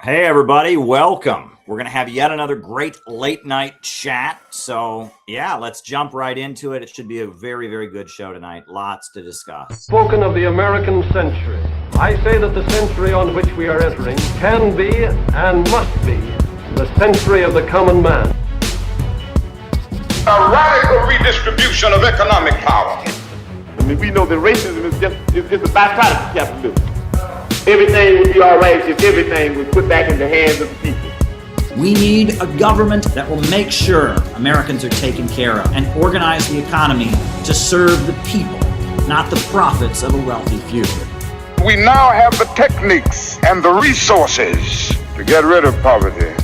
Hey, everybody. Welcome. We're going to have yet another great late night chat. So, yeah, let's jump right into it. It should be a very, very good show tonight. Lots to discuss. Spoken of the American century. I say that the century on which we are entering can be and must be the century of the common man. A radical redistribution of economic power. I mean, we know that racism is just a byproduct of capitalism. Everything would be all right if everything was put back in the hands of the people. We need a government that will make sure Americans are taken care of and organize the economy to serve the people, not the profits of a wealthy few. We now have the techniques and the resources to get rid of poverty.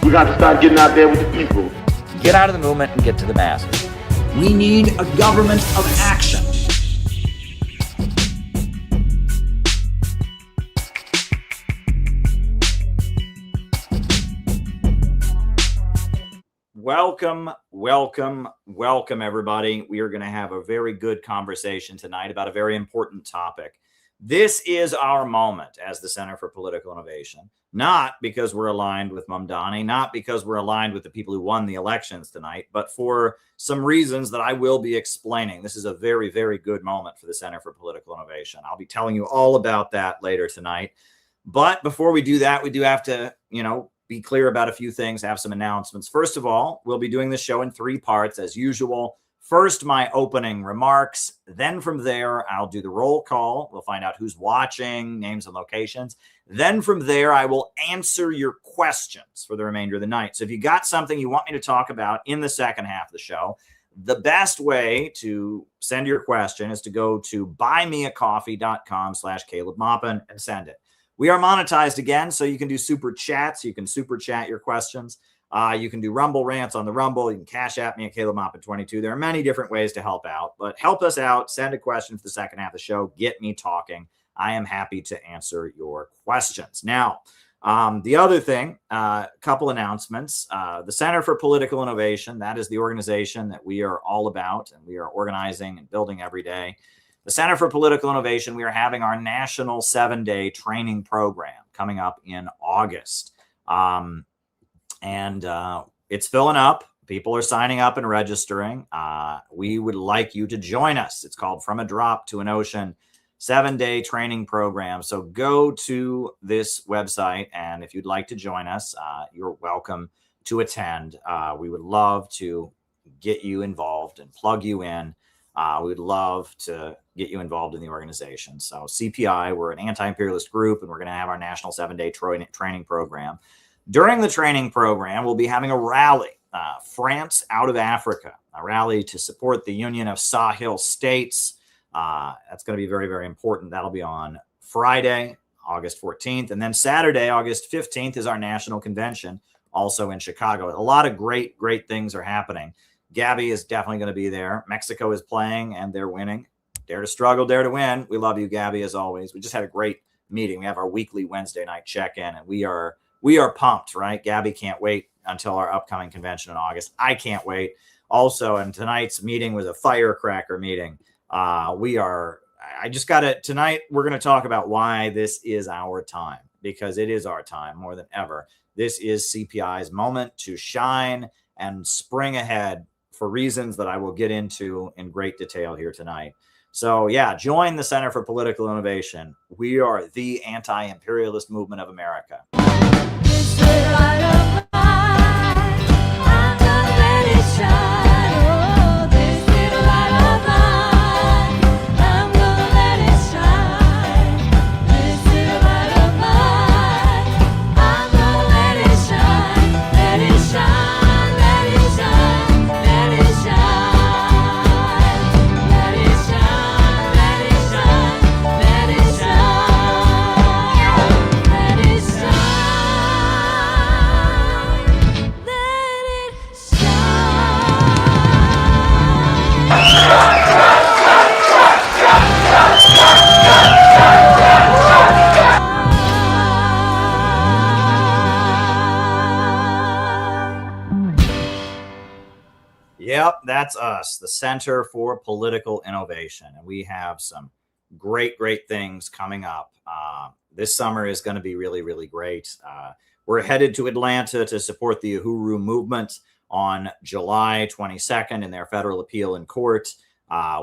We got to start getting out there with the people. Get out of the movement and get to the masses. We need a government of action. Welcome, everybody. We are going to have a very good conversation tonight about a very important topic. This is our moment as the Center for Political Innovation, not because we're aligned with Mamdani, not because we're aligned with the people who won the elections tonight, but for some reasons that I will be explaining. This is a very, very good moment for the Center for Political Innovation. I'll be telling you all about that later tonight. But before we do that, we do have to, be clear about a few things, have some announcements. First of all, we'll be doing this show in 3 parts as usual. First, my opening remarks. Then from there, I'll do the roll call. We'll find out who's watching, names and locations. Then from there, I will answer your questions for the remainder of the night. So if you got something you want me to talk about in the second half of the show, the best way to send your question is to go to buymeacoffee.com/Caleb Maupin and send it. We are monetized again, so you can do super chats. You can super chat your questions. You can do Rumble rants on the Rumble. You can cash at me at Caleb Maupin 22. There are many different ways to help out, but help us out. Send a question for the second half of the show. Get me talking. I am happy to answer your questions. Now, the other thing, a couple announcements. The Center for Political Innovation, that is the organization that we are all about and we are organizing and building every day. The Center for Political Innovation, we are having our national 7-day training program coming up in August. It's filling up. People are signing up and registering. We would like you to join us. It's called From a Drop to an Ocean 7-day training program. So go to this website, and if you'd like to join us, you're welcome to attend. We would love to get you involved and plug you in. We would love to get you involved in the organization. So CPI, we're an anti-imperialist group, and we're going to have our national 7-day training program. During the training program, we'll be having a rally, France out of Africa, a rally to support the Union of Sahel States. That's going to be very, very important. That'll be on Friday, August 14th. And then Saturday, August 15th is our national convention, also in Chicago. A lot of great things are happening. Gabby is definitely going to be there. Mexico is playing, and they're winning. Dare to struggle, dare to win. We love you, Gabby, as always. We just had a great meeting. We have our weekly Wednesday night check-in, and we are pumped, right? Gabby can't wait until our upcoming convention in August. I can't wait. Also, and tonight's meeting was a firecracker meeting. Tonight we're going to talk about why this is our time, because it is our time more than ever. This is CPI's moment to shine and spring ahead for reasons that I will get into in great detail here tonight. So yeah, join the Center for Political Innovation. We are the anti-imperialist movement of America. Yep, that's us, the Center for Political Innovation. And we have some great things coming up This summer is going to be really, really great. We're headed to Atlanta to support the Uhuru movement on July 22nd in their federal appeal in court.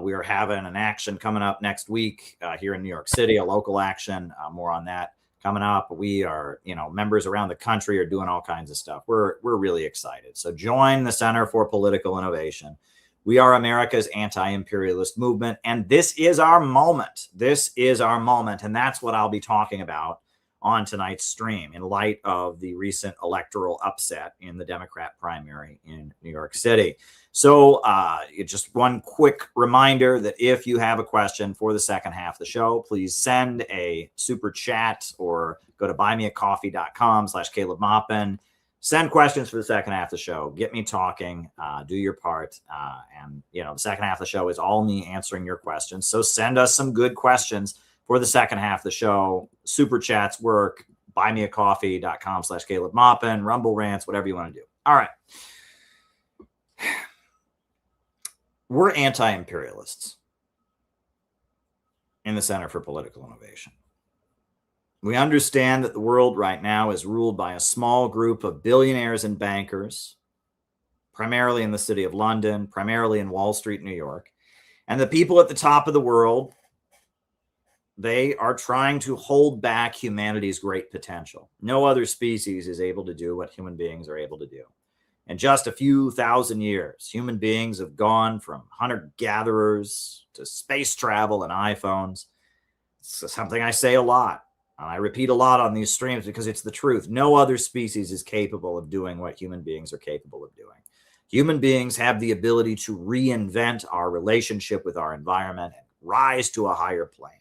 We are having an action coming up next week here in New York City, a local action. More on that coming up. We are, members around the country are doing all kinds of stuff. We're really excited. So join the Center for Political Innovation. We are America's anti-imperialist movement, and this is our moment. This is our moment, and that's what I'll be talking about on tonight's stream in light of the recent electoral upset in the Democrat primary in New York City. So just one quick reminder that if you have a question for the second half of the show, please send a super chat or go to buymeacoffee.com/Caleb Maupin. Send questions for the second half of the show. Get me talking. Do your part. And, the second half of the show is all me answering your questions. So send us some good questions for the second half of the show. Super chats work. Buymeacoffee.com/Caleb Maupin, Rumble rants, whatever you want to do. All right. We're anti-imperialists in the Center for Political Innovation. We understand that the world right now is ruled by a small group of billionaires and bankers, primarily in the city of London, primarily in Wall Street, New York. And the people at the top of the world, they are trying to hold back humanity's great potential. No other species is able to do what human beings are able to do. In just a few thousand years, human beings have gone from hunter-gatherers to space travel and iPhones. It's something I say a lot. I repeat a lot on these streams because it's the truth. No other species is capable of doing what human beings are capable of doing. Human beings have the ability to reinvent our relationship with our environment and rise to a higher plane.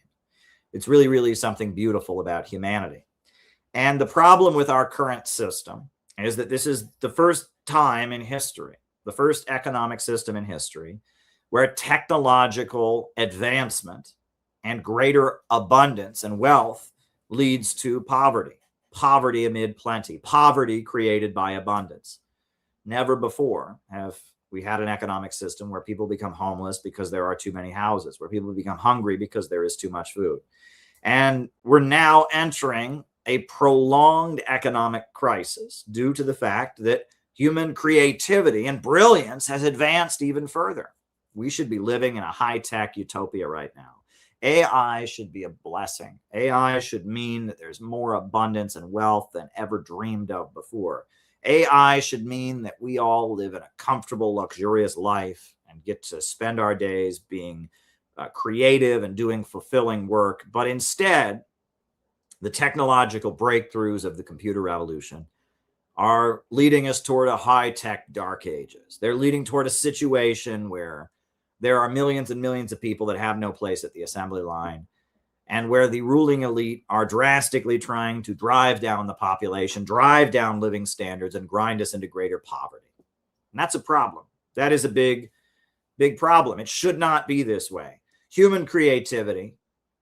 It's really, really something beautiful about humanity. And the problem with our current system is that this is the first time in history, the first economic system in history, where technological advancement and greater abundance and wealth leads to poverty amid plenty, poverty created by abundance. Never before have we had an economic system where people become homeless because there are too many houses, where people become hungry because there is too much food. And we're now entering a prolonged economic crisis due to the fact that human creativity and brilliance has advanced even further. We should be living in a high-tech utopia right now. AI should be a blessing. AI should mean that there's more abundance and wealth than ever dreamed of before. AI should mean that we all live in a comfortable, luxurious life and get to spend our days being creative and doing fulfilling work. But instead, the technological breakthroughs of the computer revolution are leading us toward a high-tech dark ages. They're leading toward a situation where there are millions and millions of people that have no place at the assembly line, and where the ruling elite are drastically trying to drive down the population, drive down living standards, and grind us into greater poverty. And that's a problem. That is a big, big problem. It should not be this way. Human creativity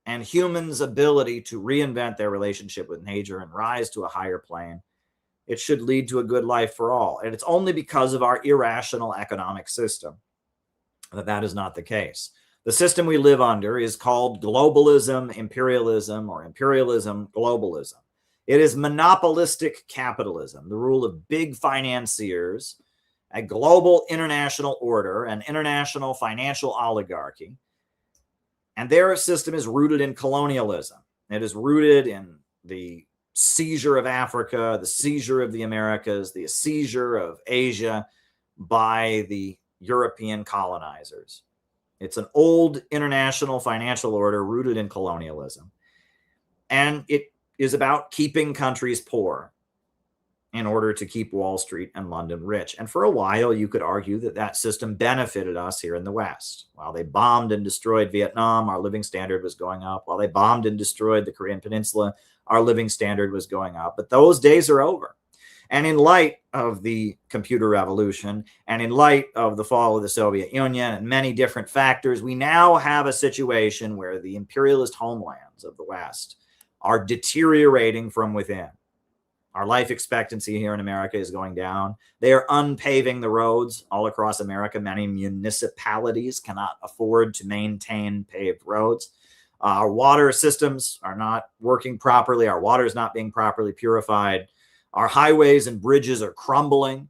and humans' ability to reinvent their relationship with nature and rise to a higher plane, it should lead to a good life for all. And it's only because of our irrational economic system that is not the case. The system we live under is called globalism, imperialism, or imperialism, globalism. It is monopolistic capitalism, the rule of big financiers, a global international order, an international financial oligarchy. And their system is rooted in colonialism. It is rooted in the seizure of Africa, the seizure of the Americas, the seizure of Asia by the European colonizers. It's an old international financial order rooted in colonialism. And it is about keeping countries poor in order to keep Wall Street and London rich. And for a while, you could argue that that system benefited us here in the West. While they bombed and destroyed Vietnam, our living standard was going up. While they bombed and destroyed the Korean Peninsula, our living standard was going up. But those days are over. And in light of the computer revolution and in light of the fall of the Soviet Union and many different factors, we now have a situation where the imperialist homelands of the West are deteriorating from within. Our life expectancy here in America is going down. They are unpaving the roads all across America. Many municipalities cannot afford to maintain paved roads. Our water systems are not working properly. Our water is not being properly purified. Our highways and bridges are crumbling.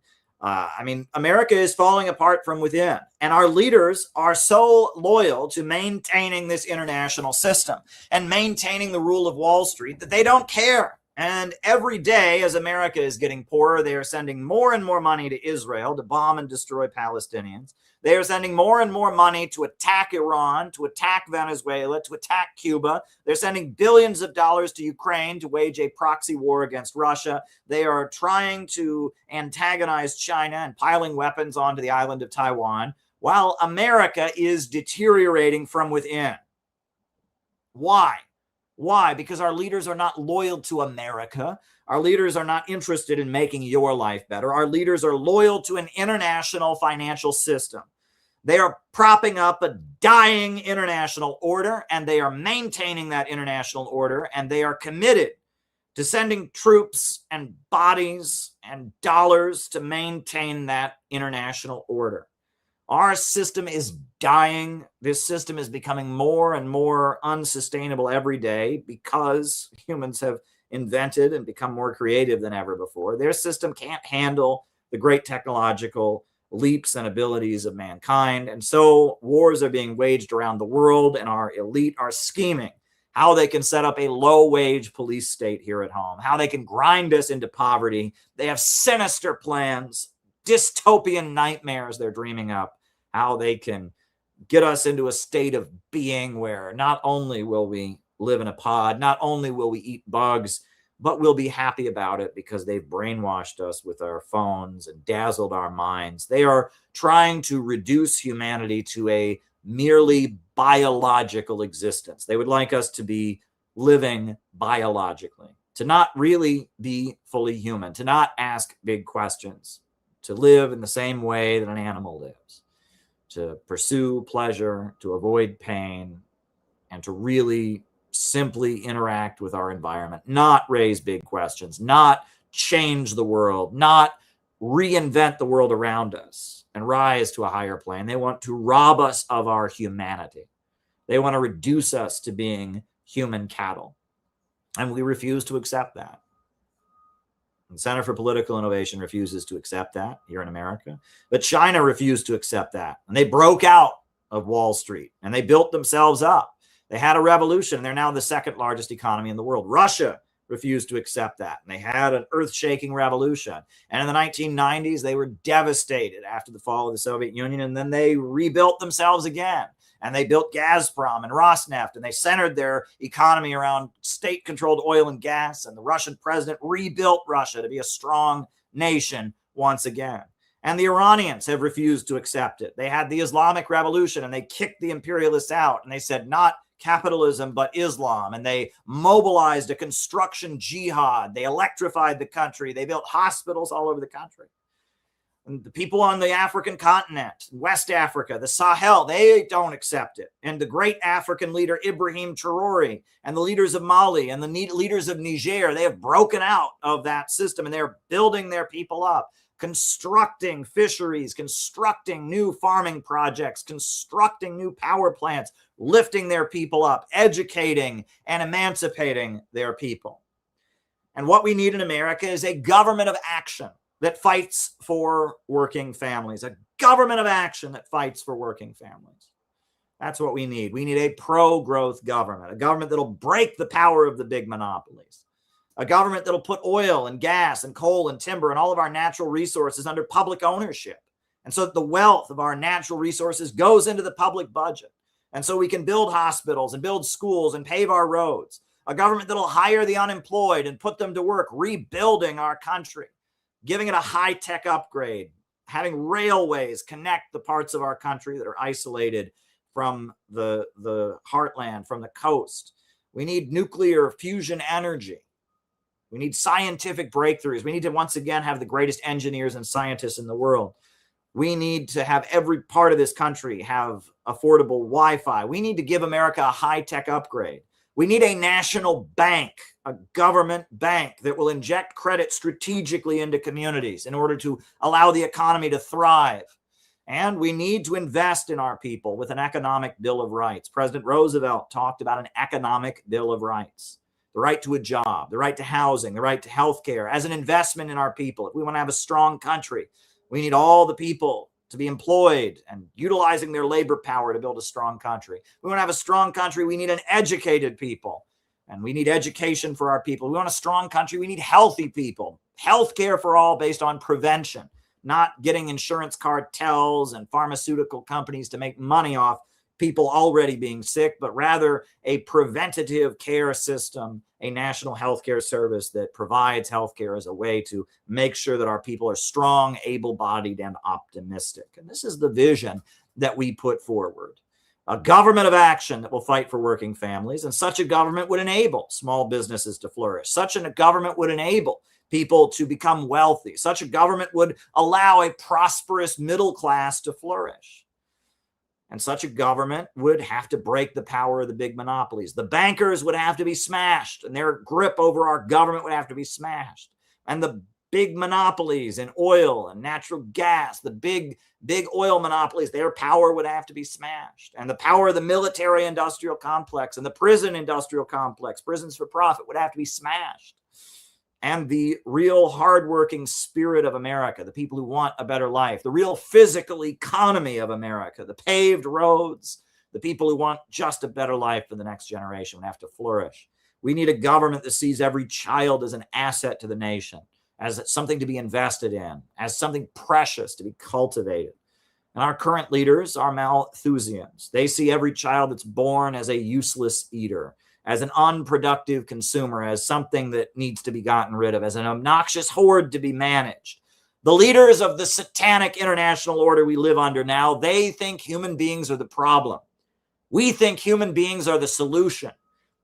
America is falling apart from within. And our leaders are so loyal to maintaining this international system and maintaining the rule of Wall Street that they don't care. And every day, as America is getting poorer, they are sending more and more money to Israel to bomb and destroy Palestinians. They are sending more and more money to attack Iran, to attack Venezuela, to attack Cuba. They're sending billions of dollars to Ukraine to wage a proxy war against Russia. They are trying to antagonize China and piling weapons onto the island of Taiwan, while America is deteriorating from within. Why? Why? Because our leaders are not loyal to America. Our leaders are not interested in making your life better. Our leaders are loyal to an international financial system. They are propping up a dying international order, and they are maintaining that international order, and they are committed to sending troops and bodies and dollars to maintain that international order. Our system is dying. This system is becoming more and more unsustainable every day because humans have invented and become more creative than ever before. Their system can't handle the great technological leaps and abilities of mankind. And so wars are being waged around the world, and our elite are scheming how they can set up a low-wage police state here at home, how they can grind us into poverty. They have sinister plans, dystopian nightmares they're dreaming up, how they can get us into a state of being where not only will we live in a pod, not only will we eat bugs, but we'll be happy about it because they've brainwashed us with our phones and dazzled our minds. They are trying to reduce humanity to a merely biological existence. They would like us to be living biologically, to not really be fully human, to not ask big questions, to live in the same way that an animal lives, to pursue pleasure, to avoid pain, and to really simply interact with our environment, not raise big questions, not change the world, not reinvent the world around us and rise to a higher plane. They want to rob us of our humanity. They want to reduce us to being human cattle. And we refuse to accept that. The Center for Political Innovation refuses to accept that here in America. But China refused to accept that. And they broke out of Wall Street and they built themselves up. They had a revolution. They're now the second largest economy in the world. Russia refused to accept that. And they had an earth-shaking revolution. And in the 1990s, they were devastated after the fall of the Soviet Union. And then they rebuilt themselves again. And they built Gazprom and Rosneft. And they centered their economy around state-controlled oil and gas. And the Russian president rebuilt Russia to be a strong nation once again. And the Iranians have refused to accept it. They had the Islamic Revolution and they kicked the imperialists out. And they said, not capitalism, but Islam. And they mobilized a construction jihad. They electrified the country. They built hospitals all over the country. And the people on the African continent, West Africa, the Sahel, they don't accept it. And the great African leader, Ibrahim Traore, and the leaders of Mali and the leaders of Niger, they have broken out of that system and they're building their people up, constructing fisheries, constructing new farming projects, constructing new power plants, lifting their people up, educating and emancipating their people. And what we need in America is a government of action that fights for working families, a government of action that fights for working families. That's what we need. We need a pro-growth government, a government that'll break the power of the big monopolies, a government that'll put oil and gas and coal and timber and all of our natural resources under public ownership. And so that the wealth of our natural resources goes into the public budget. And so we can build hospitals and build schools and pave our roads. A government that'll hire the unemployed and put them to work rebuilding our country, giving it a high-tech upgrade, having railways connect the parts of our country that are isolated from the heartland, from the coast. We need nuclear fusion energy. We need scientific breakthroughs. We need to once again have the greatest engineers and scientists in the world. We need to have every part of this country have affordable Wi-Fi. We need to give America a high-tech upgrade. We need a national bank, a government bank that will inject credit strategically into communities in order to allow the economy to thrive. And we need to invest in our people with an economic Bill of Rights. President Roosevelt talked about an economic Bill of Rights. The right to a job, the right to housing, the right to health care as an investment in our people. If we want to have a strong country, we need all the people to be employed and utilizing their labor power to build a strong country. If we want to have a strong country, we need an educated people. And we need education for our people. We want a strong country. We need healthy people. Health care for all based on prevention, not getting insurance cartels and pharmaceutical companies to make money off people already being sick, but rather a preventative care system, a national healthcare service that provides healthcare as a way to make sure that our people are strong, able-bodied, and optimistic. And this is the vision that we put forward. A government of action that will fight for working families, and such a government would enable small businesses to flourish. Such a government would enable people to become wealthy. Such a government would allow a prosperous middle class to flourish. And such a government would have to break the power of the big monopolies. The bankers would have to be smashed, and their grip over our government would have to be smashed. And the big monopolies in oil and natural gas, the big oil monopolies, their power would have to be smashed. And the power of the military industrial complex and the prison industrial complex, prisons for profit, would have to be smashed. And the real hardworking spirit of America, the people who want a better life, the real physical economy of America, the paved roads, the people who want just a better life for the next generation would have to flourish. We need a government that sees every child as an asset to the nation, as something to be invested in, as something precious to be cultivated. And our current leaders are Malthusians. They see every child that's born as a useless eater, as an unproductive consumer, as something that needs to be gotten rid of, as an obnoxious horde to be managed. The leaders of the satanic international order we live under now, they think human beings are the problem. We think human beings are the solution.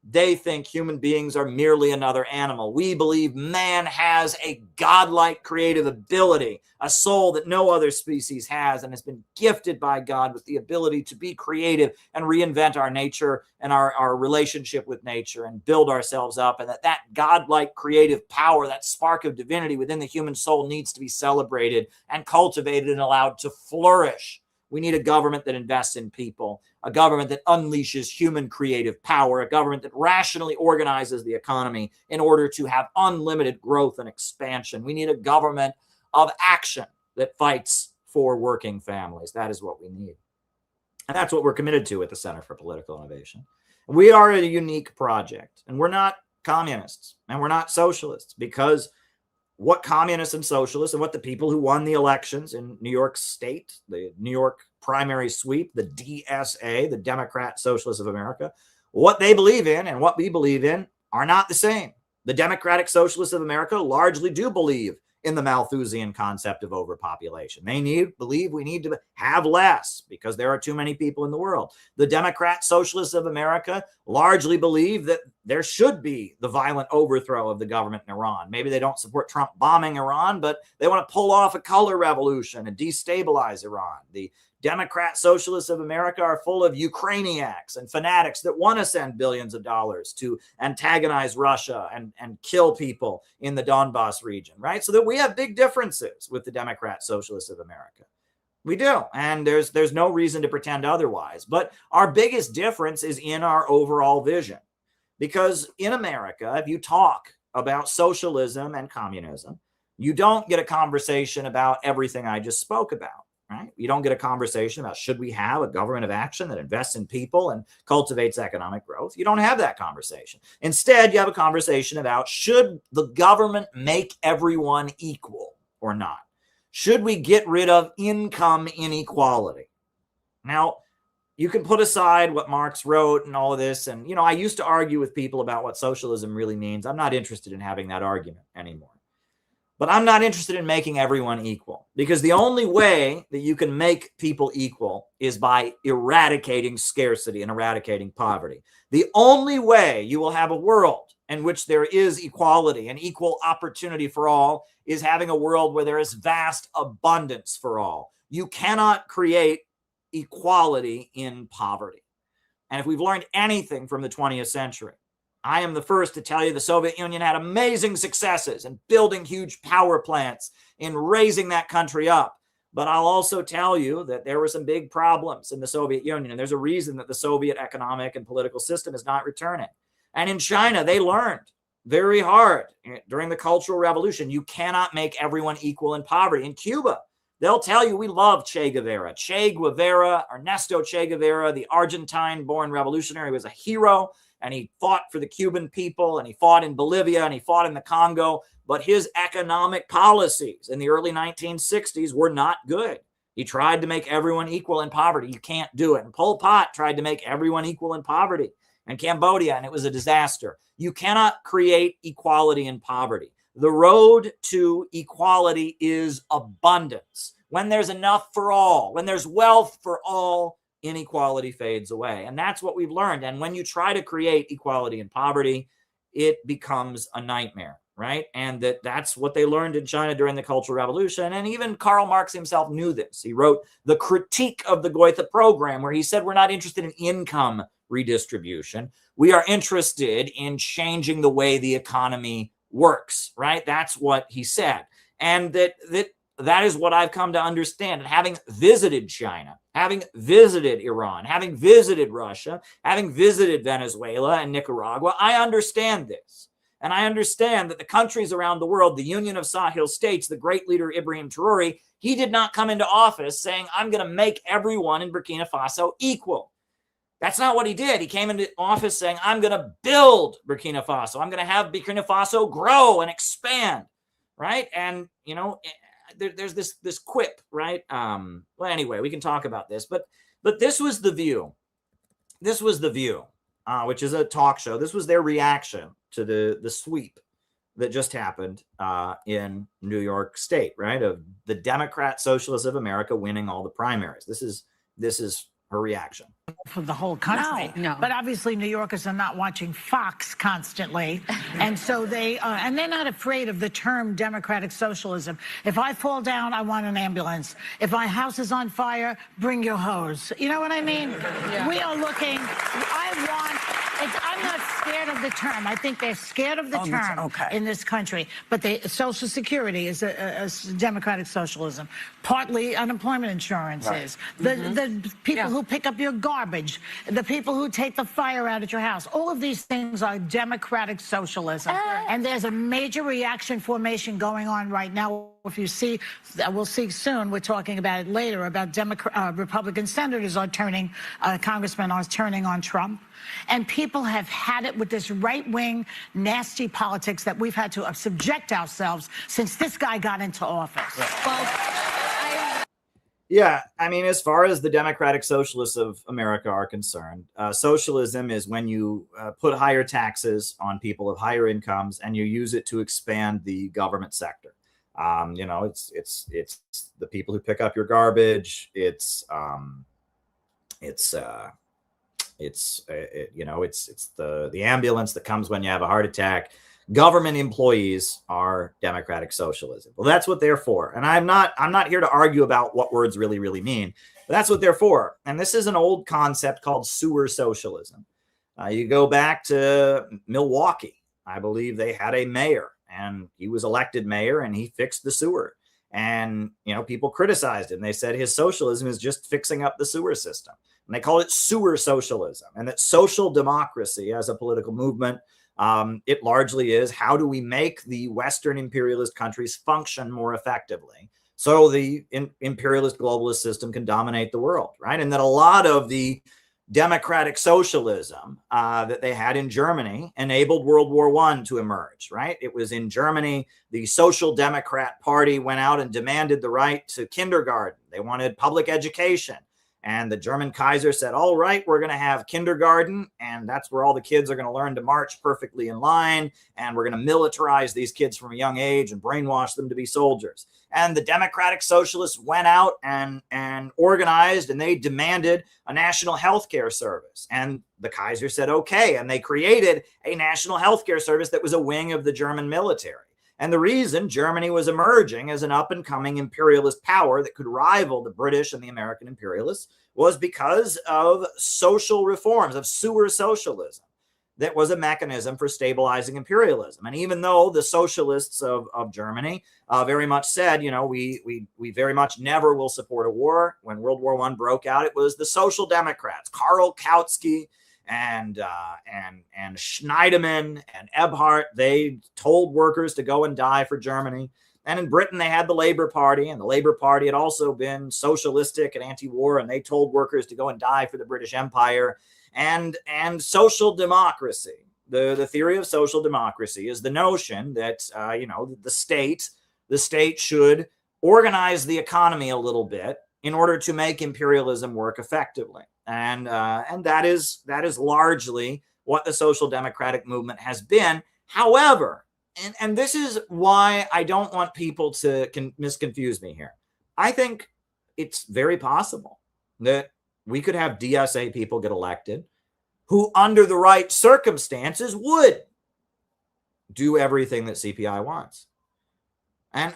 They think human beings are merely another animal. We believe man has a godlike creative ability, a soul that no other species has, and has been gifted by God with the ability to be creative and reinvent our nature and our relationship with nature and build ourselves up. And that godlike creative power, that spark of divinity within the human soul needs to be celebrated and cultivated and allowed to flourish. We need a government that invests in people, a government that unleashes human creative power, a government that rationally organizes the economy in order to have unlimited growth and expansion. We need a government of action that fights for working families. That is what we need. And that's what we're committed to at the Center for Political Innovation. We are a unique project, and we're not communists and we're not socialists, because what communists and socialists and what the people who won the elections in New York State, the New York Primary Sweep, the DSA, the Democratic Socialists of America, what they believe in and what we believe in are not the same. The Democratic Socialists of America largely do believe in the Malthusian concept of overpopulation. They believe we need to have less because there are too many people in the world. The Democrat Socialists of America largely believe that there should be the violent overthrow of the government in Iran. Maybe they don't support Trump bombing Iran, but they want to pull off a color revolution and destabilize Iran. The Democrat Socialists of America are full of Ukrainians and fanatics that want to send billions of dollars to antagonize Russia and kill people in the Donbass region, right? So that we have big differences with the Democrat Socialists of America. We do, and there's no reason to pretend otherwise. But our biggest difference is in our overall vision. Because in America, if you talk about socialism and communism, you don't get a conversation about everything I just spoke about. Right? You don't get a conversation about should we have a government of action that invests in people and cultivates economic growth. You don't have that conversation. Instead, you have a conversation about should the government make everyone equal or not? Should we get rid of income inequality? Now, you can put aside what Marx wrote and all of this. And, I used to argue with people about what socialism really means. I'm not interested in having that argument anymore. But I'm not interested in making everyone equal, because the only way that you can make people equal is by eradicating scarcity and eradicating poverty. The only way you will have a world in which there is equality and equal opportunity for all is having a world where there is vast abundance for all. You cannot create equality in poverty. And if we've learned anything from the 20th century, I am the first to tell you the Soviet Union had amazing successes in building huge power plants, in raising that country up. But I'll also tell you that there were some big problems in the Soviet Union, and there's a reason that the Soviet economic and political system is not returning. And in China, they learned very hard during the Cultural Revolution. You cannot make everyone equal in poverty. In Cuba, they'll tell you we love Che Guevara. Che Guevara, Ernesto Che Guevara, the Argentine-born revolutionary, was a hero, and he fought for the Cuban people, and he fought in Bolivia, and he fought in the Congo. But his economic policies in the early 1960s were not good. He tried to make everyone equal in poverty. You can't do it. And Pol Pot tried to make everyone equal in poverty in Cambodia, and it was a disaster. You cannot create equality in poverty. The road to equality is abundance. When there's enough for all, when there's wealth for all, inequality fades away. And that's what we've learned. And when you try to create equality in poverty, it becomes a nightmare, right? And that's what they learned in China during the Cultural Revolution. And even Karl Marx himself knew this. He wrote The Critique of the Goethe Program, where he said, we're not interested in income redistribution. We are interested in changing the way the economy works, right? That's what he said. And that is what I've come to understand. And having visited China, having visited Iran, having visited Russia, having visited Venezuela and Nicaragua, I understand this. And I understand that the countries around the world, the Union of Sahel States, the great leader Ibrahim Traore, he did not come into office saying, I'm going to make everyone in Burkina Faso equal. That's not what he did. He came into office saying, I'm going to build Burkina Faso. I'm going to have Burkina Faso grow and expand, right? And, you know, there's this quip, right? Well, anyway, we can talk about this, but this was the view. This was the view, which is a talk show. This was their reaction to the sweep that just happened in New York State, right? Of the Democratic Socialists of America winning all the primaries. This is her reaction. For the whole country. No. But obviously New Yorkers are not watching Fox constantly. And so they're not afraid of the term democratic socialism. If I fall down, I want an ambulance. If my house is on fire, bring your hose. You know what I mean? Yeah. We are looking, I'm not scared of the term. I think they're scared of the term in this country. But Social Security is a democratic socialism. Partly unemployment insurance is. The people who pick up your garbage, the people who take the fire out at your house, all of these things are democratic socialism. And there's a major reaction formation going on right now. If you see, we'll see soon, we're talking about it later, about Republican senators are turning, congressmen are turning on Trump. And people have had it with this right-wing, nasty politics that we've had to subject ourselves since this guy got into office. Yeah, I mean, as far as the Democratic Socialists of America are concerned, socialism is when you put higher taxes on people of higher incomes and you use it to expand the government sector. You know, it's the people who pick up your garbage. It's the ambulance that comes when you have a heart attack. Government employees are democratic socialism. Well, that's what they're for. And I'm not here to argue about what words really mean, but that's what they're for. And this is an old concept called sewer socialism. You go back to Milwaukee. I believe they had a mayor, and he was elected mayor, and he fixed the sewer. And, you know, people criticized him. They said his socialism is just fixing up the sewer system. And they called it sewer socialism, and that social democracy as a political movement, it largely is, how do we make the Western imperialist countries function more effectively so the imperialist globalist system can dominate the world, right? And that a lot of the democratic socialism that they had in Germany enabled World War I to emerge, right? It was in Germany, the Social Democrat Party went out and demanded the right to kindergarten. They wanted public education. And the German Kaiser said, all right, we're going to have kindergarten, and that's where all the kids are going to learn to march perfectly in line, and we're going to militarize these kids from a young age and brainwash them to be soldiers. And the Democratic Socialists went out and organized, and they demanded a national health care service. And the Kaiser said, okay, and they created a national health care service that was a wing of the German military. And the reason Germany was emerging as an up-and-coming imperialist power that could rival the British and the American imperialists was because of social reforms, of sewer socialism. that was a mechanism for stabilizing imperialism. And even though the socialists of Germany very much said, you know, we very much never will support a war. When World War I broke out, it was the Social Democrats, Karl Kautsky and Schneiderman and Ebhardt. They told workers to go and die for Germany. And in Britain, they had the Labour Party, and the Labour Party had also been socialistic and anti-war, and they told workers to go and die for the British Empire. And social democracy, the theory of social democracy is the notion that you know, the state should organize the economy a little bit in order to make imperialism work effectively, and that is largely what the social democratic movement has been. However, and this is why I don't want people to misconfuse me here. I think it's very possible that we could have DSA people get elected who, under the right circumstances, would do everything that CPI wants. And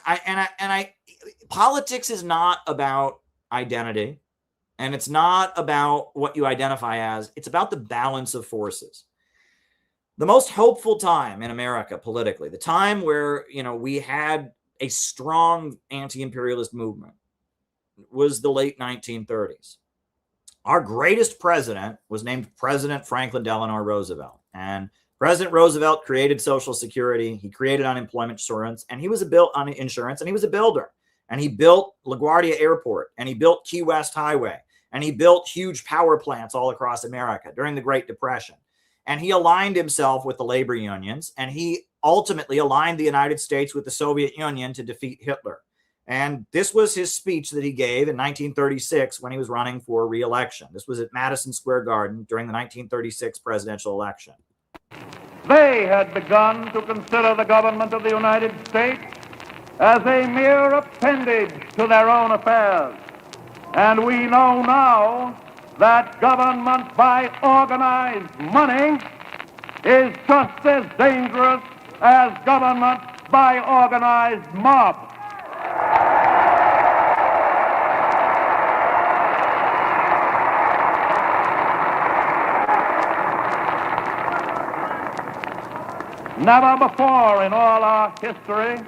politics is not about identity, and it's not about what you identify as. It's about the balance of forces. The most hopeful time in America politically, the time where, you know, we had a strong anti-imperialist movement, was the late 1930s. Our greatest president was named President Franklin Delano Roosevelt. And President Roosevelt created Social Security. He created unemployment insurance, and he was a builder. And he built LaGuardia Airport, and he built Key West Highway, and he built huge power plants all across America during the Great Depression. And he aligned himself with the labor unions, and he ultimately aligned the United States with the Soviet Union to defeat Hitler. And this was his speech that he gave in 1936 when he was running for re-election. This was at Madison Square Garden during the 1936 presidential election. They had begun to consider the government of the United States as a mere appendage to their own affairs. And we know now that government by organized money is just as dangerous as government by organized mob. Never before in all our history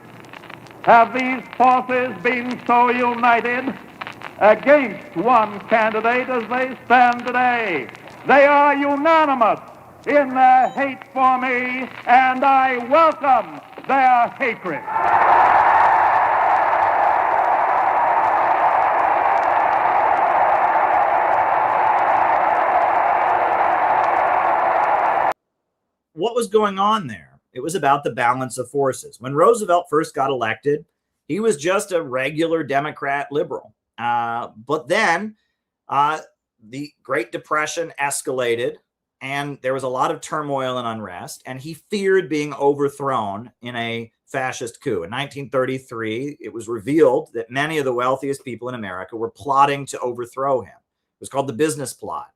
have these forces been so united against one candidate as they stand today. They are unanimous in their hate for me, and I welcome their hatred. What was going on there? It was about the balance of forces. When Roosevelt first got elected, he was just a regular Democrat liberal. But then the Great Depression escalated, and there was a lot of turmoil and unrest, and he feared being overthrown in a fascist coup. In 1933, it was revealed that many of the wealthiest people in America were plotting to overthrow him. It was called the business plot.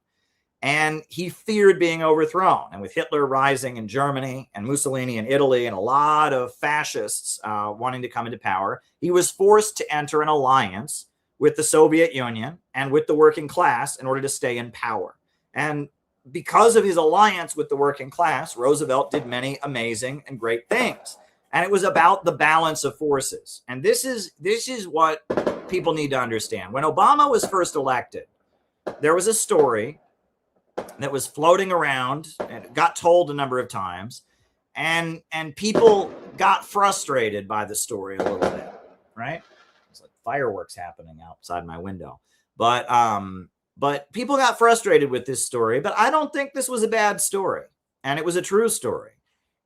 And he feared being overthrown. And with Hitler rising in Germany and Mussolini in Italy and a lot of fascists wanting to come into power, he was forced to enter an alliance with the Soviet Union and with the working class in order to stay in power. And because of his alliance with the working class, Roosevelt did many amazing and great things. And it was about the balance of forces. And this is what people need to understand. When Obama was first elected, there was a story that was floating around and got told a number of times, and people got frustrated by the story a little bit, right? It's like fireworks happening outside my window. But people got frustrated with this story, but I don't think this was a bad story, and it was a true story.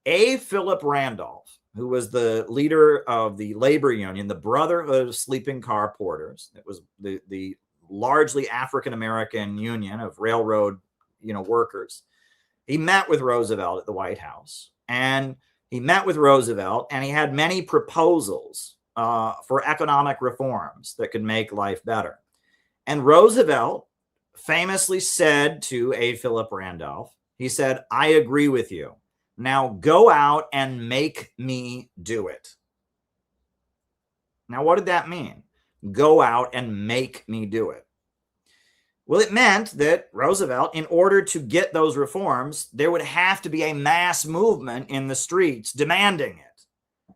A. Philip Randolph, who was the leader of the labor union, the Brotherhood of Sleeping Car Porters, it was the largely African-American union of railroad workers. He met with Roosevelt at the White House, and he had many proposals for economic reforms that could make life better. And Roosevelt famously said to A. Philip Randolph, he said, "I agree with you. Now go out and make me do it." Now, what did that mean? Go out and make me do it. Well, it meant that Roosevelt, in order to get those reforms, there would have to be a mass movement in the streets demanding it.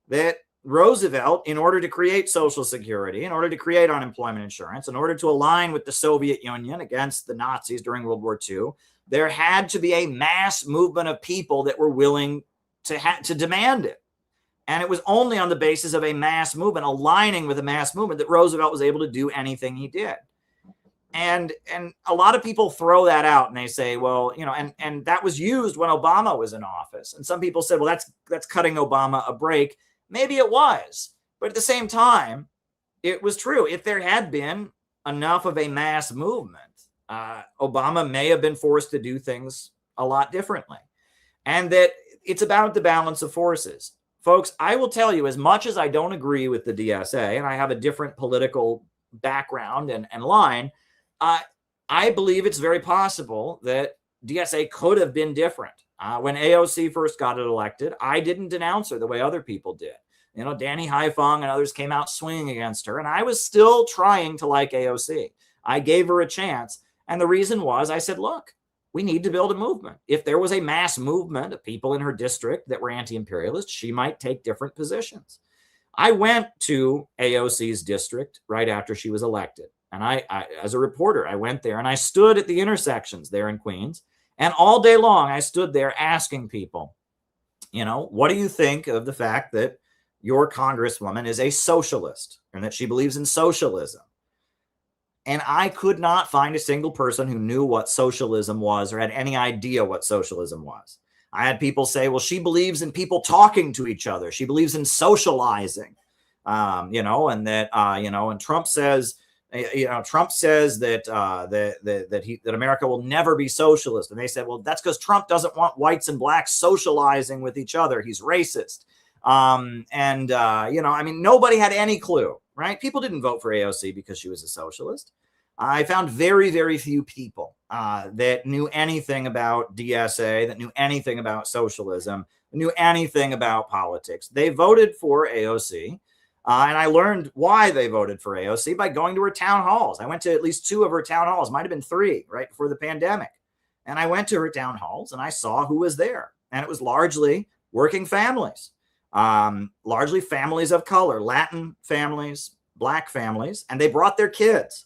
That Roosevelt, in order to create Social Security, in order to create unemployment insurance, in order to align with the Soviet Union against the Nazis during World War II, there had to be a mass movement of people that were willing to demand it. And it was only on the basis of a mass movement, aligning with a mass movement, that Roosevelt was able to do anything he did. And a lot of people throw that out and they say, well, and that was used when Obama was in office. And some people said, well, that's cutting Obama a break. Maybe it was, but at the same time, it was true. If there had been enough of a mass movement, Obama may have been forced to do things a lot differently. And that it's about the balance of forces. Folks, I will tell you, as much as I don't agree with the DSA, and I have a different political background and line, I believe it's very possible that DSA could have been different. When AOC first got it elected, I didn't denounce her the way other people did. Danny Haifeng and others came out swinging against her, and I was still trying to like AOC. I gave her a chance, and the reason was I said, look, we need to build a movement. If there was a mass movement of people in her district that were anti-imperialist, she might take different positions. I went to AOC's district right after she was elected, and I as a reporter, I went there and I stood at the intersections there in Queens. And all day long, I stood there asking people, what do you think of the fact that your congresswoman is a socialist and that she believes in socialism? And I could not find a single person who knew what socialism was or had any idea what socialism was. I had people say, well, she believes in people talking to each other. She believes in socializing, and that, and Trump says, that America will never be socialist. And they said, well, that's because Trump doesn't want whites and blacks socializing with each other. He's racist. Nobody had any clue, right? People didn't vote for AOC because she was a socialist. I found very, very few people that knew anything about DSA, that knew anything about socialism, knew anything about politics. They voted for AOC. And I learned why they voted for AOC by going to her town halls. I went to at least 2 of her town halls, might have been 3 right before the pandemic. And I went to her town halls and I saw who was there. And it was largely working families, largely families of color, Latin families, Black families, and they brought their kids.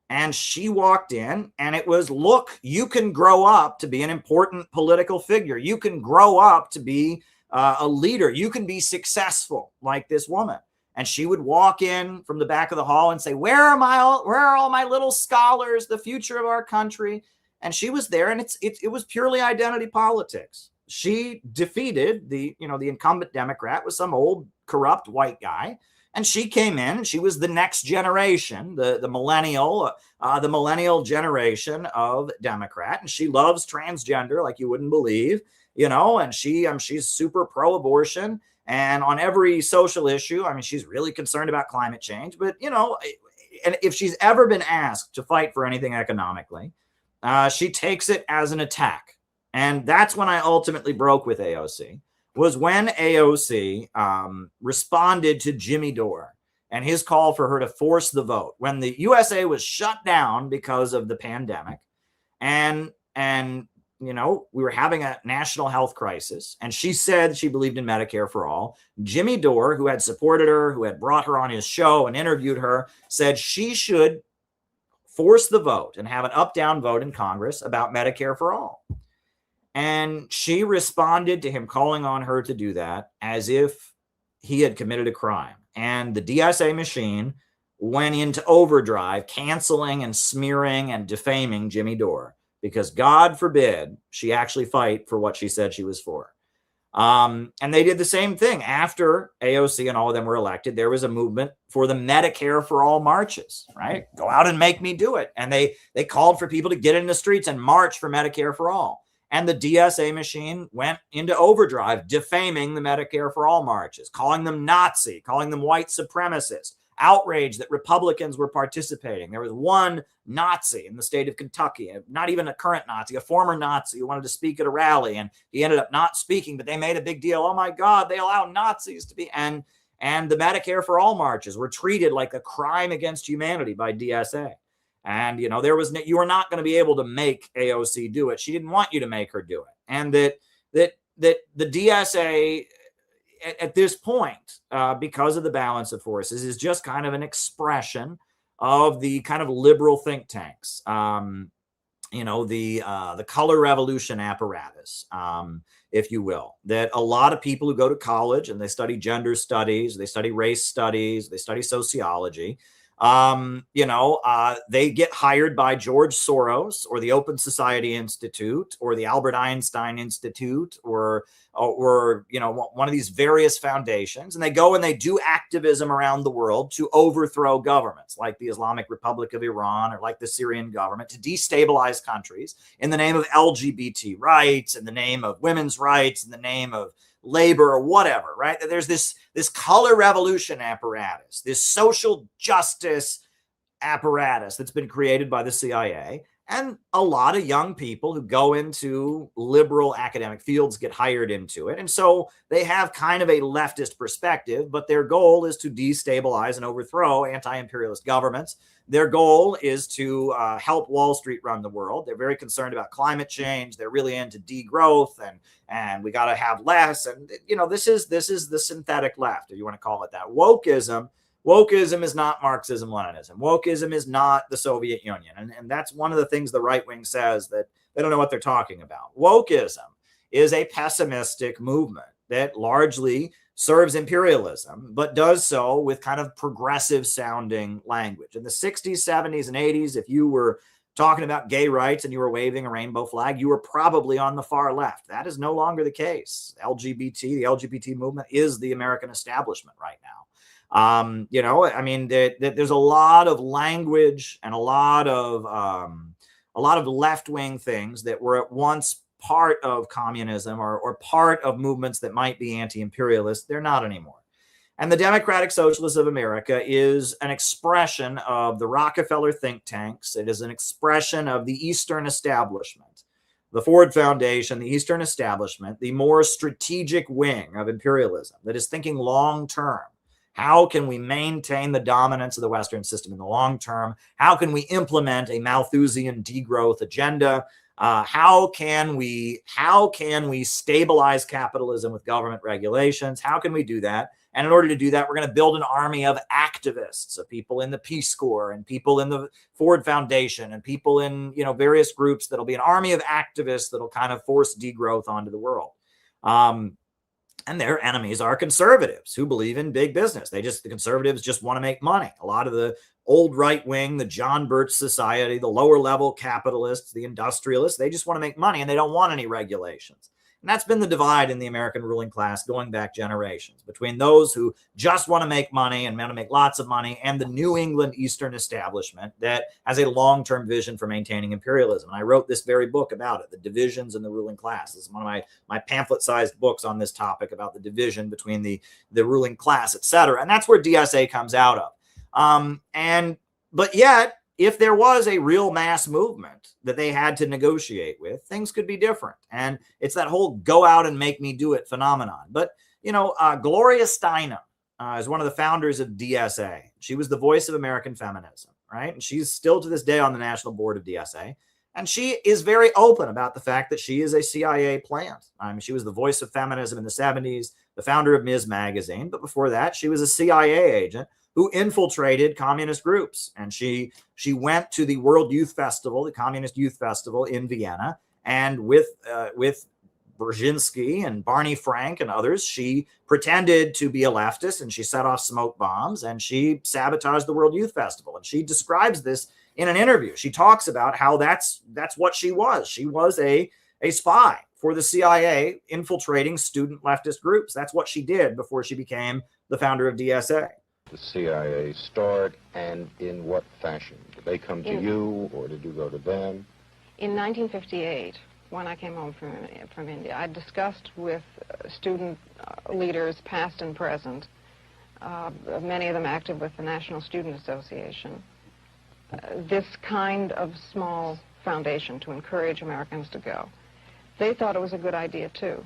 And she walked in and it was, look, you can grow up to be an important political figure. You can grow up to be a leader. You can be successful like this woman. And she would walk in from the back of the hall and say, where are all my little scholars, the future of our country? And she was there, and it was purely identity politics. She defeated the incumbent Democrat with some old corrupt white guy. And she came in and she was the next generation, the millennial generation of Democrat. And she loves transgender like you wouldn't believe, and she's super pro-abortion. And on every social issue, she's really concerned about climate change. But, and if she's ever been asked to fight for anything economically, she takes it as an attack. And that's when I ultimately broke with AOC, was when AOC responded to Jimmy Dore and his call for her to force the vote when the USA was shut down because of the pandemic. And we were having a national health crisis, and she said she believed in Medicare for all. Jimmy Dore, who had supported her, who had brought her on his show and interviewed her, said she should force the vote and have an up-down vote in Congress about Medicare for all. And she responded to him calling on her to do that as if he had committed a crime. And the DSA machine went into overdrive, canceling and smearing and defaming Jimmy Dore, because God forbid she actually fight for what she said she was for. And they did the same thing. After AOC and all of them were elected, there was a movement for the Medicare for all marches, right? Go out and make me do it. And they called for people to get in the streets and march for Medicare for all. And the DSA machine went into overdrive, defaming the Medicare for all marches, calling them Nazi, calling them white supremacist, outrage that Republicans were participating. There was one Nazi in the state of Kentucky, not even a current Nazi, a former Nazi who wanted to speak at a rally, and he ended up not speaking, but they made a big deal. Oh my God, they allow Nazis to be, and the Medicare for all marches were treated like a crime against humanity by DSA. And, you know, you were not going to be able to make AOC do it. She didn't want you to make her do it. And that the DSA at this point, because of the balance of forces, is just kind of an expression of the kind of liberal think tanks. You know, the color revolution apparatus, if you will, that a lot of people who go to college and they study gender studies, they study race studies, they study sociology, you know, they get hired by George Soros or the Open Society Institute or the Albert Einstein Institute or you know, one of these various foundations, and they go and they do activism around the world to overthrow governments like the Islamic Republic of Iran or like the Syrian government, to destabilize countries in the name of LGBT rights, in the name of women's rights, in the name of labor or whatever, right? There's this color revolution apparatus, this social justice apparatus that's been created by the CIA. And a lot of young people who go into liberal academic fields get hired into it. And so they have kind of a leftist perspective, but their goal is to destabilize and overthrow anti-imperialist governments. Their goal is to help Wall Street run the world. They're very concerned about climate change. They're really into degrowth and we got to have less. And, you know, this is the synthetic left, if you want to call it that. Wokeism is not Marxism, Leninism. Wokeism is not the Soviet Union. And that's one of the things the right wing says, that they don't know what they're talking about. Wokeism is a pessimistic movement that largely serves imperialism, but does so with kind of progressive sounding language. In the 60s, 70s, and 80s, if you were talking about gay rights and you were waving a rainbow flag, you were probably on the far left. That is no longer the case. The LGBT movement is the American establishment right now. You know, I mean, there's a lot of language and a lot of left-wing things that were at once part of communism or part of movements that might be anti-imperialist. They're not anymore. And the Democratic Socialists of America is an expression of the Rockefeller think tanks. It is an expression of the Eastern establishment, the Ford Foundation, the Eastern establishment, the more strategic wing of imperialism that is thinking long-term. How can we maintain the dominance of the Western system in the long term? How can we implement a Malthusian degrowth agenda? How can we stabilize capitalism with government regulations? How can we do that? And in order to do that, we're going to build an army of activists, of people in the Peace Corps and people in the Ford Foundation and people in, you know, various groups. That'll be an army of activists that'll kind of force degrowth onto the world. And their enemies are conservatives who believe in big business. The conservatives just want to make money. A lot of the old right wing, the John Birch Society, the lower level capitalists, the industrialists, they just want to make money and they don't want any regulations. And that's been the divide in the American ruling class going back generations, between those who just want to make money and want to make lots of money and the New England Eastern establishment that has a long-term vision for maintaining imperialism. And I wrote this very book about it, The Divisions in the Ruling Class. This is one of my pamphlet-sized books on this topic about the division between the ruling class, et cetera. And that's where DSA comes out of. But yet, if there was a real mass movement that they had to negotiate with, things could be different. And it's that whole go out and make me do it phenomenon. But, you know, Gloria Steinem is one of the founders of DSA. She was the voice of American feminism, right? And she's still to this day on the national board of DSA. And she is very open about the fact that she is a CIA plant. I mean, she was the voice of feminism in the 70s, the founder of Ms. Magazine. But before that, she was a CIA agent who infiltrated communist groups. And she went to the World Youth Festival, the Communist Youth Festival in Vienna, and with Brzezinski and Barney Frank and others, she pretended to be a leftist and she set off smoke bombs and she sabotaged the World Youth Festival. And she describes this in an interview. She talks about how that's what she was. She was a spy for the CIA, infiltrating student leftist groups. That's what she did before she became the founder of DSA. The CIA start, and in what fashion? Did they come to you, or did you go to them? In 1958, when I came home from India, I discussed with student leaders, past and present, many of them active with the National Student Association, this kind of small foundation to encourage Americans to go. They thought it was a good idea, too.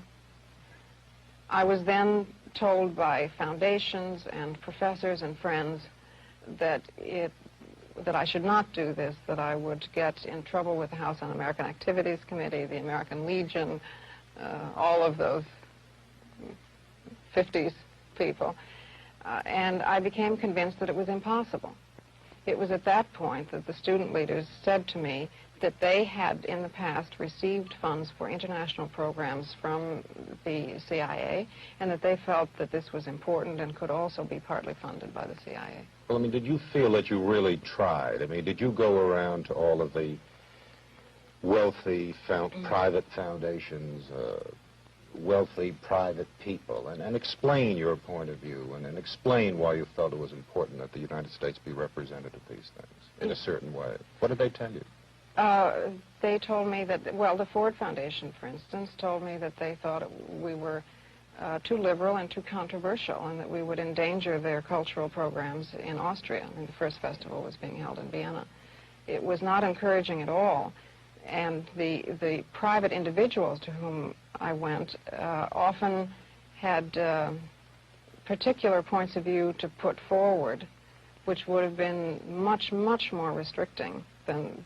I was then told by foundations and professors and friends that it that I should not do this, that I would get in trouble with the House Un-American Activities Committee, the American Legion, all of those 50s people. And I became convinced that it was impossible. It was at that point that the student leaders said to me that they had in the past received funds for international programs from the CIA, and that they felt that this was important and could also be partly funded by the CIA. Well, I mean, did you feel that you really tried? I mean, did you go around to all of the wealthy private foundations, wealthy private people, and explain your point of view, and explain why you felt it was important that the United States be represented at these things in a certain way? What did they tell you? They told me that, well, the Ford Foundation, for instance, told me that they thought we were too liberal and too controversial, and that we would endanger their cultural programs in Austria. I mean, the first festival was being held in Vienna. It was not encouraging at all, and the private individuals to whom I went often had particular points of view to put forward, which would have been much, much more restricting than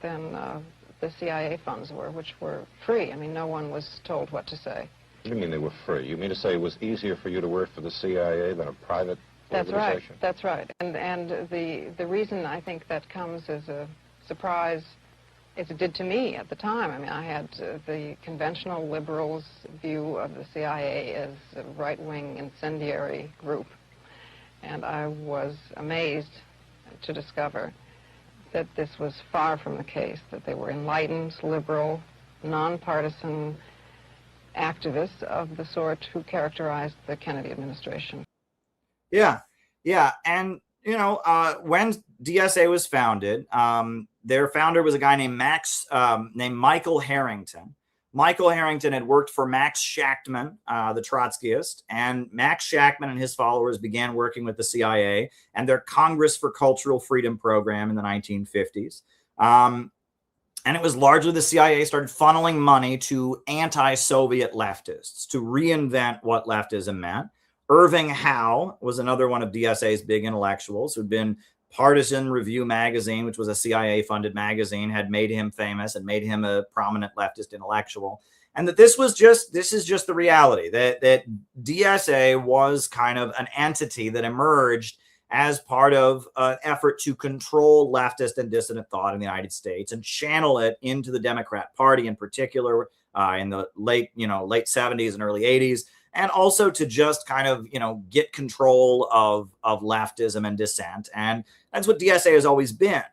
the CIA funds were, which were free. I mean, no one was told what to say. What do you mean they were free? You mean to say it was easier for you to work for the CIA than a private organization? That's right. And the reason I think that comes as a surprise, as it did to me at the time. I mean, I had the conventional liberals' view of the CIA as a right-wing incendiary group, and I was amazed to discover that this was far from the case, that they were enlightened, liberal, nonpartisan activists of the sort who characterized the Kennedy administration. Yeah. And, you know, when DSA was founded, their founder was a guy named Michael Harrington. Michael Harrington had worked for Max Shachtman, the Trotskyist, and Max Shachtman and his followers began working with the CIA and their Congress for Cultural Freedom program in the 1950s. And it was largely the CIA started funneling money to anti-Soviet leftists to reinvent what leftism meant. Irving Howe was another one of DSA's big intellectuals who'd been Partisan Review magazine, which was a CIA-funded magazine, had made him famous and made him a prominent leftist intellectual. And that this is just the reality, that DSA was kind of an entity that emerged as part of an effort to control leftist and dissident thought in the United States and channel it into the Democrat Party in particular in the late 70s and early 80s. And also to just kind of, get control of leftism and dissent. And that's what DSA has always been.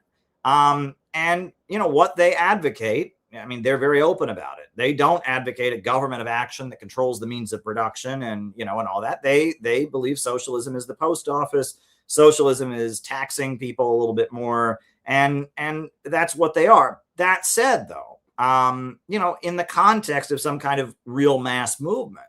And, what they advocate, I mean, they're very open about it. They don't advocate a government of action that controls the means of production and, and all that. They believe socialism is the post office. Socialism is taxing people a little bit more. And that's what they are. That said, though, in the context of some kind of real mass movement,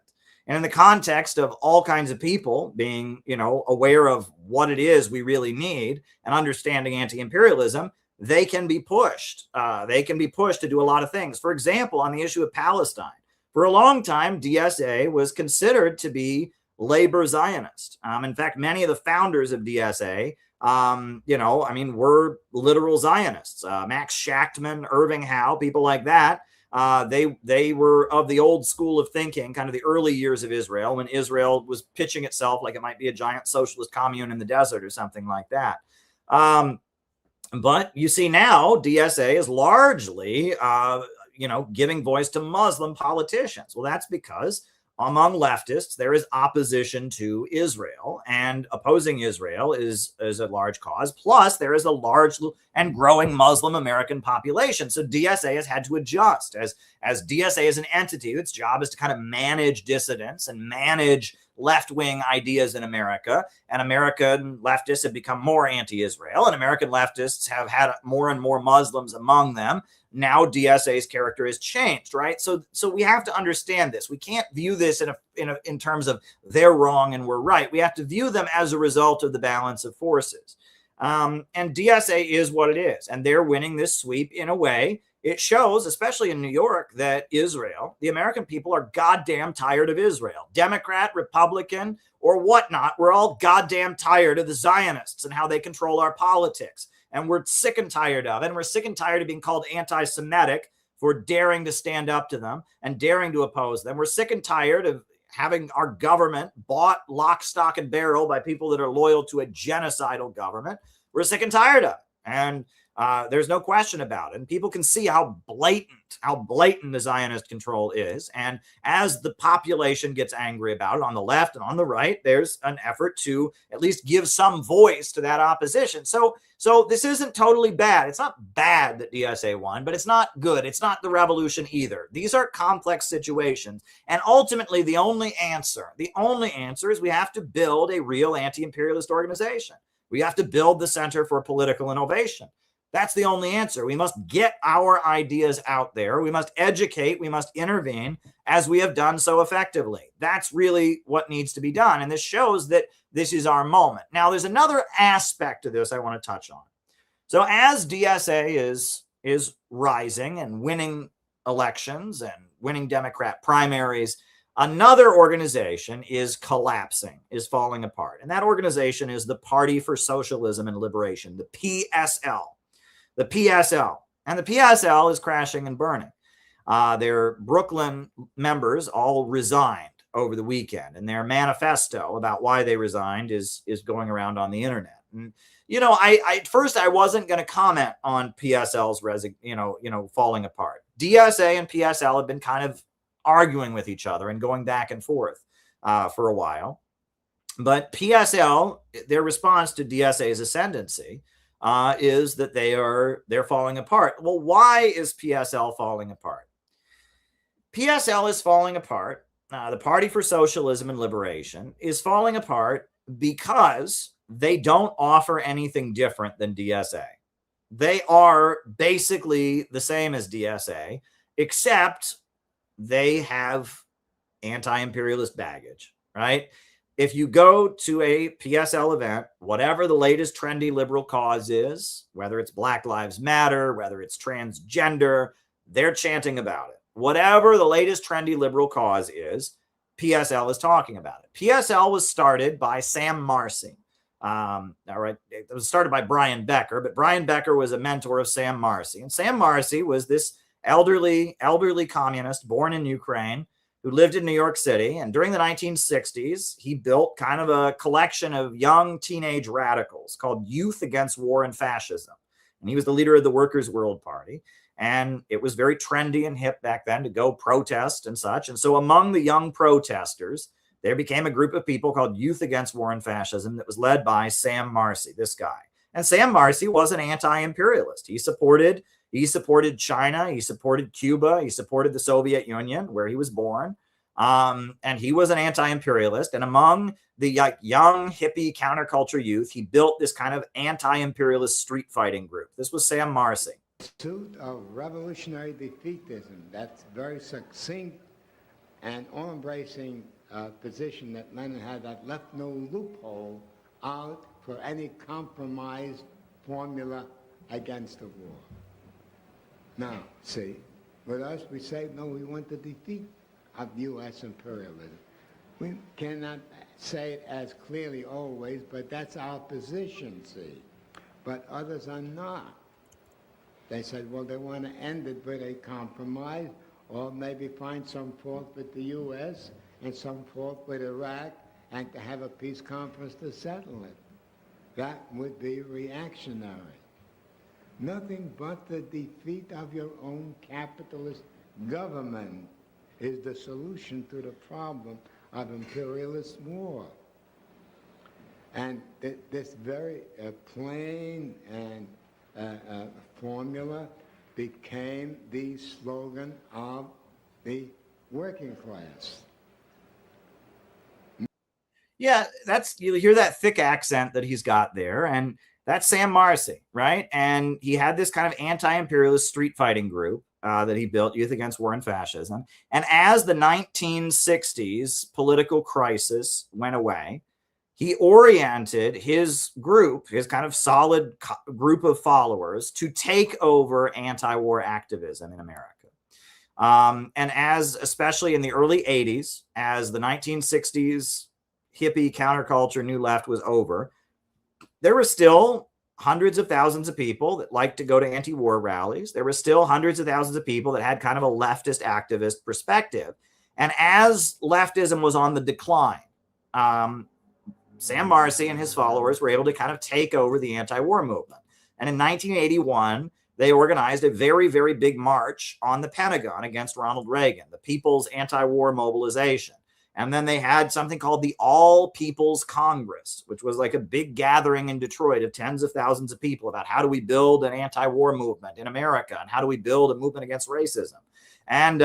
and in the context of all kinds of people being, aware of what it is we really need and understanding anti-imperialism, they can be pushed. They can be pushed to do a lot of things. For example, on the issue of Palestine, for a long time, DSA was considered to be labor Zionist. In fact, many of the founders of DSA, were literal Zionists. Max Shachtman, Irving Howe, people like that. They were of the old school of thinking, kind of the early years of Israel, when Israel was pitching itself like it might be a giant socialist commune in the desert or something like that. But you see now DSA is largely, giving voice to Muslim politicians. Well, that's because among leftists, there is opposition to Israel, and opposing Israel is a large cause. Plus, there is a large and growing Muslim American population. So DSA has had to adjust. As DSA is an entity, its job is to kind of manage dissidents and manage left-wing ideas in America. And American leftists have become more anti-Israel, and American leftists have had more and more Muslims among them. Now DSA's character has changed, right? So we have to understand this. We can't view this in terms of they're wrong and we're right. We have to view them as a result of the balance of forces. And DSA is what it is, and they're winning this sweep in a way. It shows, especially in New York, that Israel, the American people, are goddamn tired of Israel. Democrat, Republican, or whatnot, we're all goddamn tired of the Zionists and how they control our politics. and we're sick and tired of it. And we're sick and tired of being called anti-Semitic for daring to stand up to them and daring to oppose them. We're sick and tired of having our government bought lock, stock, and barrel by people that are loyal to a genocidal government. We're sick and tired of it. And there's no question about it. And people can see how blatant the Zionist control is. And as the population gets angry about it on the left and on the right, there's an effort to at least give some voice to that opposition. So this isn't totally bad. It's not bad that DSA won, but it's not good. It's not the revolution either. These are complex situations. And ultimately, the only answer is we have to build a real anti-imperialist organization. We have to build the Center for Political Innovation. That's the only answer. We must get our ideas out there. We must educate. We must intervene, as we have done so effectively. That's really what needs to be done. And this shows that this is our moment. Now, there's another aspect to this I want to touch on. So as DSA is rising and winning elections and winning Democrat primaries, another organization is collapsing, is falling apart. And that organization is the Party for Socialism and Liberation, the PSL. The PSL. And the PSL is crashing and burning. Their Brooklyn members all resigned over the weekend, and their manifesto about why they resigned is going around on the internet. And at first I wasn't going to comment on PSL's falling apart. DSA and PSL have been kind of arguing with each other and going back and forth for a while. But PSL, their response to DSA's ascendancy is that they're falling apart. Well, why is PSL falling apart? PSL is falling apart. The Party for Socialism and Liberation is falling apart because they don't offer anything different than DSA. They are basically the same as DSA, except they have anti-imperialist baggage, right? If you go to a PSL event, whatever the latest trendy liberal cause is, whether it's Black Lives Matter, whether it's transgender, they're chanting about it. Whatever the latest trendy liberal cause is, PSL is talking about it. PSL was started by Sam Marcy. All right, it was started by Brian Becker, but Brian Becker was a mentor of Sam Marcy. And Sam Marcy was this elderly communist born in Ukraine who lived in New York City. And during the 1960s, he built kind of a collection of young teenage radicals called Youth Against War and Fascism. And he was the leader of the Workers' World Party. And it was very trendy and hip back then to go protest and such. And so among the young protesters, there became a group of people called Youth Against War and Fascism that was led by Sam Marcy, this guy. And Sam Marcy was an anti-imperialist. He supported China, he supported Cuba, he supported the Soviet Union, where he was born. And he was an anti-imperialist. And among the young hippie counterculture youth, he built this kind of anti-imperialist street fighting group. This was Sam Marcy. Pursuit of revolutionary defeatism. That's very succinct and all-embracing position that Lenin had, that left no loophole out for any compromise formula against the war. Now, see, with us, we say, no, we want the defeat of U.S. imperialism. We cannot say it as clearly always, but that's our position, see. But others are not. They said, well, they want to end it with a compromise, or maybe find some fault with the U.S. and some fault with Iraq, and to have a peace conference to settle it. That would be reactionary. Nothing but the defeat of your own capitalist government is the solution to the problem of imperialist war. And this very plain and formula became the slogan of the working class. Yeah, you hear that thick accent that he's got there, and that's Sam Marcy, right? And he had this kind of anti-imperialist street fighting group that he built, Youth Against War and Fascism. And as the 1960s political crisis went away, he oriented his group, his kind of solid group of followers, to take over anti-war activism in America. And especially in the early 80s, as the 1960s hippie counterculture new left was over, there were still hundreds of thousands of people that liked to go to anti-war rallies. There were still hundreds of thousands of people that had kind of a leftist activist perspective. And as leftism was on the decline, Sam Marcy and his followers were able to kind of take over the anti-war movement. And in 1981, they organized a very, very big march on the Pentagon against Ronald Reagan, the People's Anti-War Mobilization. And then they had something called the All People's Congress, which was like a big gathering in Detroit of tens of thousands of people about how do we build an anti-war movement in America and how do we build a movement against racism. And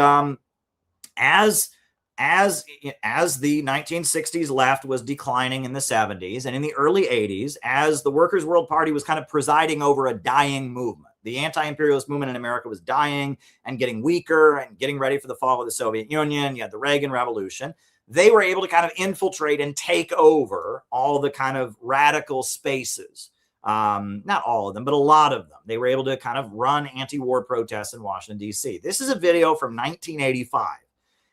as the 1960s left was declining in the 70s and in the early 80s, as the Workers' World Party was kind of presiding over a dying movement, the anti-imperialist movement in America was dying and getting weaker and getting ready for the fall of the Soviet Union. You had the Reagan Revolution. They were able to kind of infiltrate and take over all the kind of radical spaces. Not all of them, but a lot of them. They were able to kind of run anti-war protests in Washington, D.C. This is a video from 1985.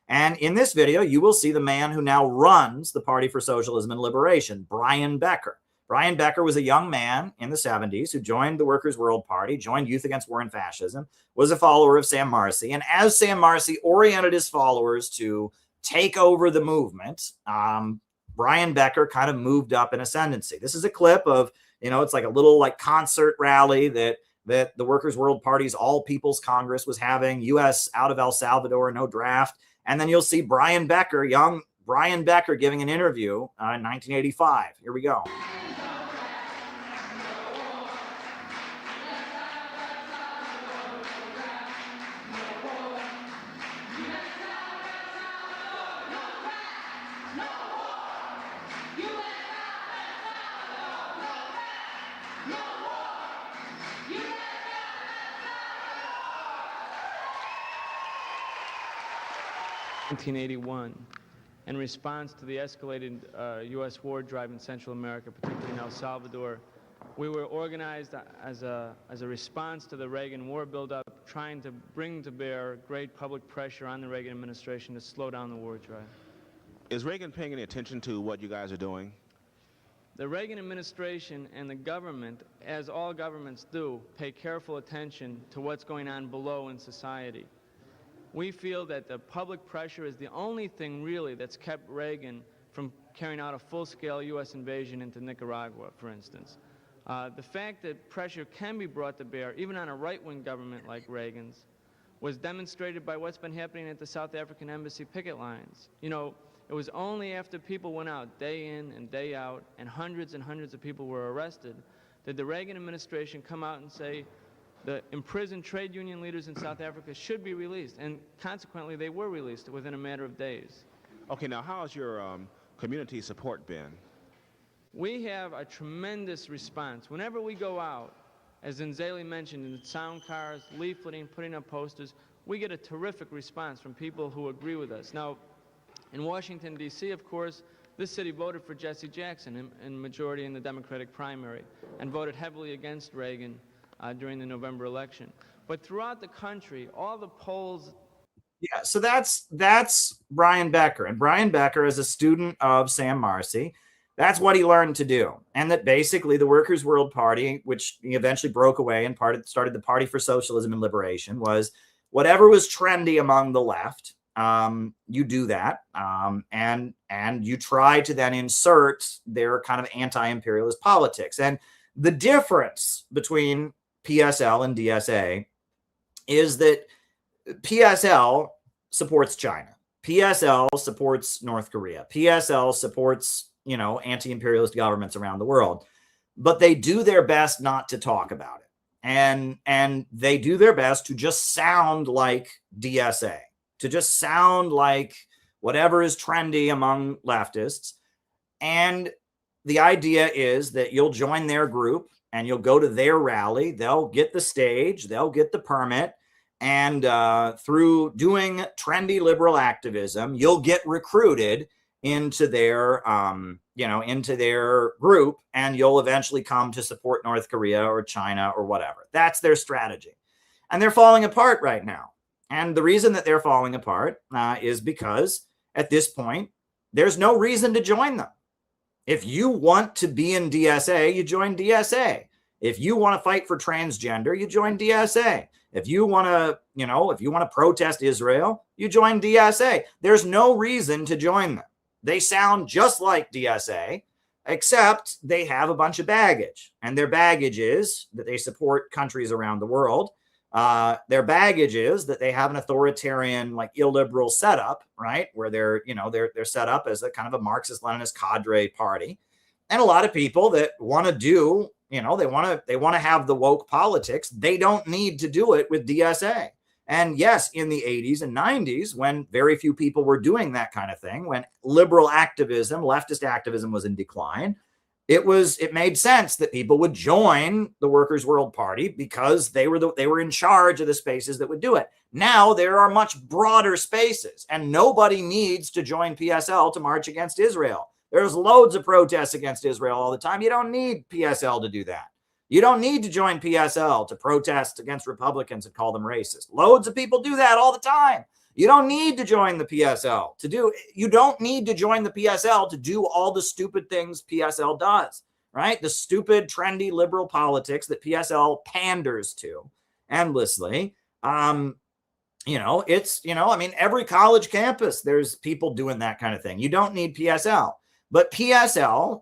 And in this video, you will see the man who now runs the Party for Socialism and Liberation, Brian Becker. Brian Becker was a young man in the 70s who joined the Workers' World Party, joined Youth Against War and Fascism, was a follower of Sam Marcy. And as Sam Marcy oriented his followers to take over the movement, Brian Becker kind of moved up in ascendancy. This is a clip of, it's like a little like concert rally that the Workers' World Party's All People's Congress was having, U.S. out of El Salvador, no draft. And then you'll see Brian Becker, young Brian Becker, giving an interview in 1985. Here we go. In 1981, in response to the escalated U.S. war drive in Central America, particularly in El Salvador, we were organized as a response to the Reagan war buildup, trying to bring to bear great public pressure on the Reagan administration to slow down the war drive. Is Reagan paying any attention to what you guys are doing? The Reagan administration and the government, as all governments do, pay careful attention to what's going on below in society. We feel that the public pressure is the only thing really that's kept Reagan from carrying out a full-scale U.S. invasion into Nicaragua, for instance. The fact that pressure can be brought to bear, even on a right-wing government like Reagan's, was demonstrated by what's been happening at the South African embassy picket lines. It was only after people went out day in and day out and hundreds of people were arrested that the Reagan administration come out and say, the imprisoned trade union leaders in South Africa should be released, and consequently they were released within a matter of days. Okay, now how has your community support been? We have a tremendous response. Whenever we go out, as Nzeli mentioned, in sound cars, leafleting, putting up posters, we get a terrific response from people who agree with us. Now, in Washington, D.C., of course, this city voted for Jesse Jackson in majority in the Democratic primary and voted heavily against Reagan during the November election. But throughout the country, all the polls... Yeah, so that's Brian Becker. And Brian Becker, as a student of Sam Marcy, that's what he learned to do. And that basically the Workers' World Party, which he eventually broke away and started the Party for Socialism and Liberation, was whatever was trendy among the left, you do that. And you try to then insert their kind of anti-imperialist politics. And the difference between PSL and DSA is that PSL supports China. PSL supports North Korea. PSL supports, anti-imperialist governments around the world. But they do their best not to talk about it. And they do their best to just sound like DSA, to just sound like whatever is trendy among leftists. And the idea is that you'll join their group and you'll go to their rally. They'll get the stage, they'll get the permit, and through doing trendy liberal activism, you'll get recruited into their, into their group, and you'll eventually come to support North Korea or China or whatever. That's their strategy, and they're falling apart right now. And the reason that they're falling apart is because at this point, there's no reason to join them. If you want to be in DSA, you join DSA. If you want to fight for transgender, you join DSA. If you want to, if you want to protest Israel, you join DSA. There's no reason to join them. They sound just like DSA, except they have a bunch of baggage. And their baggage is that they support countries around the world. Their baggage is that they have an authoritarian, like illiberal setup, right? Where they're set up as a kind of a Marxist-Leninist cadre party. And a lot of people that want to do, they want to have the woke politics. They don't need to do it with DSA. And yes, in the 80s and 90s, when very few people were doing that kind of thing, when liberal activism, leftist activism was in decline, it made sense that people would join the Workers' World Party because they were in charge of the spaces that would do it. Now there are much broader spaces, and nobody needs to join PSL to march against Israel. There's loads of protests against Israel all the time. You don't need PSL to do that. You don't need to join PSL to protest against Republicans and call them racist. Loads of people do that all the time. You don't need to join the PSL you don't need to join the PSL to do all the stupid things PSL does, right? The stupid, trendy liberal politics that PSL panders to endlessly. Every college campus, there's people doing that kind of thing. You don't need PSL. But PSL,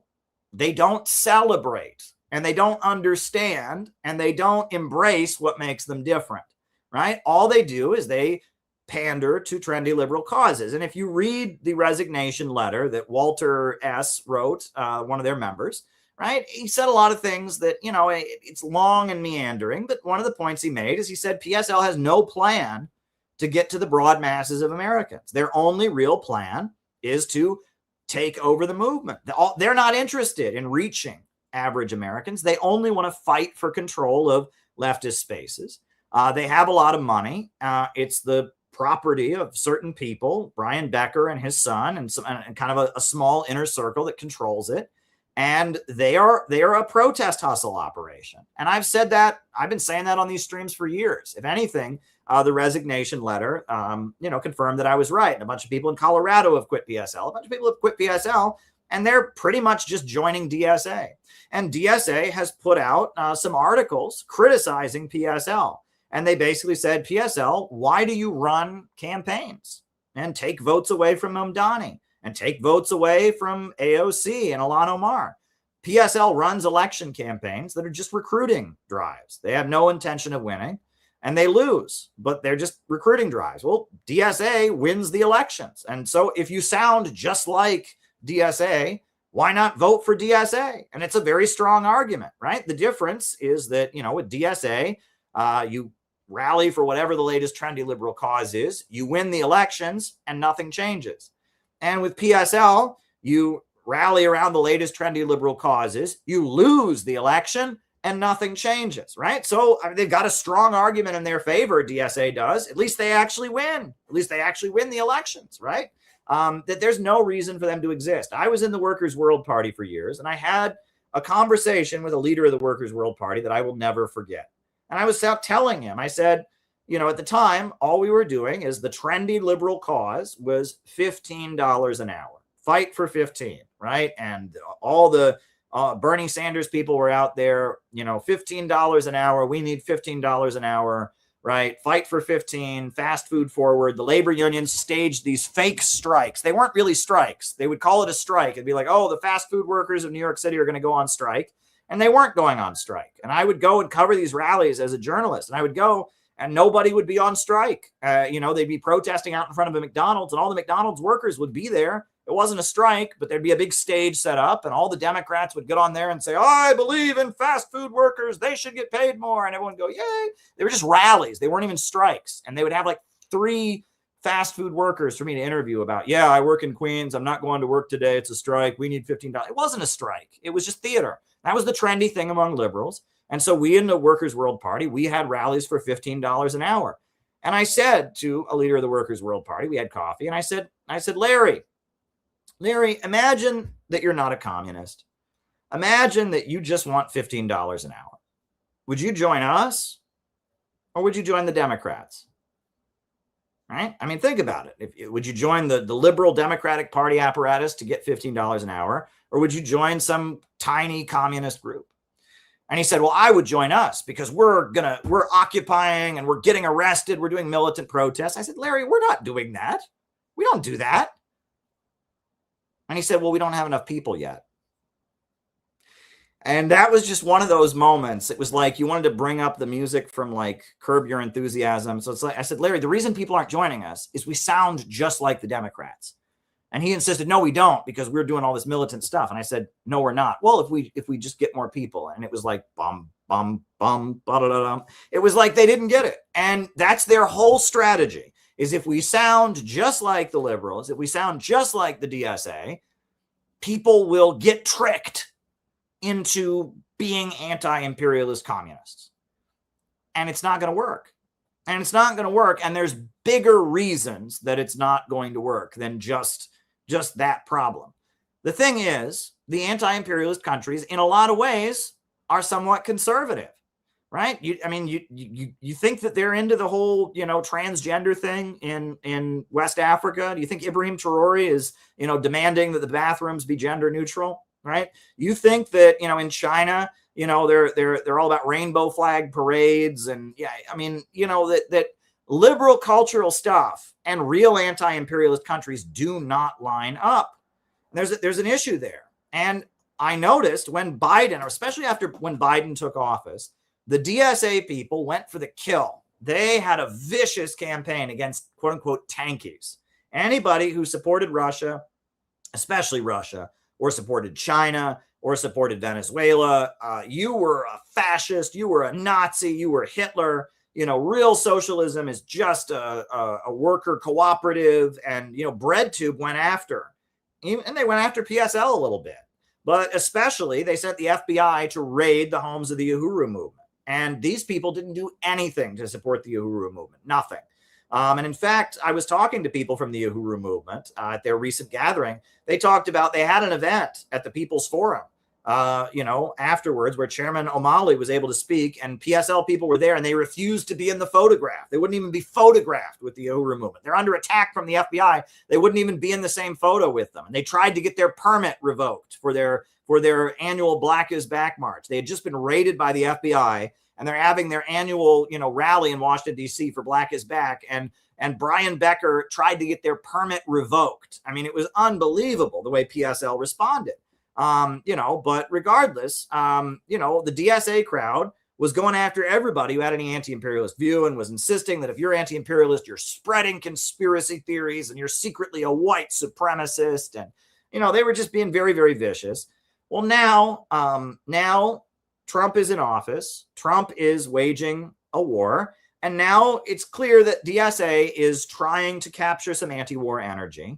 they don't celebrate, and they don't understand, and they don't embrace what makes them different, right? All they do is they pander to trendy liberal causes. And if you read the resignation letter that Walter S. wrote, one of their members, right, he said a lot of things that, it's long and meandering, but one of the points he made is he said PSL has no plan to get to the broad masses of Americans. Their only real plan is to take over the movement. They're not interested in reaching average Americans. They only want to fight for control of leftist spaces. They have a lot of money. It's the property of certain people, Brian Becker and his son, and kind of a small inner circle that controls it. And they are a protest hustle operation. And I've said that, I've been saying that on these streams for years. If anything, the resignation letter, confirmed that I was right. And a bunch of people in Colorado have quit PSL. A bunch of people have quit PSL, and they're pretty much just joining DSA. And DSA has put out some articles criticizing PSL. And they basically said, PSL, why do you run campaigns and take votes away from Mamdani and take votes away from AOC and Ilhan Omar? PSL runs election campaigns that are just recruiting drives. They have no intention of winning, and they lose, but they're just recruiting drives. Well, DSA wins the elections. And so if you sound just like DSA, why not vote for DSA? And it's a very strong argument, right? The difference is that, with DSA, you rally for whatever the latest trendy liberal cause is, you win the elections, and nothing changes. And with PSL, you rally around the latest trendy liberal causes, you lose the election, and nothing changes, right? So they've got a strong argument in their favor, DSA does. At least they actually win. At least they actually win the elections, right? That there's no reason for them to exist. I was in the Workers' World Party for years, and I had a conversation with a leader of the Workers' World Party that I will never forget. And I was telling him, I said, at the time, all we were doing is the trendy liberal cause was $15 an hour. Fight for 15, right? And all the Bernie Sanders people were out there, $15 an hour. We need $15 an hour, right? Fight for 15, fast food forward. The labor unions staged these fake strikes. They weren't really strikes. They would call it a strike. It'd be like, oh, the fast food workers of New York City are going to go on strike. And they weren't going on strike. And I would go and cover these rallies as a journalist. And I would go and nobody would be on strike. They'd be protesting out in front of a McDonald's, and all the McDonald's workers would be there. It wasn't a strike, but there'd be a big stage set up, and all the Democrats would get on there and say, I believe in fast food workers. They should get paid more. And everyone would go, yay. They were just rallies. They weren't even strikes. And they would have like 3 fast food workers for me to interview about, I work in Queens. I'm not going to work today. It's a strike. We need $15. It wasn't a strike. It was just theater. That was the trendy thing among liberals. And so we in the Workers' World Party, we had rallies for $15 an hour. And I said to a leader of the Workers' World Party, we had coffee, and I said, Larry, imagine that you're not a communist. Imagine that you just want $15 an hour. Would you join us, or would you join the Democrats? Right? I mean, think about it. Would you join the liberal Democratic Party apparatus to get $15 an hour, or would you join some tiny communist group? And he said, well, I would join us because we're occupying and we're getting arrested. We're doing militant protests. I said, Larry, we're not doing that. We don't do that. And he said, well, we don't have enough people yet. And that was just one of those moments. It was like you wanted to bring up the music from like Curb Your Enthusiasm. So it's like, I said, Larry, the reason people aren't joining us is we sound just like the Democrats. And he insisted, no, we don't, because we're doing all this militant stuff. And I said, no, we're not. Well, if we just get more people. And it was like, bum, bum, bum, ba-da-da-dum. It was like they didn't get it. And that's their whole strategy, is if we sound just like the liberals, if we sound just like the DSA, people will get tricked into being anti-imperialist communists. And it's not going to work. And it's not going to work. And there's bigger reasons that it's not going to work than just that problem. The thing is, the anti-imperialist countries, in a lot of ways, are somewhat conservative, right? You think that they're into the whole, transgender thing in West Africa? Do you think Ibrahim Traore is, demanding that the bathrooms be gender neutral, right? You think that, in China, they're all about rainbow flag parades and that liberal cultural stuff and real anti-imperialist countries do not line up. There's an issue there. And I noticed when Biden, or especially after when Biden took office, the DSA people went for the kill. They had a vicious campaign against quote unquote tankies. Anybody who supported Russia, especially Russia, or supported China, or supported Venezuela, you were a fascist, you were a Nazi, you were Hitler. Real socialism is just a worker cooperative, and, BreadTube went after, and they went after PSL a little bit, but especially they sent the FBI to raid the homes of the Uhuru movement. And these people didn't do anything to support the Uhuru movement, nothing. And in fact, I was talking to people from the Uhuru movement at their recent gathering. They talked about, they had an event at the People's Forum, afterwards, where Chairman O'Malley was able to speak, and PSL people were there, and they refused to be in the photograph. They wouldn't even be photographed with the Uhuru movement. They're under attack from the FBI. They wouldn't even be in the same photo with them. And they tried to get their permit revoked for their annual Black is Back march. They had just been raided by the FBI, and they're having their annual, rally in Washington, D.C. for Black is Back. And Brian Becker tried to get their permit revoked. I mean, it was unbelievable the way PSL responded. But regardless, the DSA crowd was going after everybody who had any anti-imperialist view, and was insisting that if you're anti-imperialist, you're spreading conspiracy theories and you're secretly a white supremacist. And, they were just being very, very vicious. Well, now Trump is in office. Trump is waging a war. And now it's clear that DSA is trying to capture some anti-war energy.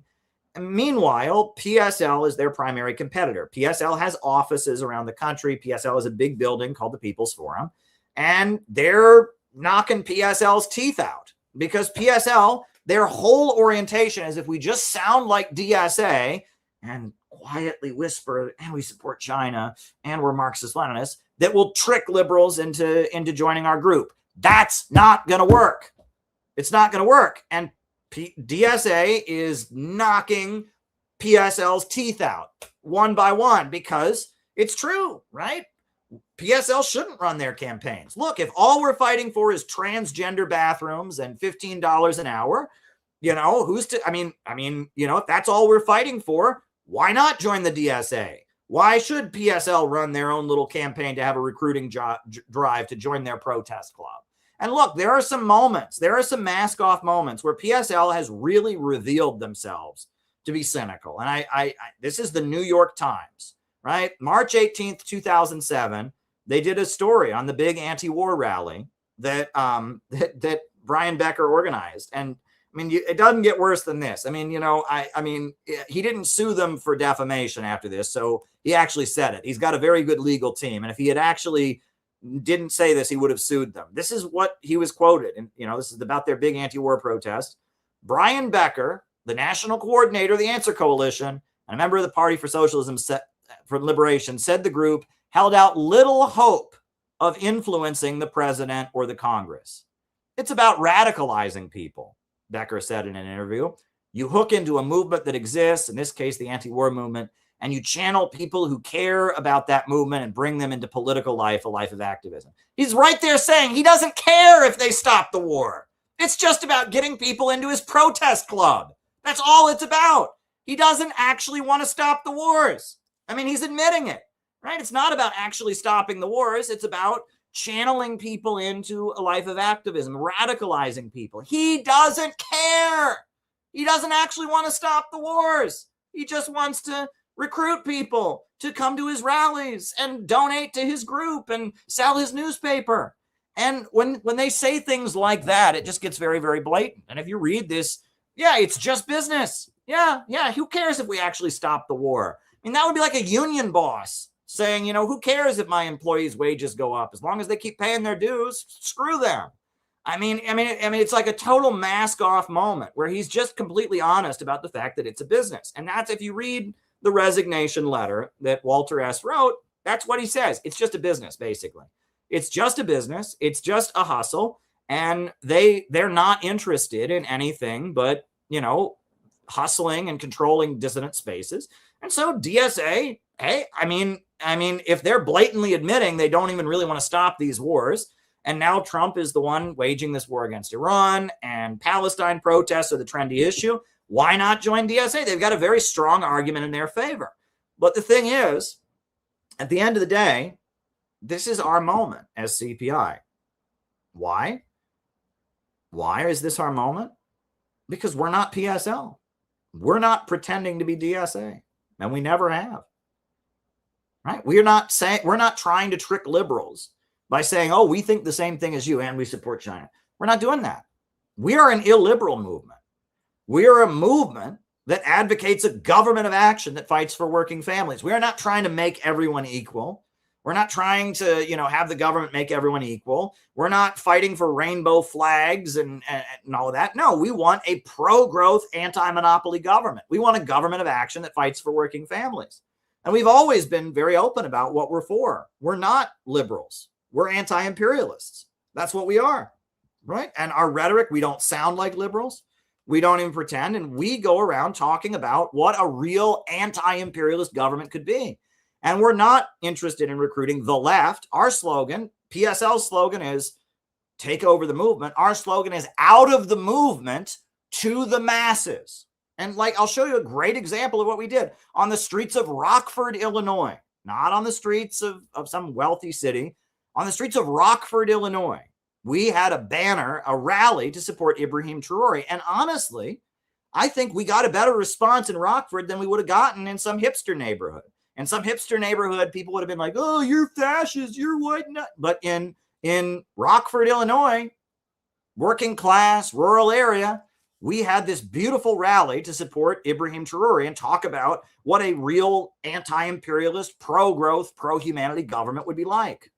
And meanwhile, PSL is their primary competitor. PSL has offices around the country. PSL is a big building called the People's Forum. And they're knocking PSL's teeth out, because PSL, their whole orientation is, if we just sound like DSA and quietly whisper, and we support China, and we're Marxist-Leninists, that will trick liberals into joining our group. That's not going to work. It's not going to work. And DSA is knocking PSL's teeth out one by one, because it's true, right? PSL shouldn't run their campaigns. Look, if all we're fighting for is transgender bathrooms and $15 an hour, if that's all we're fighting for, why not join the DSA? Why should PSL run their own little campaign to have a recruiting drive to join their protest club? And look, there are some mask off moments where PSL has really revealed themselves to be cynical. And I this is the New York Times, right? March 18th, 2007, they did a story on the big anti-war rally that Brian Becker organized. And it doesn't get worse than this. He didn't sue them for defamation after this. So he actually said it. He's got a very good legal team. And if he had actually didn't say this, he would have sued them. This is what he was quoted. And, this is about their big anti-war protest. Brian Becker, the national coordinator of the Answer Coalition and a member of the Party for Socialism for Liberation, said the group held out little hope of influencing the president or the Congress. It's about radicalizing people, Becker said in an interview. You hook into a movement that exists, in this case, the anti-war movement, and you channel people who care about that movement and bring them into political life, a life of activism. He's right there saying he doesn't care if they stop the war. It's just about getting people into his protest club. That's all it's about. He doesn't actually want to stop the wars. I mean, he's admitting it, right? It's not about actually stopping the wars. It's about channeling people into a life of activism, radicalizing people. He doesn't care. He doesn't actually want to stop the wars. He just wants to recruit people to come to his rallies and donate to his group and sell his newspaper. And when they say things like that, it just gets very, very blatant. And if you read this, yeah, it's just business. Yeah, who cares if we actually stop the war? I mean, that would be like a union boss saying, you know, who cares if my employees' wages go up? As long as they keep paying their dues, screw them. I mean, it's like a total mask-off moment where he's just completely honest about the fact that it's a business. And that's, if you read the resignation letter that Walter S. wrote, that's what he says. It's just a business, basically. It's just a business. It's just a hustle. And they're not interested in anything but, you know, hustling and controlling dissident spaces. And so DSA, hey, I mean, if they're blatantly admitting they don't even really want to stop these wars, and now Trump is the one waging this war against Iran, and Palestine protests are the trendy issue, why not join DSA? They've got a very strong argument in their favor. But the thing is, at the end of the day, this is our moment as CPI. Why? Why is this our moment? Because we're not PSL. We're not pretending to be DSA, and we never have. Right? We're not trying to trick liberals by saying, oh, we think the same thing as you and we support China. We're not doing that. We are an illiberal movement. We are a movement that advocates a government of action that fights for working families. We are not trying to make everyone equal. We're not trying to, you know, have the government make everyone equal. We're not fighting for rainbow flags and all of that. No, we want a pro-growth, anti-monopoly government. We want a government of action that fights for working families. And we've always been very open about what we're for. We're not liberals. We're anti-imperialists. That's what we are, right? And our rhetoric, we don't sound like liberals. We don't even pretend. And we go around talking about what a real anti-imperialist government could be. And we're not interested in recruiting the left. Our slogan, PSL's slogan, is take over the movement. Our slogan is out of the movement to the masses. And like, I'll show you a great example of what we did on the streets of Rockford, Illinois, not on the streets of some wealthy city, on the streets of Rockford, Illinois. We had a banner, a rally to support Ibrahim Traore. And honestly, I think we got a better response in Rockford than we would have gotten in some hipster neighborhood. In some hipster neighborhood, people would have been like, oh, you're fascist, you're white nut. But in Rockford, Illinois, working class, rural area, we had this beautiful rally to support Ibrahim Traore and talk about what a real anti-imperialist, pro-growth, pro-humanity government would be like.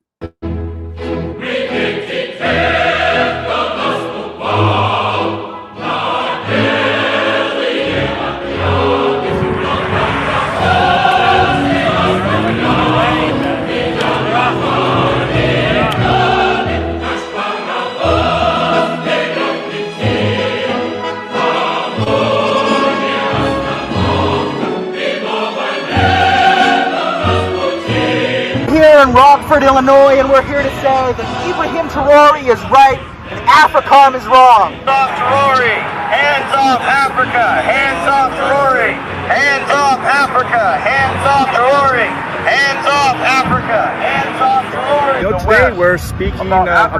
In Rockford, Illinois, and we're here to say that Ibrahim Traore is right and AFRICOM is wrong. Hands off Traore! Hands off Africa! Hands off Traore! Hands off Africa! Hands off Traore! Hands off Africa! Hands off Traore! Today we're speaking about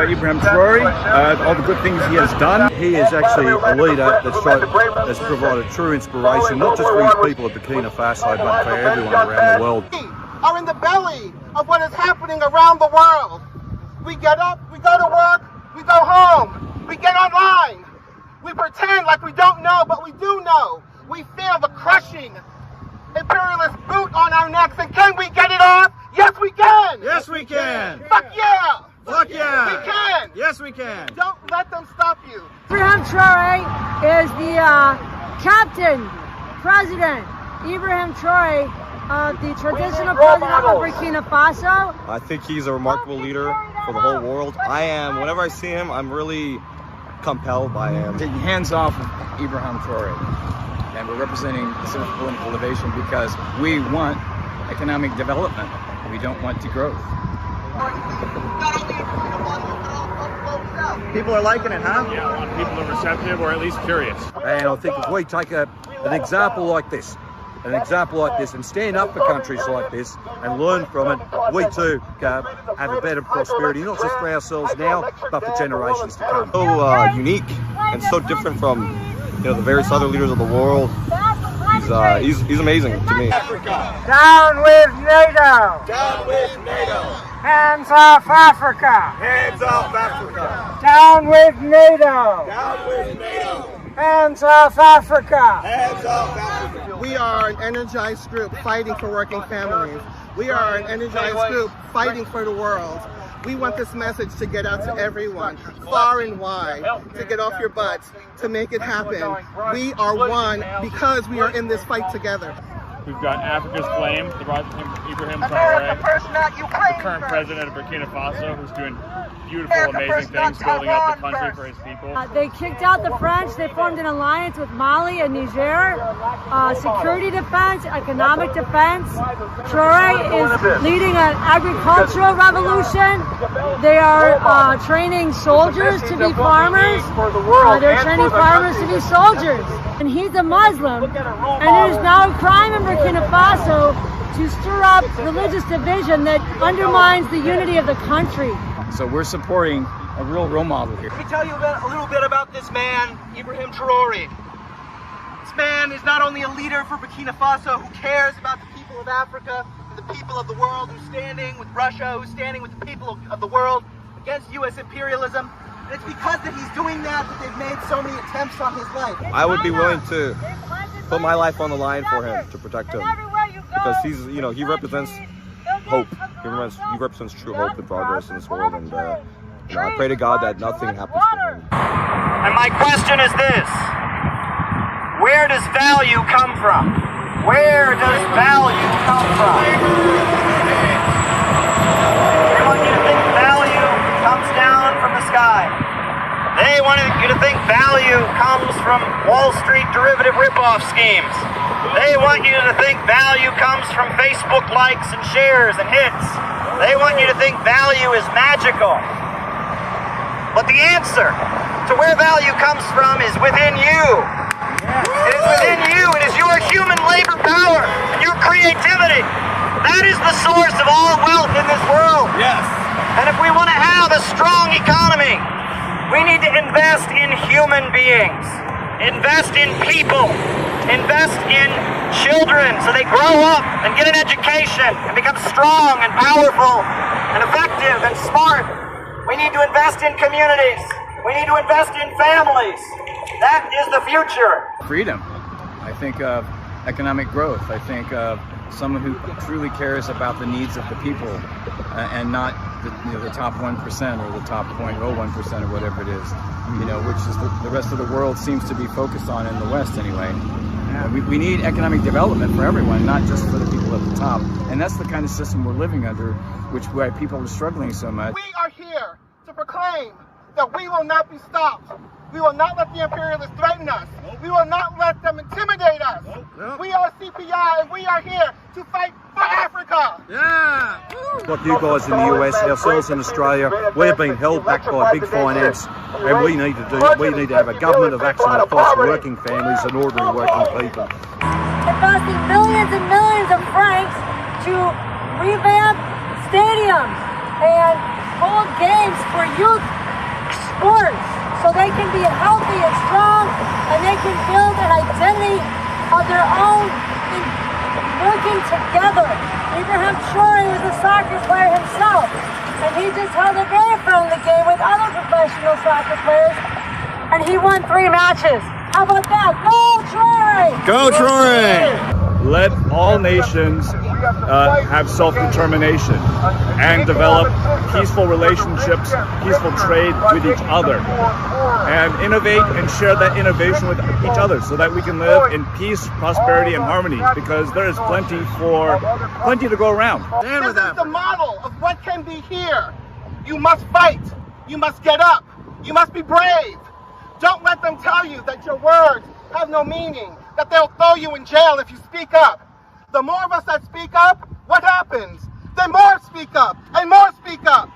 Ibrahim Traore, all the good things he has done. He is actually a leader that's provided true inspiration, not just for his people of Burkina Faso, but for everyone around the world. Are in the belly of what is happening around the world. We get up, we go to work, we go home, we get online. We pretend like we don't know, but we do know. We feel the crushing imperialist boot on our necks, and can we get it off? Yes, we can! Yes, we can! Fuck yeah! Fuck yeah! We can! Yes, we can! Don't let them stop you. Ibrahim Traore is the captain, president, Ibrahim Traore, the traditional president of Burkina Faso. I think he's a remarkable leader for the whole world. Whenever I see him, I'm really compelled by him. Hands off of Ibrahim Traore. and we're representing the Center for Political Innovation because we want economic development. We don't want degrowth. People are liking it, huh? Yeah, a lot of people are receptive or at least curious. And I think if we take an example like this, and stand up for countries like this and learn from it, we too have a better prosperity, not just for ourselves now, but for generations to come. So unique and so different from the various other leaders of the world. He's amazing to me. Down with NATO! Down with NATO! Hands off Africa! Hands off Africa! Down with NATO! Down with NATO! Hands off Africa! Hands off Africa! We are an energized group fighting for working families. We are an energized group fighting for the world. We want this message to get out to everyone, far and wide, to get off your butts, to make it happen. We are one because we are in this fight together. We've got Africa's Flame, the rise of Ibrahim Traoré, the current president of Burkina Faso, who's doing beautiful, amazing things, building up the country for his people. They kicked out the French. They formed an alliance with Mali and Niger. Security defense, economic defense. Traoré is leading an agricultural revolution. They are training soldiers to be farmers. They're training farmers to be soldiers. And he's a Muslim. And it is now a crime in Burkina Faso to stir up religious division that undermines the unity of the country. So we're supporting a real role model here. Let me tell you a little bit about this man, Ibrahim Traoré. This man is not only a leader for Burkina Faso who cares about the people of Africa and the people of the world, who's standing with Russia, who's standing with the people of the world against U.S. imperialism. And it's because that he's doing that they've made so many attempts on his life. I would be willing to put my life on the line for him, to protect him, because he represents hope. He represents true hope and progress in this world, and I pray to God that nothing happens to him. And my question is this: where does value come from? Where does value come from? They want you to think value comes down from the sky. They want you to think value comes from Wall Street derivative ripoff schemes. They want you to think value comes from Facebook likes and shares and hits. They want you to think value is magical. But the answer to where value comes from is within you. It is within you. It is your human labor power and your creativity. That is the source of all wealth in this world. Yes. And if we want to have a strong economy, we need to invest in human beings, invest in people, invest in children so they grow up and get an education and become strong and powerful and effective and smart. We need to invest in communities. We need to invest in families. That is the future. Freedom. I think of economic growth. I think of someone who truly cares about the needs of the people and not the top 1% or the top 0.01% or whatever it is, which is the rest of the world seems to be focused on in the West anyway. We need economic development for everyone, not just for the people at the top. And that's the kind of system we're living under, why people are struggling so much. We are here to proclaim that we will not be stopped. We will not let the imperialists threaten us. We will not let them intimidate us. We are CPI and we are here to fight for Africa. Yeah. Like you guys in the US, ourselves in Australia, we're being held back by big finance, and we need to have a government of action that fights for working families and ordinary working people. Investing millions and millions of francs to revamp stadiums and hold games for youth sports, so they can be healthy and strong, and they can build an identity of their own in working together. Ibrahim Traoré was a soccer player himself, and he just held a very friendly game with other professional soccer players, and he won 3 matches. How about that? Go Traoré! Go Traoré! Let all nations have self-determination and develop peaceful relationships, peaceful trade with each other, and innovate and share that innovation with each other so that we can live in peace, prosperity, and harmony, because there is plenty to go around. This is the model of what can be here. You must fight. You must get up. You must be brave. Don't let them tell you that your words have no meaning. that they'll throw you in jail if you speak up. The more of us that speak up, what happens? The more speak up and more speak up.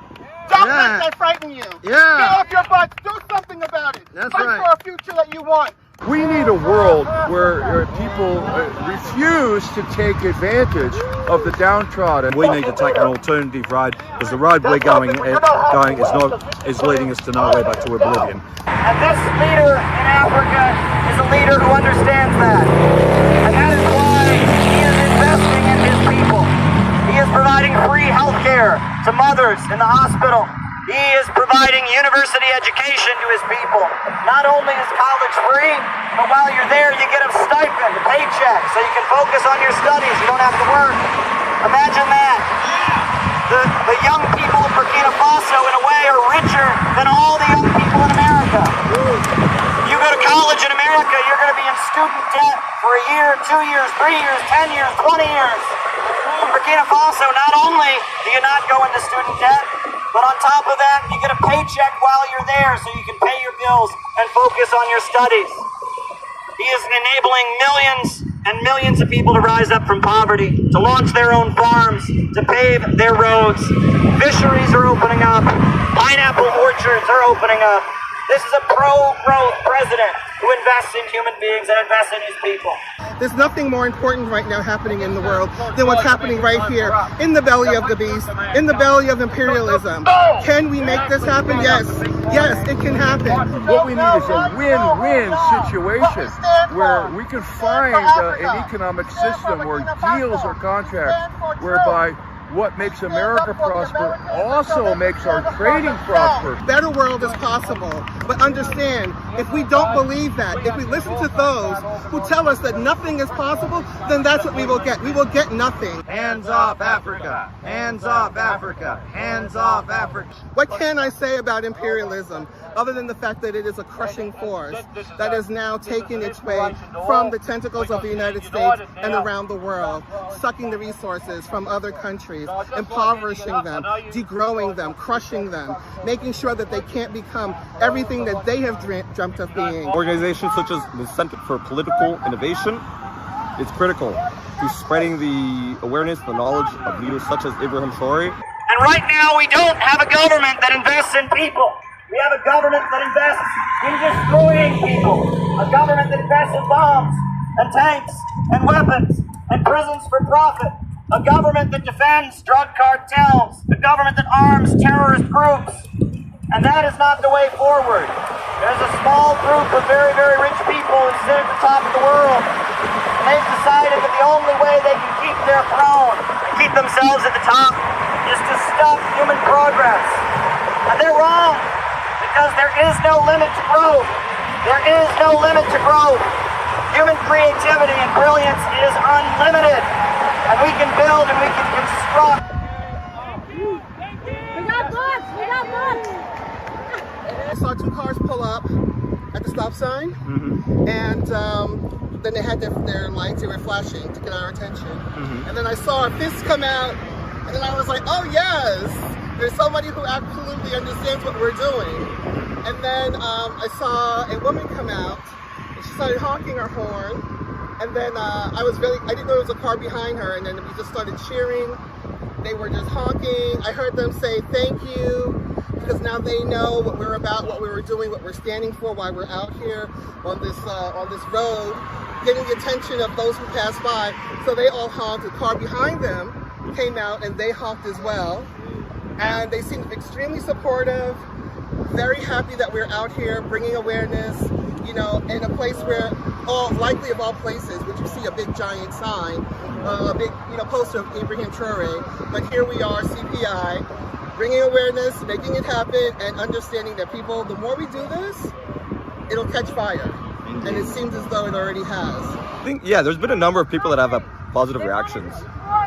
Don't let that frighten you. Get off your butts. Do something about it. Fight for a future that you want. We need a world where people refuse to take advantage of the downtrodden. We need to take an alternative road, because the road we're going is leading us to nowhere but to oblivion. And this leader in Africa is a leader who understands that. And that is why he is investing in his people. He is providing free health care to mothers in the hospital. He is providing university education to his people. Not only is college free, but while you're there, you get a stipend, a paycheck, so you can focus on your studies. You don't have to work. Imagine that. The young people of Burkina Faso, in a way, are richer than all the young people in America. You go to college in America, you're going to be in student debt for a year, 2 years, 3 years, 10 years, 20 years. In Burkina Faso, not only do you not go into student debt, but on top of that, you get a paycheck while you're there so you can pay your bills and focus on your studies. He is enabling millions and millions of people to rise up from poverty, to launch their own farms, to pave their roads. Fisheries are opening up. Pineapple orchards are opening up. This is a pro-growth president who invests in human beings and invests in his people. There's nothing more important right now happening in the world than what's happening right here in the belly of the beast, in the belly of imperialism. Can we make this happen? Yes. Yes, it can happen. What we need is a win-win situation where we can find an economic system where deals or contracts whereby what makes America prosper also makes our trading prosper. Better world is possible, but understand, if we don't believe that, if we listen to those who tell us that nothing is possible, then that's what we will get. We will get nothing. Hands off Africa! Hands off Africa! Hands off Africa! What can I say about imperialism other than the fact that it is a crushing force that has now taken its way from the tentacles of the United States and around the world, sucking the resources from other countries, impoverishing them, degrowing them, crushing them, making sure that they can't become everything that they have dreamt of being. Organizations such as the Center for Political Innovation is critical to spreading the awareness, the knowledge of leaders such as Ibrahim Traoré. And right now we don't have a government that invests in people. We have a government that invests in destroying people. A government that invests in bombs and tanks and weapons and prisons for profit. A government that defends drug cartels. A government that arms terrorist groups. And that is not the way forward. There's a small group of very, very rich people who sit at the top of the world. And they've decided that the only way they can keep their throne and keep themselves at the top is to stop human progress. And they're wrong, because there is no limit to growth. There is no limit to growth. Human creativity and brilliance is unlimited. And we can build and we can construct. We got books! We got books! I saw two cars pull up at the stop sign, and then they had their lights, they were flashing to get our attention. And then I saw a fist come out, and then I was like, oh yes, there's somebody who absolutely understands what we're doing. And then I saw a woman come out, and she started honking her horn, and then I didn't know there was a car behind her, and then we just started cheering. They were just honking. I heard them say thank you, because now they know what we're about, what we were doing, what we're standing for, why we're out here on this road, getting the attention of those who pass by. So they all honked. The car behind them came out and they honked as well. And they seemed extremely supportive, very happy that we're out here bringing awareness, you know, in a place where, likely of all places, would you see a big giant sign, a big, poster of Ibrahim Traoré. But here we are, CPI, bringing awareness, making it happen, and understanding that people, the more we do this, it'll catch fire. Indeed. And it seems as though it already has. I think, there's been a number of people that have positive reactions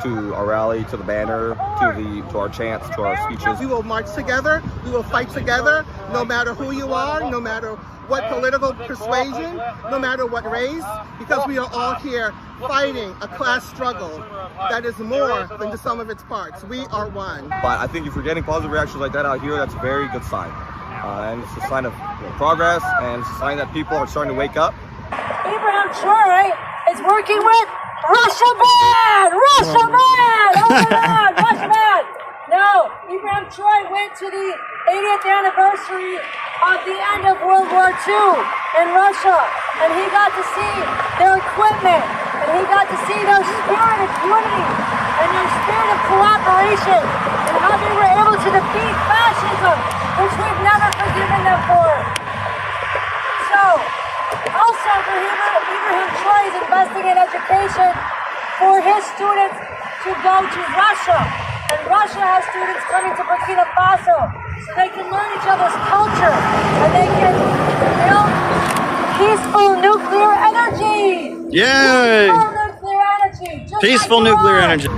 to our rally, to the banner, to our chants, to our speeches. We will march together, we will fight together, no matter who you are, no matter what political persuasion, no matter what race, because we are all here fighting a class struggle that is more than the sum of its parts. We are one. But I think if we're getting positive reactions like that out here, that's a very good sign. And it's a sign of progress, and it's a sign that people are starting to wake up. Ibrahim Ibrahim Troy is working with Russia bad! Russia bad! Oh my God, Russia bad! No, Ibrahim Troy went to the 80th anniversary of the end of World War II in Russia, and he got to see their equipment, and he got to see their spirit of unity and their spirit of cooperation, and how they were able to defeat fascism, which we've never forgiven them for. So, also Ibrahim Troy is investing in education for his students to go to Russia. And Russia has students coming to Burkina Faso so they can learn each other's culture and they can build peaceful nuclear energy. Yay! Peaceful nuclear energy. Peaceful nuclear energy.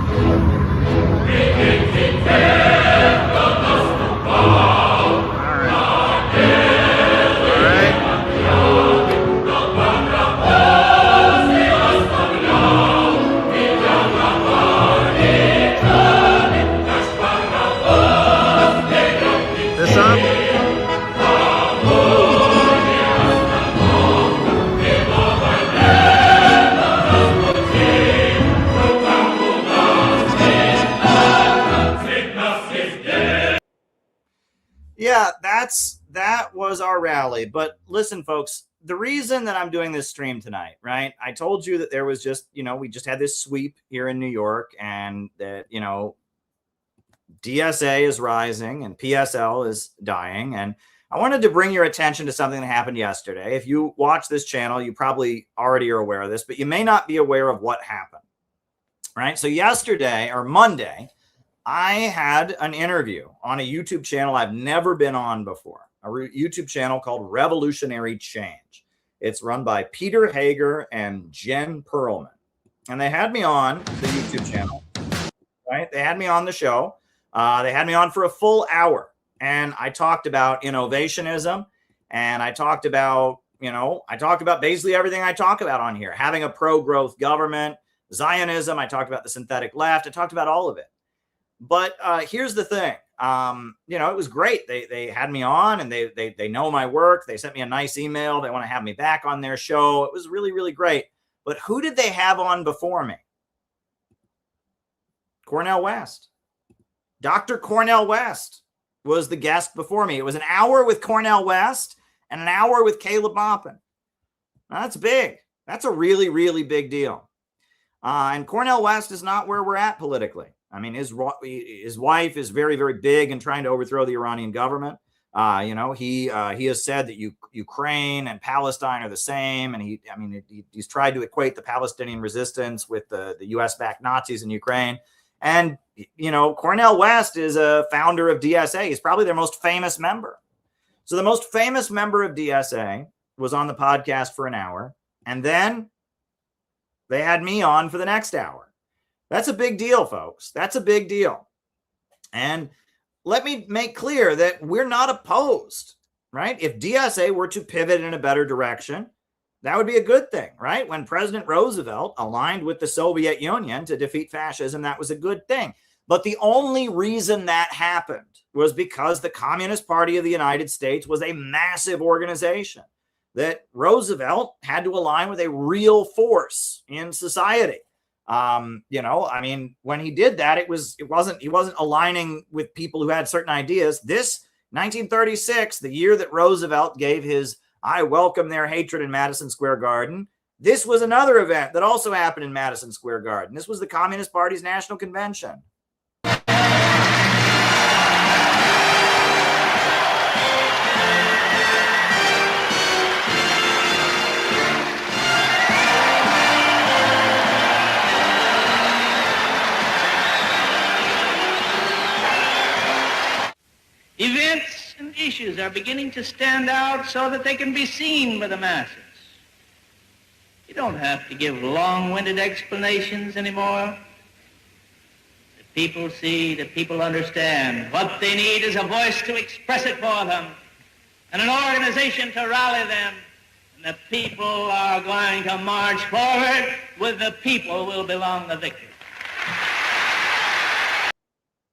Yeah, that was our rally. But listen, folks, the reason that I'm doing this stream tonight, right? I told you that there was just, we just had this sweep here in New York, and that, DSA is rising and PSL is dying. And I wanted to bring your attention to something that happened yesterday. If you watch this channel, you probably already are aware of this, but you may not be aware of what happened, right? So yesterday or Monday, I had an interview on a YouTube channel I've never been on before, a YouTube channel called Revolutionary Change. It's run by Peter Hager and Jen Perlman. And they had me on the YouTube channel, right? They had me on the show. They had me on for a full hour. And I talked about innovationism. And I talked about, basically everything I talk about on here. Having a pro-growth government, Zionism. I talked about the synthetic left. I talked about all of it. But here's the thing, it was great. They had me on, and they know my work. They sent me a nice email. They want to have me back on their show. It was really, really great. But who did they have on before me? Cornel West. Dr. Cornel West was the guest before me. It was an hour with Cornel West and an hour with Caleb Maupin. Now, that's big. That's a really, really big deal. And Cornel West is not where we're at politically. I mean, his wife is very, very big in trying to overthrow the Iranian government. He has said that Ukraine and Palestine are the same, and he's tried to equate the Palestinian resistance with the U.S.-backed Nazis in Ukraine. And Cornel West is a founder of DSA. He's probably their most famous member. So the most famous member of DSA was on the podcast for an hour, and then they had me on for the next hour. That's a big deal, folks. That's a big deal. And let me make clear that we're not opposed, right? If DSA were to pivot in a better direction, that would be a good thing, right? When President Roosevelt aligned with the Soviet Union to defeat fascism, that was a good thing. But the only reason that happened was because the Communist Party of the United States was a massive organization that Roosevelt had to align with a real force in society. When he did that, he wasn't aligning with people who had certain ideas. This 1936, the year that Roosevelt gave his "I welcome their hatred" in Madison Square Garden, this was another event that also happened in Madison Square Garden. This was the Communist Party's National Convention. Events and issues are beginning to stand out so that they can be seen by the masses. You don't have to give long-winded explanations anymore. The people see, the people understand. What they need is a voice to express it for them and an organization to rally them. And the people are going to march forward. With the people will belong the victory.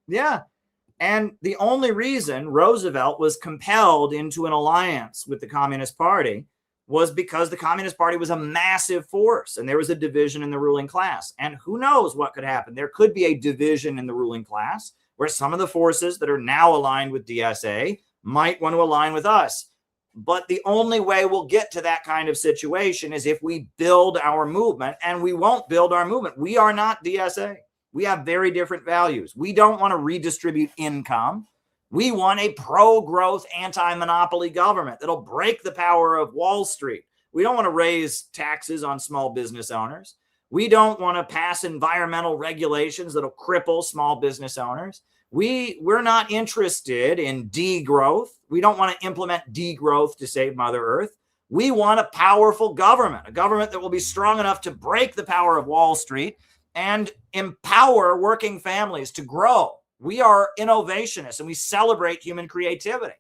Yeah. And the only reason Roosevelt was compelled into an alliance with the Communist Party was because the Communist Party was a massive force and there was a division in the ruling class. And who knows what could happen? There could be a division in the ruling class where some of the forces that are now aligned with DSA might want to align with us. But the only way we'll get to that kind of situation is if we build our movement, and we won't build our movement. We are not DSA. We have very different values. We don't want to redistribute income. We want a pro-growth, anti-monopoly government that'll break the power of Wall Street. We don't want to raise taxes on small business owners. We don't want to pass environmental regulations that'll cripple small business owners. We're not interested in degrowth. We don't want to implement degrowth to save Mother Earth. We want a powerful government, a government that will be strong enough to break the power of Wall Street and empower working families to grow. We are innovationists and we celebrate human creativity.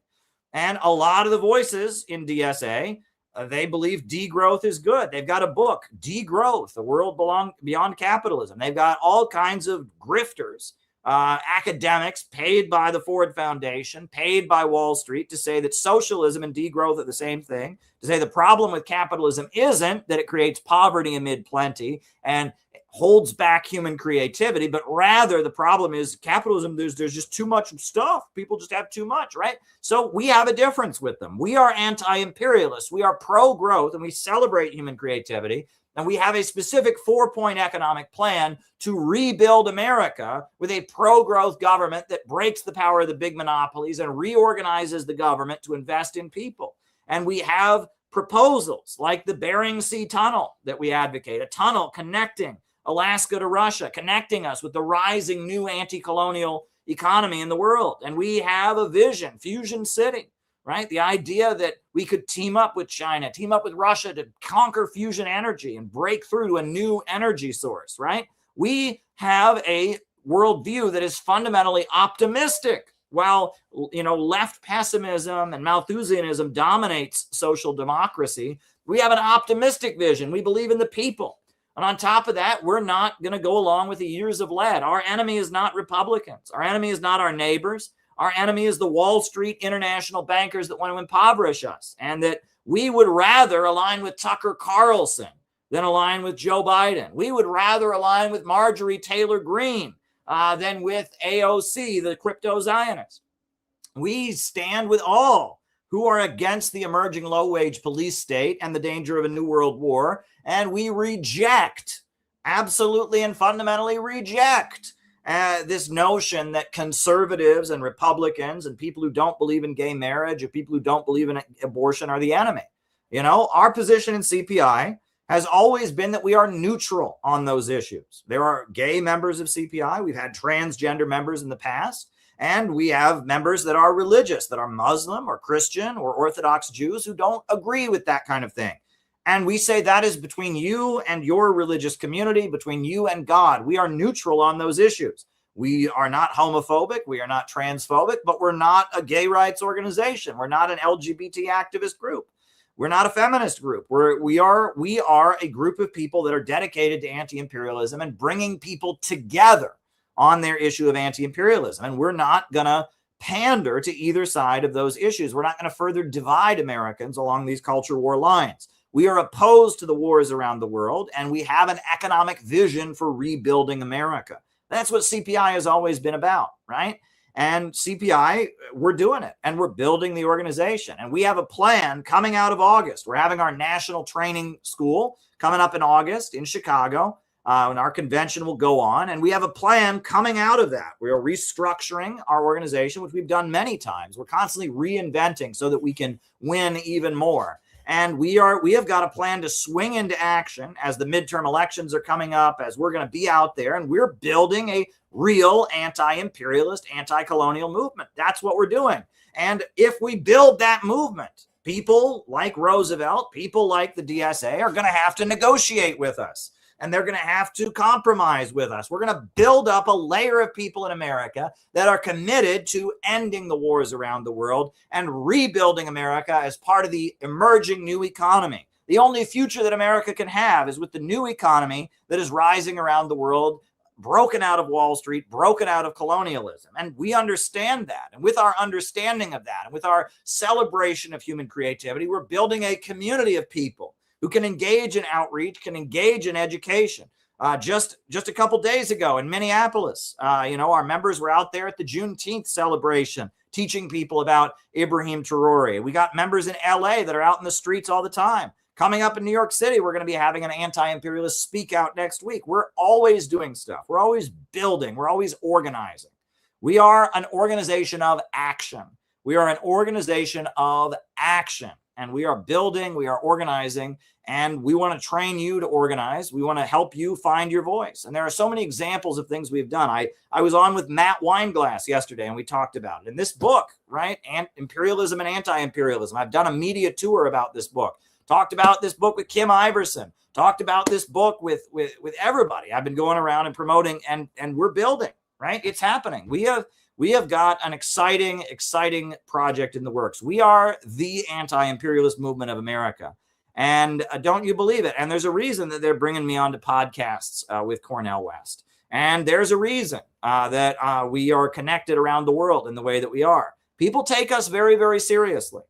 And a lot of the voices in DSA, they believe degrowth is good. They've got a book, Degrowth, The World Beyond Capitalism. They've got all kinds of grifters, academics paid by the Ford Foundation, paid by Wall Street to say that socialism and degrowth are the same thing, to say the problem with capitalism isn't that it creates poverty amid plenty and holds back human creativity, but rather the problem is capitalism, there's just too much stuff. People just have too much, right? So we have a difference with them. We are anti-imperialists. We are pro-growth and we celebrate human creativity. And we have a specific 4-point economic plan to rebuild America with a pro-growth government that breaks the power of the big monopolies and reorganizes the government to invest in people. And we have proposals like the Bering Sea Tunnel that we advocate, a tunnel connecting Alaska to Russia, connecting us with the rising new anti-colonial economy in the world. And we have a vision, Fusion City, right? The idea that we could team up with China, team up with Russia to conquer fusion energy and break through to a new energy source, right? We have a worldview that is fundamentally optimistic. While, left pessimism and Malthusianism dominates social democracy, we have an optimistic vision. We believe in the people. And on top of that, we're not going to go along with the years of lead. Our enemy is not Republicans. Our enemy is not our neighbors. Our enemy is the Wall Street international bankers that want to impoverish us, and that we would rather align with Tucker Carlson than align with Joe Biden. We would rather align with Marjorie Taylor Greene than with AOC, the crypto Zionists. We stand with all who are against the emerging low-wage police state and the danger of a new world war, and we reject, absolutely and fundamentally reject, this notion that conservatives and Republicans and people who don't believe in gay marriage or people who don't believe in abortion are the enemy. Our position in CPI has always been that we are neutral on those issues. There are gay members of CPI. We've had transgender members in the past. And we have members that are religious, that are Muslim or Christian or Orthodox Jews who don't agree with that kind of thing. And we say that is between you and your religious community, between you and God. We are neutral on those issues. We are not homophobic. We are not transphobic, but we're not a gay rights organization. We're not an LGBT activist group. We're not a feminist group. We are a group of people that are dedicated to anti-imperialism and bringing people together on their issue of anti-imperialism. And we're not going to pander to either side of those issues. We're not going to further divide Americans along these culture war lines. We are opposed to the wars around the world, and we have an economic vision for rebuilding America. That's what CPI has always been about, right? And CPI, we're doing it, and we're building the organization. And we have a plan coming out of August. We're having our national training school coming up in August in Chicago. And our convention will go on. And we have a plan coming out of that. We are restructuring our organization, which we've done many times. We're constantly reinventing so that we can win even more. And we have got a plan to swing into action as the midterm elections are coming up, as we're going to be out there, and we're building a real anti-imperialist, anti-colonial movement. That's what we're doing. And if we build that movement, people like Roosevelt, people like the DSA are going to have to negotiate with us. And they're going to have to compromise with us. We're going to build up a layer of people in America that are committed to ending the wars around the world and rebuilding America as part of the emerging new economy. The only future that America can have is with the new economy that is rising around the world, broken out of Wall Street, broken out of colonialism. And we understand that. And with our understanding of that, and with our celebration of human creativity, we're building a community of people who can engage in outreach, can engage in education. Just a couple days ago in Minneapolis, our members were out there at the Juneteenth celebration, teaching people about Ibrahim Traore. We got members in LA that are out in the streets all the time. Coming up in New York City, we're going to be having an anti-imperialist speak out next week. We're always doing stuff. We're always building. We're always organizing. We are an organization of action. We are an organization of action. And we are building, we are organizing, and we want to train you to organize. We want to help you find your voice. And there are so many examples of things we've done. I was on with Matt Weinglass yesterday, and we talked about it. In this book, right, Imperialism and Anti-Imperialism, I've done a media tour about this book. Talked about this book with Kim Iverson. Talked about this book with everybody. I've been going around and promoting, and we're building, right? It's happening. We have got an exciting project in the works. We are the anti-imperialist movement of America. And don't you believe it? And there's a reason that they're bringing me on to podcasts with Cornel West. And there's a reason that we are connected around the world in the way that we are. People take us very, very seriously.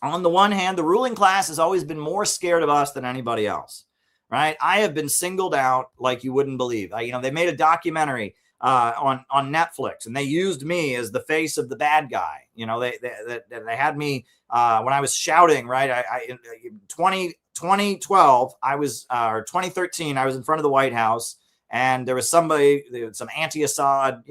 On the one hand, the ruling class has always been more scared of us than anybody else, right? I have been singled out like you wouldn't believe. They made a documentary on Netflix, and they used me as the face of the bad guy. They had me when I was shouting, right? 2012, or 2013, I was in front of the White House, and there was some anti-Assad,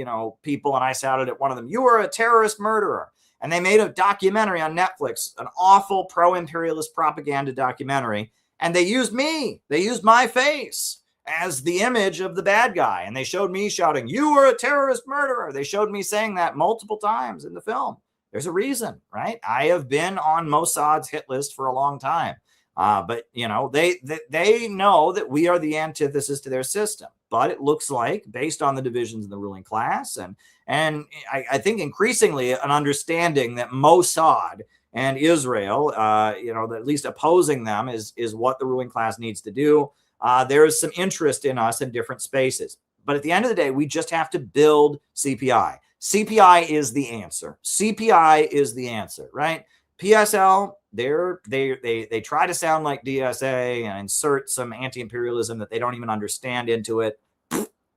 people, and I shouted at one of them, "You are a terrorist murderer." And they made a documentary on Netflix, an awful pro-imperialist propaganda documentary, and they used me. They used my face as the image of the bad guy. And they showed me shouting, "You are a terrorist murderer." They showed me saying that multiple times in the film. There's a reason, right? I have been on Mossad's hit list for a long time. But they know that we are the antithesis to their system. But it looks like, based on the divisions in the ruling class, and I think increasingly an understanding that Mossad and Israel, at least opposing them is what the ruling class needs to do. There is some interest in us in different spaces. But at the end of the day, we just have to build CPI. CPI is the answer. CPI is the answer, right? PSL, they try to sound like DSA and insert some anti-imperialism that they don't even understand into it.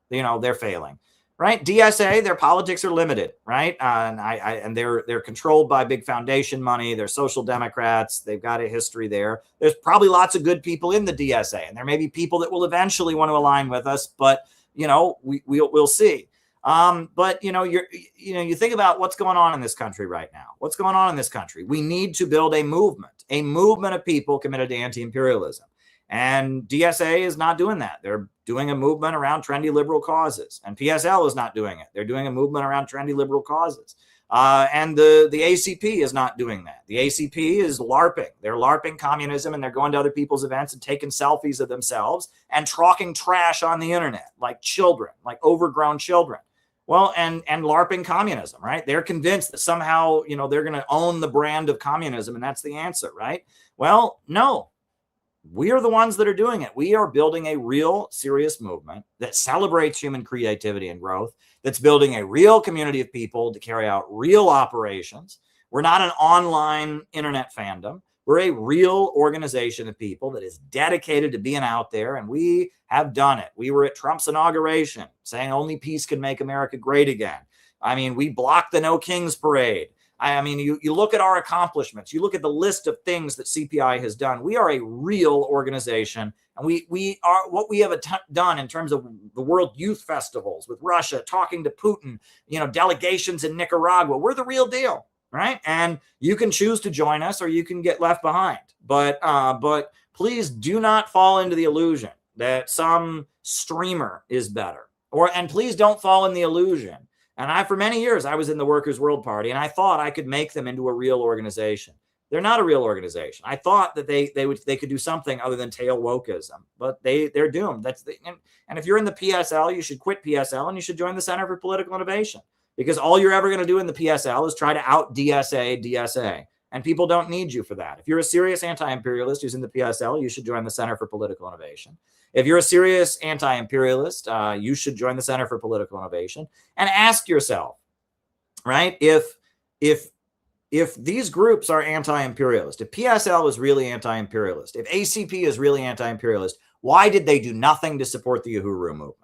They're failing, right? DSA, their politics are limited, right? And they're controlled by big foundation money. They're social democrats. They've got a history there. There's probably lots of good people in the DSA, and there may be people that will eventually want to align with us, but we'll see. But you think about what's going on in this country right now. What's going on in this country? We need to build a movement of people committed to anti-imperialism. And DSA is not doing that. They're doing a movement around trendy liberal causes. And PSL is not doing it. They're doing a movement around trendy liberal causes. And the ACP is not doing that. The ACP is LARPing. They're LARPing communism, and they're going to other people's events and taking selfies of themselves and talking trash on the internet like children, like overgrown children. Well, and LARPing communism, right? They're convinced that somehow, they're going to own the brand of communism, and that's the answer, right? Well, no. We are the ones that are doing it. We are building a real serious movement that celebrates human creativity and growth, that's building a real community of people to carry out real operations. We're not an online internet fandom. We're a real organization of people that is dedicated to being out there, and we have done it. We were at Trump's inauguration saying only peace can make America great again. We blocked the No Kings parade. You look at our accomplishments, you look at the list of things that CPI has done. We are a real organization, and we are what we have done in terms of the World Youth Festivals with Russia, talking to Putin, delegations in Nicaragua. We're the real deal, right? And you can choose to join us or you can get left behind. But please do not fall into the illusion that some streamer is better, and please don't fall in the illusion. And for many years, I was in the Workers' World Party, and I thought I could make them into a real organization. They're not a real organization. I thought that they could do something other than tail wokeism, but they're doomed. And if you're in the PSL, you should quit PSL and you should join the Center for Political Innovation, because all you're ever going to do in the PSL is try to out DSA DSA. And people don't need you for that. If you're a serious anti-imperialist who's in the PSL, you should join the Center for Political Innovation. If you're a serious anti-imperialist, you should join the Center for Political Innovation and ask yourself, right, if these groups are anti-imperialist, if PSL is really anti-imperialist, if ACP is really anti-imperialist, why did they do nothing to support the Uhuru movement?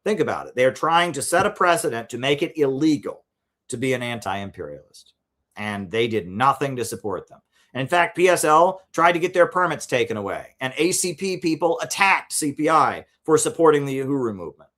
Think about it. They're trying to set a precedent to make it illegal to be an anti-imperialist. And they did nothing to support them. And in fact, PSL tried to get their permits taken away. And ACP people attacked CPI for supporting the Uhuru movement.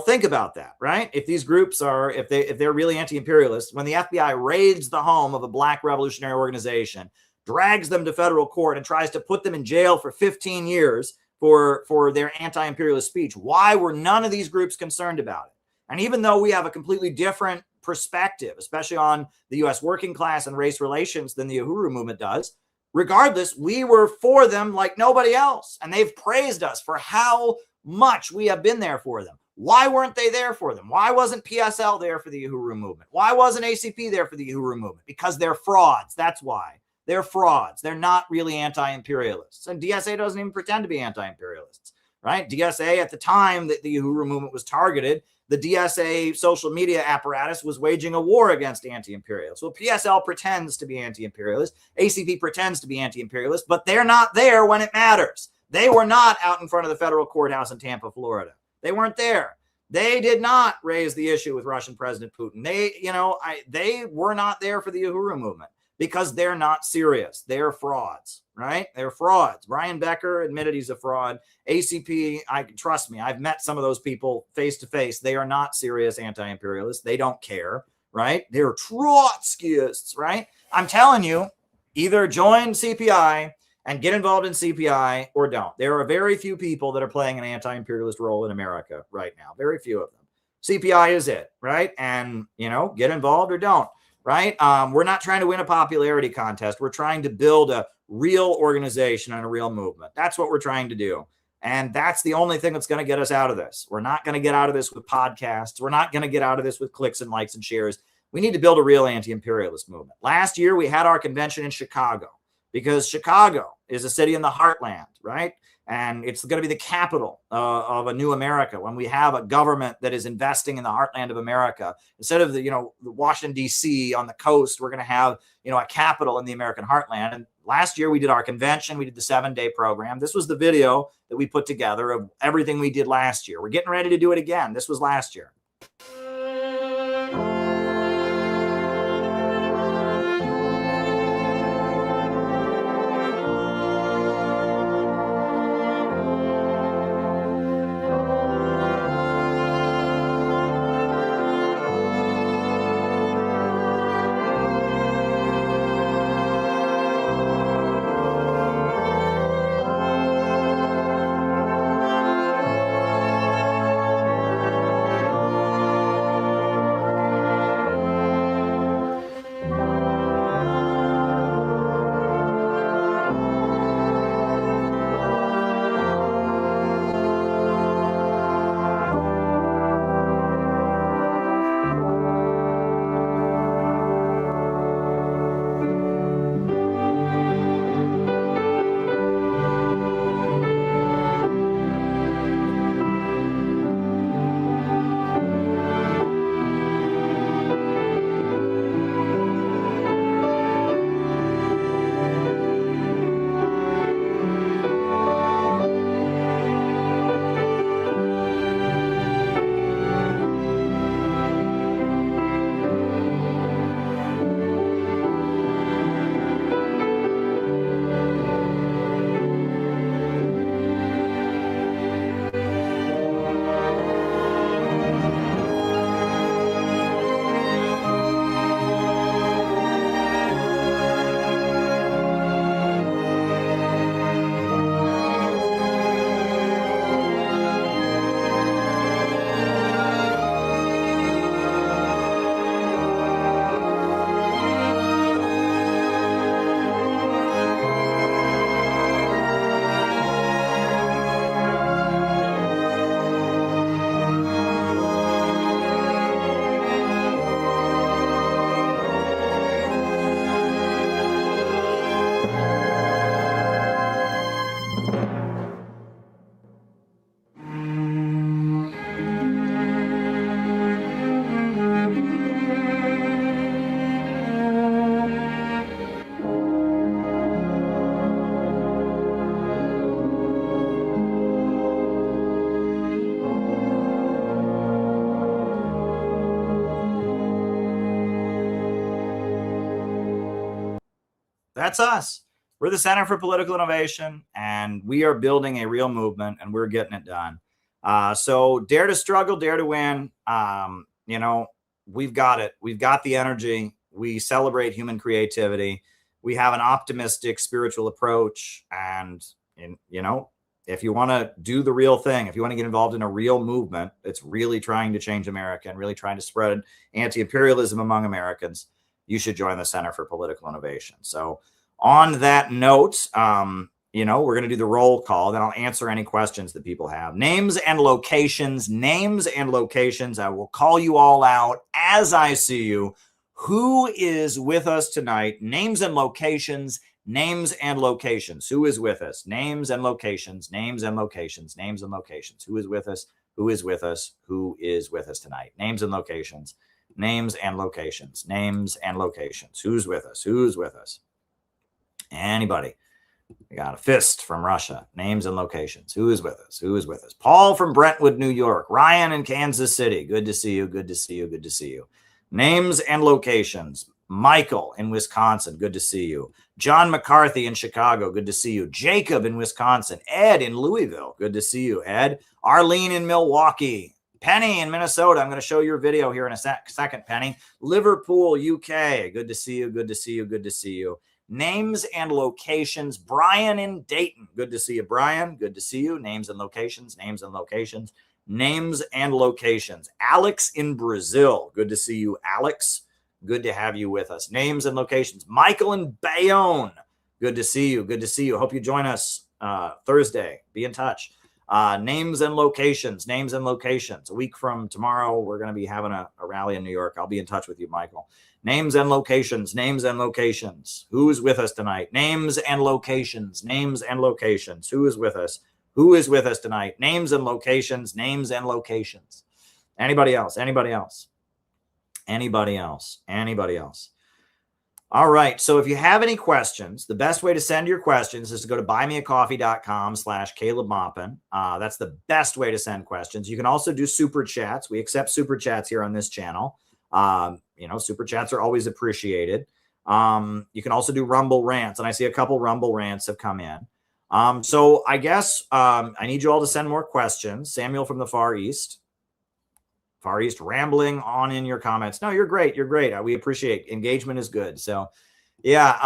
Think about that, right? If these groups are, if they're really anti-imperialist, when the FBI raids the home of a black revolutionary organization, drags them to federal court and tries to put them in jail for 15 years for their anti-imperialist speech, why were none of these groups concerned about it? And even though we have a completely different perspective, especially on the U.S. working class and race relations than the Uhuru movement does, regardless, we were for them like nobody else. And they've praised us for how much we have been there for them. Why weren't they there for them? Why wasn't PSL there for the Uhuru movement? Why wasn't ACP there for the Uhuru movement? Because they're frauds. That's why. They're frauds. They're not really anti-imperialists. And DSA doesn't even pretend to be anti-imperialists, right? DSA, at the time that the Uhuru movement was targeted, the DSA social media apparatus was waging a war against anti-imperialists. Well, PSL pretends to be anti-imperialist. ACP pretends to be anti-imperialist, but they're not there when it matters. They were not out in front of the federal courthouse in Tampa, Florida. They weren't there. They did not raise the issue with Russian President Putin. They were not there for the Uhuru movement because they're not serious. They're frauds, right? They're frauds. Brian Becker admitted he's a fraud. ACP, trust me, I've met some of those people face to face. They are not serious anti-imperialists. They don't care, right? They're Trotskyists, right? I'm telling you, either join CPI and get involved in CPI or don't. There are very few people that are playing an anti-imperialist role in America right now. Very few of them. CPI is it, right? And, get involved or don't, right? We're not trying to win a popularity contest. We're trying to build a real organization and a real movement. That's what we're trying to do. And that's the only thing that's going to get us out of this. We're not going to get out of this with podcasts. We're not going to get out of this with clicks and likes and shares. We need to build a real anti-imperialist movement. Last year, we had our convention in Chicago because Chicago is a city in the heartland, right? And it's going to be the capital of a new America when we have a government that is investing in the heartland of America. Instead of the Washington, D.C. on the coast, we're going to have, a capital in the American heartland. And last year we did our convention. We did the 7-day program. This was the video that we put together of everything we did last year. We're getting ready to do it again. This was last year. That's us. We're the Center for Political Innovation, and we are building a real movement, and we're getting it done. So dare to struggle, dare to win. You know, we've got it. We've got the energy. We celebrate human creativity. We have an optimistic spiritual approach. And, you know, if you want to do the real thing, if you want to get involved in a real movement that's really trying to change America and really trying to spread anti-imperialism among Americans, you should join the Center for Political Innovation. So on that note, you know, we're going to do the roll call. Then I'll answer any questions that people have. Names and locations. Names and locations. I will call you all out as I see you. Who is with us tonight? Names and locations. Names and locations. Who is with us? Names and locations. Names and locations. Names and locations. Who is with us? Who is with us? Who is with us tonight? Names and locations. Names and locations. Names and locations. Who's with us? Who's with us? Anybody? We got a fist from Russia. Names and locations. Who is with us? Who is with us? Paul from Brentwood, New York. Ryan in Kansas City. Good to see you. Good to see you. Good to see you. Names and locations. Michael in Wisconsin. Good to see you. John McCarthy in Chicago. Good to see you. Jacob in Wisconsin. Ed in Louisville. Good to see you, Ed. Arlene in Milwaukee. Penny in Minnesota. I'm going to show your video here in a second, Penny. Liverpool, UK. Good to see you. Good to see you. Good to see you. Names and locations. Brian in Dayton. Good to see you, Brian. Good to see you. Names and locations. Names and locations. Names and locations. Alex in Brazil. Good to see you, Alex. Good to have you with us. Names and locations. Michael in Bayonne. Good to see you. Good to see you. Hope you join us Thursday. Be in touch. Names and locations. Names and locations. A week from tomorrow, we're going to be having a rally in New York. I'll be in touch with you, Michael. Names and locations. Names and locations. Who's with us tonight? Names and locations. Names and locations. Who is with us? Who is with us tonight? Names and locations. Names and locations. Anybody else? Anybody else? Anybody else? Anybody else? All right. So if you have any questions, the best way to send your questions is to go to buymeacoffee.com/Caleb Maupin. That's the best way to send questions. You can also do super chats. We accept super chats here on this channel. You know, super chats are always appreciated. You can also do Rumble rants, and I see a couple Rumble rants have come in. So I guess I need you all to send more questions. Samuel from the Far East rambling on in your comments. No, you're great. You're great. We appreciate engagement is good. So yeah.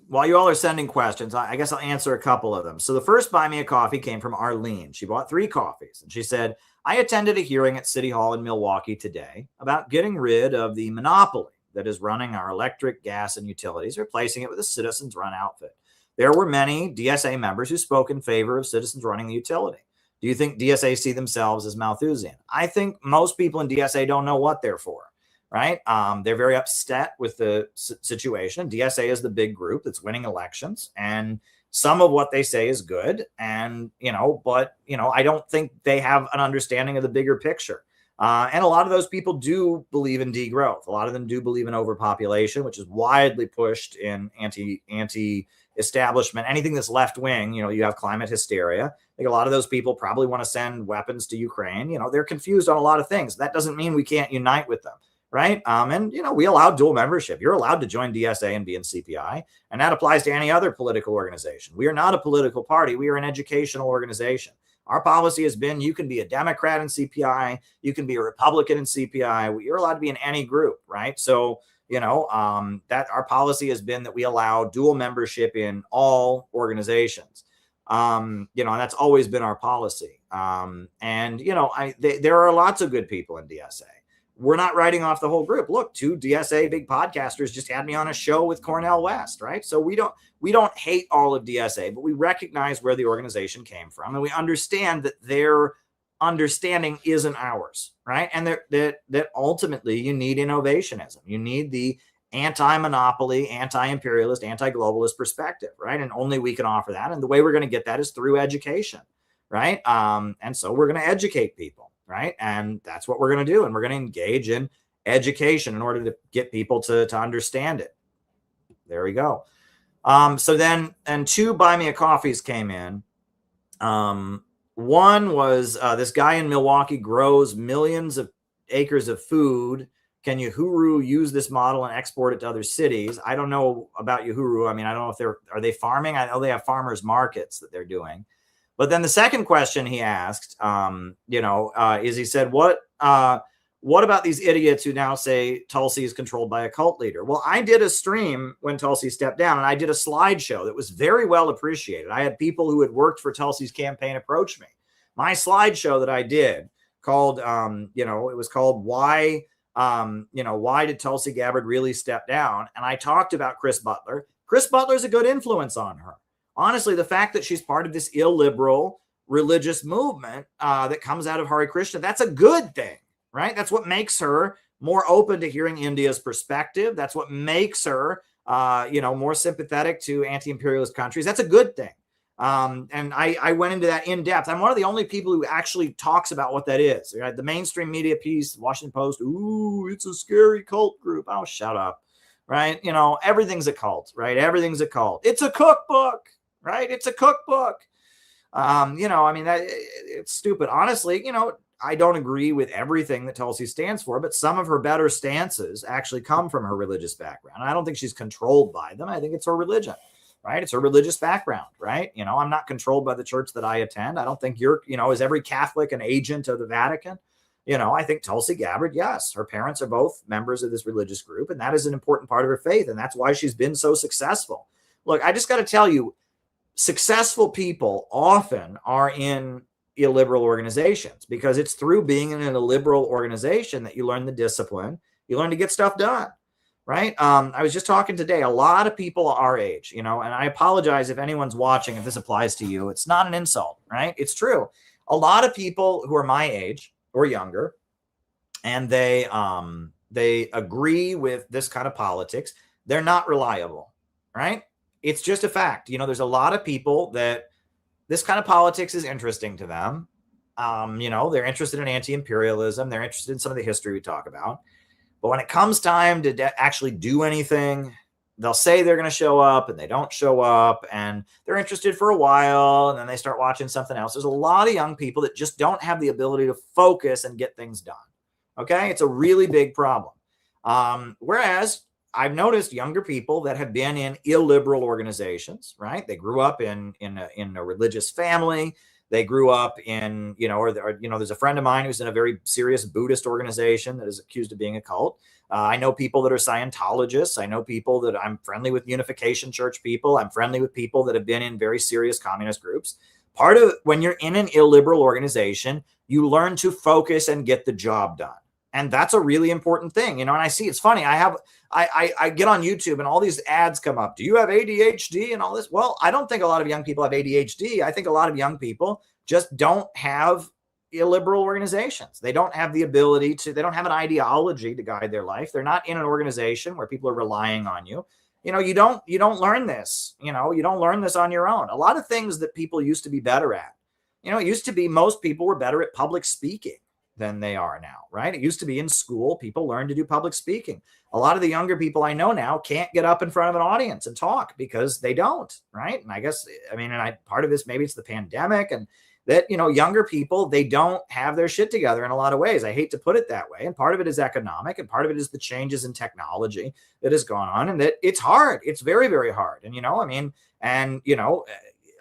While you all are sending questions, I guess I'll answer a couple of them. So the first Buy Me a Coffee came from Arlene. She bought 3 coffees and she said, I attended a hearing at City Hall in Milwaukee today about getting rid of the monopoly that is running our electric, gas, and utilities, replacing it with a citizens-run outfit. There were many DSA members who spoke in favor of citizens running the utility. Do you think DSA see themselves as Malthusian? I think most people in DSA don't know what they're for, right? They're very upset with the situation. DSA is the big group that's winning elections, and some of what they say is good. And, but I don't think they have an understanding of the bigger picture. And a lot of those people do believe in degrowth. A lot of them do believe in overpopulation, which is widely pushed in anti-establishment. Anything that's left wing, you have climate hysteria. I think a lot of those people probably want to send weapons to Ukraine. They're confused on a lot of things. That doesn't mean we can't unite with them, right? And we allow dual membership. You're allowed to join DSA and be in CPI, and that applies to any other political organization. We are not a political party. We are an educational organization. Our policy has been you can be a Democrat in CPI, you can be a Republican in CPI. You're allowed to be in any group, right? So, that our policy has been that we allow dual membership in all organizations. And that's always been our policy. There are lots of good people in DSA. We're not writing off the whole group. Look, 2 DSA big podcasters just had me on a show with Cornel West, right? So we don't hate all of DSA, but we recognize where the organization came from, and we understand that their understanding isn't ours, right? And that ultimately you need innovationism. You need the anti-monopoly, anti-imperialist, anti-globalist perspective, right? And only we can offer that. And the way we're going to get that is through education, right? And so we're going to educate people, right? And that's what we're going to do. And we're going to engage in education in order to get people to understand it. There we go. So then, and 2 Buy Me a Coffees came in. One was this guy in Milwaukee grows millions of acres of food, can Uhuru use this model and export it to other cities? I don't know about Uhuru. I mean, I don't know if are they farming? I know they have farmers markets that they're doing. But then the second question he asked, is he said, what about these idiots who now say Tulsi is controlled by a cult leader? Well, I did a stream when Tulsi stepped down, and I did a slideshow that was very well appreciated. I had people who had worked for Tulsi's campaign approach me. My slideshow that I did called, it was called Why did Tulsi Gabbard really step down? And I talked about Chris Butler. Chris Butler's a good influence on her. Honestly, the fact that she's part of this illiberal religious movement that comes out of Hare Krishna, that's a good thing, right? That's what makes her more open to hearing India's perspective. That's what makes her, more sympathetic to anti-imperialist countries. That's a good thing. And I went into that in depth. I'm one of the only people who actually talks about what that is. Right? The mainstream media piece, Washington Post, ooh, it's a scary cult group. Oh, shut up. Right? Everything's a cult, right? Everything's a cult. It's a cookbook, right? It's a cookbook. It's stupid. Honestly, I don't agree with everything that Tulsi stands for, but some of her better stances actually come from her religious background. I don't think she's controlled by them. I think it's her religion. Right? It's her religious background, right? I'm not controlled by the church that I attend. I don't think you're, is every Catholic an agent of the Vatican? I think Tulsi Gabbard, yes, her parents are both members of this religious group, and that is an important part of her faith, and that's why she's been so successful. Look, I just got to tell you, successful people often are in illiberal organizations because it's through being in an illiberal organization that you learn the discipline, you learn to get stuff done. Right. I was just talking today, a lot of people our age, and I apologize if anyone's watching, if this applies to you, it's not an insult, right? It's true. A lot of people who are my age or younger, and they agree with this kind of politics, they're not reliable, right? It's just a fact. There's a lot of people that this kind of politics is interesting to them. They're interested in anti-imperialism. They're interested in some of the history we talk about. But when it comes time to actually do anything, they'll say they're going to show up and they don't show up, and they're interested for a while and then they start watching something else. There's a lot of young people that just don't have the ability to focus and get things done. Okay. It's a really big problem. Whereas I've noticed younger people that have been in illiberal organizations, right? They grew up in a religious family. They grew up in, there's a friend of mine who's in a very serious Buddhist organization that is accused of being a cult. I know people that are Scientologists. I know people that I'm friendly with Unification Church people. I'm friendly with people that have been in very serious communist groups. Part of when you're in an illiberal organization, you learn to focus and get the job done. And that's a really important thing, and I see, it's funny. I get on YouTube and all these ads come up. Do you have ADHD and all this? Well, I don't think a lot of young people have ADHD. I think a lot of young people just don't have illiberal organizations. They don't have the ability they don't have an ideology to guide their life. They're not in an organization where people are relying on you. You don't learn this. You don't learn this on your own. A lot of things that people used to be better at. It used to be most people were better at public speaking than they are now, right? It used to be in school, people learned to do public speaking. A lot of the younger people I know now can't get up in front of an audience and talk because they don't, right? And I guess, part of this, maybe it's the pandemic and that, younger people, they don't have their shit together in a lot of ways. I hate to put it that way. And part of it is economic, and part of it is the changes in technology that has gone on, and that it's hard. It's very, very hard. And,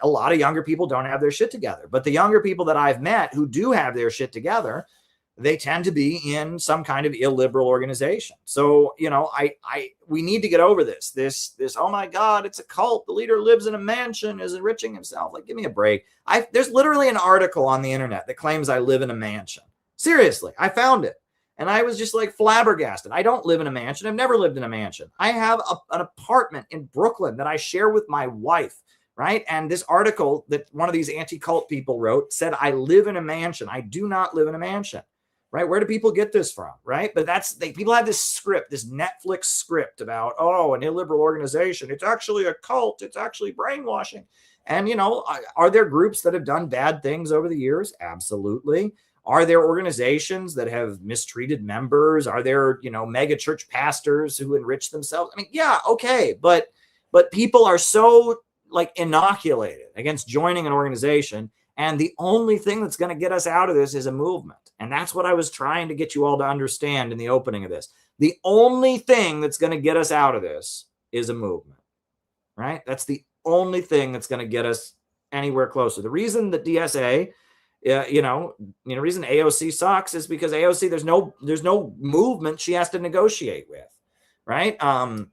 a lot of younger people don't have their shit together, but the younger people that I've met who do have their shit together, they tend to be in some kind of illiberal organization. So, we need to get over this, oh my God, it's a cult. The leader lives in a mansion, is enriching himself. Like, give me a break. There's literally an article on the internet that claims I live in a mansion. Seriously, I found it. And I was just like flabbergasted. I don't live in a mansion. I've never lived in a mansion. I have an apartment in Brooklyn that I share with my wife. Right. And this article that one of these anti-cult people wrote said, I live in a mansion. I do not live in a mansion. Right. Where do people get this from? Right. But people have this script, this Netflix script about, an illiberal organization. It's actually a cult. It's actually brainwashing. And, are there groups that have done bad things over the years? Absolutely. Are there organizations that have mistreated members? Are there, mega church pastors who enrich themselves? Yeah. OK. But people are so inoculated against joining an organization And the only thing that's going to get us out of this is a movement. And that's what I was trying to get you all to understand in the opening of this. The only thing that's going to get us out of this is a movement, right? That's the only thing that's going to get us anywhere closer. The reason that DSA, reason AOC sucks is because AOC, there's no movement she has to negotiate with, right? And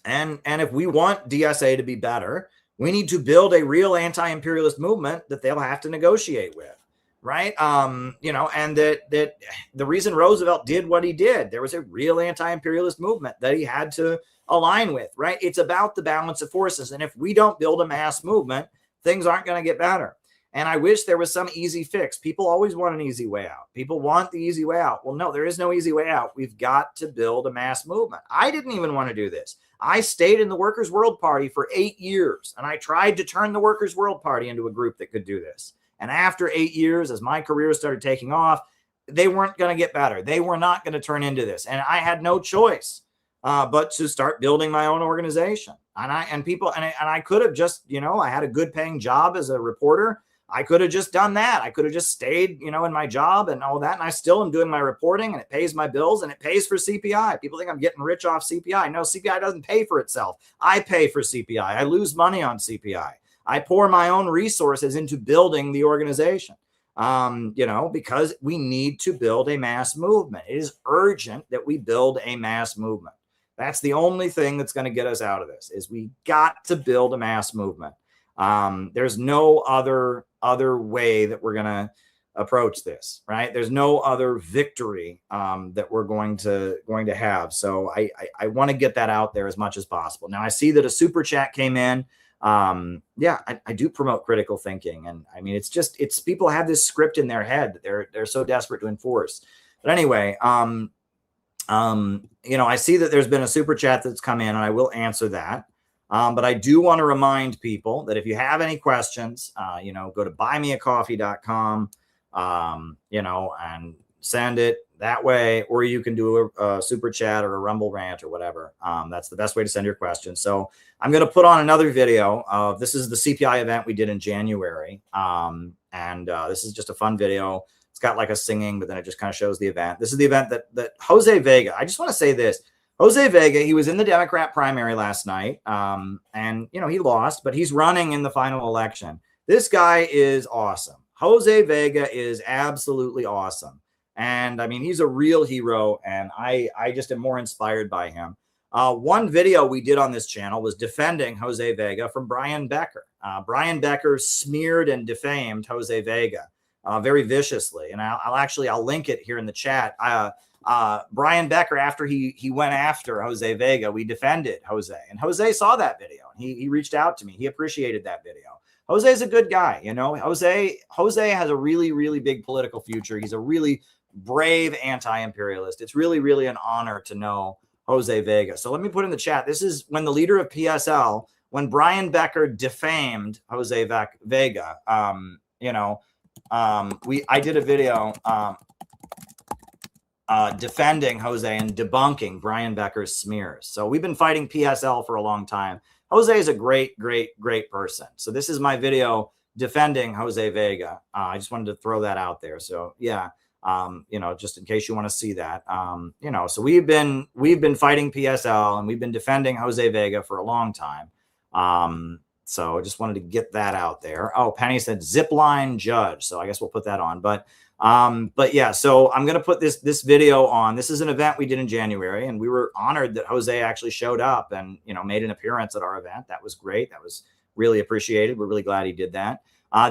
if we want DSA to be better, we need to build a real anti-imperialist movement that they'll have to negotiate with, right? And that the reason Roosevelt did what he did, there was a real anti-imperialist movement that he had to align with, right? It's about the balance of forces. And if we don't build a mass movement, things aren't going to get better. And I wish there was some easy fix. People always want an easy way out. People want the easy way out. Well, no, there is no easy way out. We've got to build a mass movement. I didn't even want to do this. I stayed in the Workers' World Party for 8 years, and I tried to turn the Workers' World Party into a group that could do this. And after 8 years, as my career started taking off, they weren't going to get better. They were not going to turn into this. And I had no choice but to start building my own organization. And I could have just, I had a good paying job as a reporter. I could have just done that. I could have just stayed, in my job and all that. And I still am doing my reporting, and it pays my bills, and it pays for CPI. People think I'm getting rich off CPI. No, CPI doesn't pay for itself. I pay for CPI. I lose money on CPI. I pour my own resources into building the organization, because we need to build a mass movement. It is urgent that we build a mass movement. That's the only thing that's going to get us out of this, is we got to build a mass movement. There's no other way that we're going to approach this, right? There's no other victory that we're going to have. So I want to get that out there as much as possible. Now I see that a super chat came in. I do promote critical thinking, and I mean, it's people have this script in their head that they're so desperate to enforce. But anyway, I see that there's been a super chat that's come in, and I will answer that. But I do want to remind people that if you have any questions, go to buymeacoffee.com, and send it that way, or you can do a super chat or a Rumble rant or whatever. That's the best way to send your questions. So I'm going to put on another video of, this is the CPI event we did in January. This is just a fun video. It's got like a singing, but then it just kind of shows the event. This is the event that Jose Vega, I just want to say this. Jose Vega, he was in the Democrat primary last night, and, he lost, but he's running in the final election. This guy is awesome. Jose Vega is absolutely awesome. And, I mean, he's a real hero, and I just am more inspired by him. One video we did on this channel was defending Jose Vega from Brian Becker. Brian Becker smeared and defamed Jose Vega very viciously, and I'll link it here in the chat. Brian Becker, after he went after Jose Vega, we defended Jose, and Jose saw that video, and he reached out to me. He appreciated that video. Jose's a good guy, Jose has a really, really big political future. He's a really brave anti-imperialist. It's really, really an honor to know Jose Vega. So let me put in the chat. This is when the leader of PSL, when Brian Becker defamed Jose Vega, I did a video defending Jose and debunking Brian Becker's smears. So we've been fighting PSL for a long time. Jose is a great, great, great person. So this is my video defending Jose Vega. I just wanted to throw that out there. So yeah, just in case you want to see that, so we've been fighting PSL, and we've been defending Jose Vega for a long time. So I just wanted to get that out there. Oh, Penny said zipline judge. So I guess we'll put that on, but yeah, so I'm going to put this video on. This is an event we did in January, and we were honored that Jose actually showed up and, made an appearance at our event. That was great. That was really appreciated. We're really glad he did that.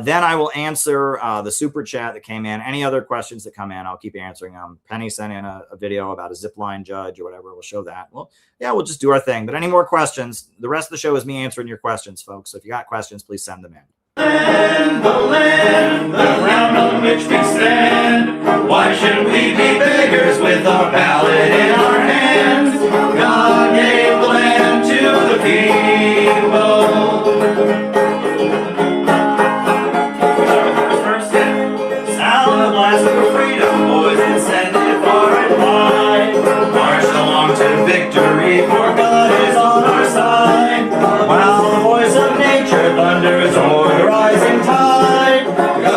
Then I will answer the super chat that came in. Any other questions that come in, I'll keep answering them. Penny sent in a video about a zipline judge or whatever. We'll show that. Well, yeah, we'll just do our thing. But any more questions? The rest of the show is me answering your questions, folks. So if you got questions, please send them in. The ground on which we stand. Why should we be beggars with our ballot in our hands? God gave the land to the people. First step, sound the blast for freedom, boys, and send it far and wide. March along to victory, for God is on our side. While the voice of nature thunders o'er the rising tide.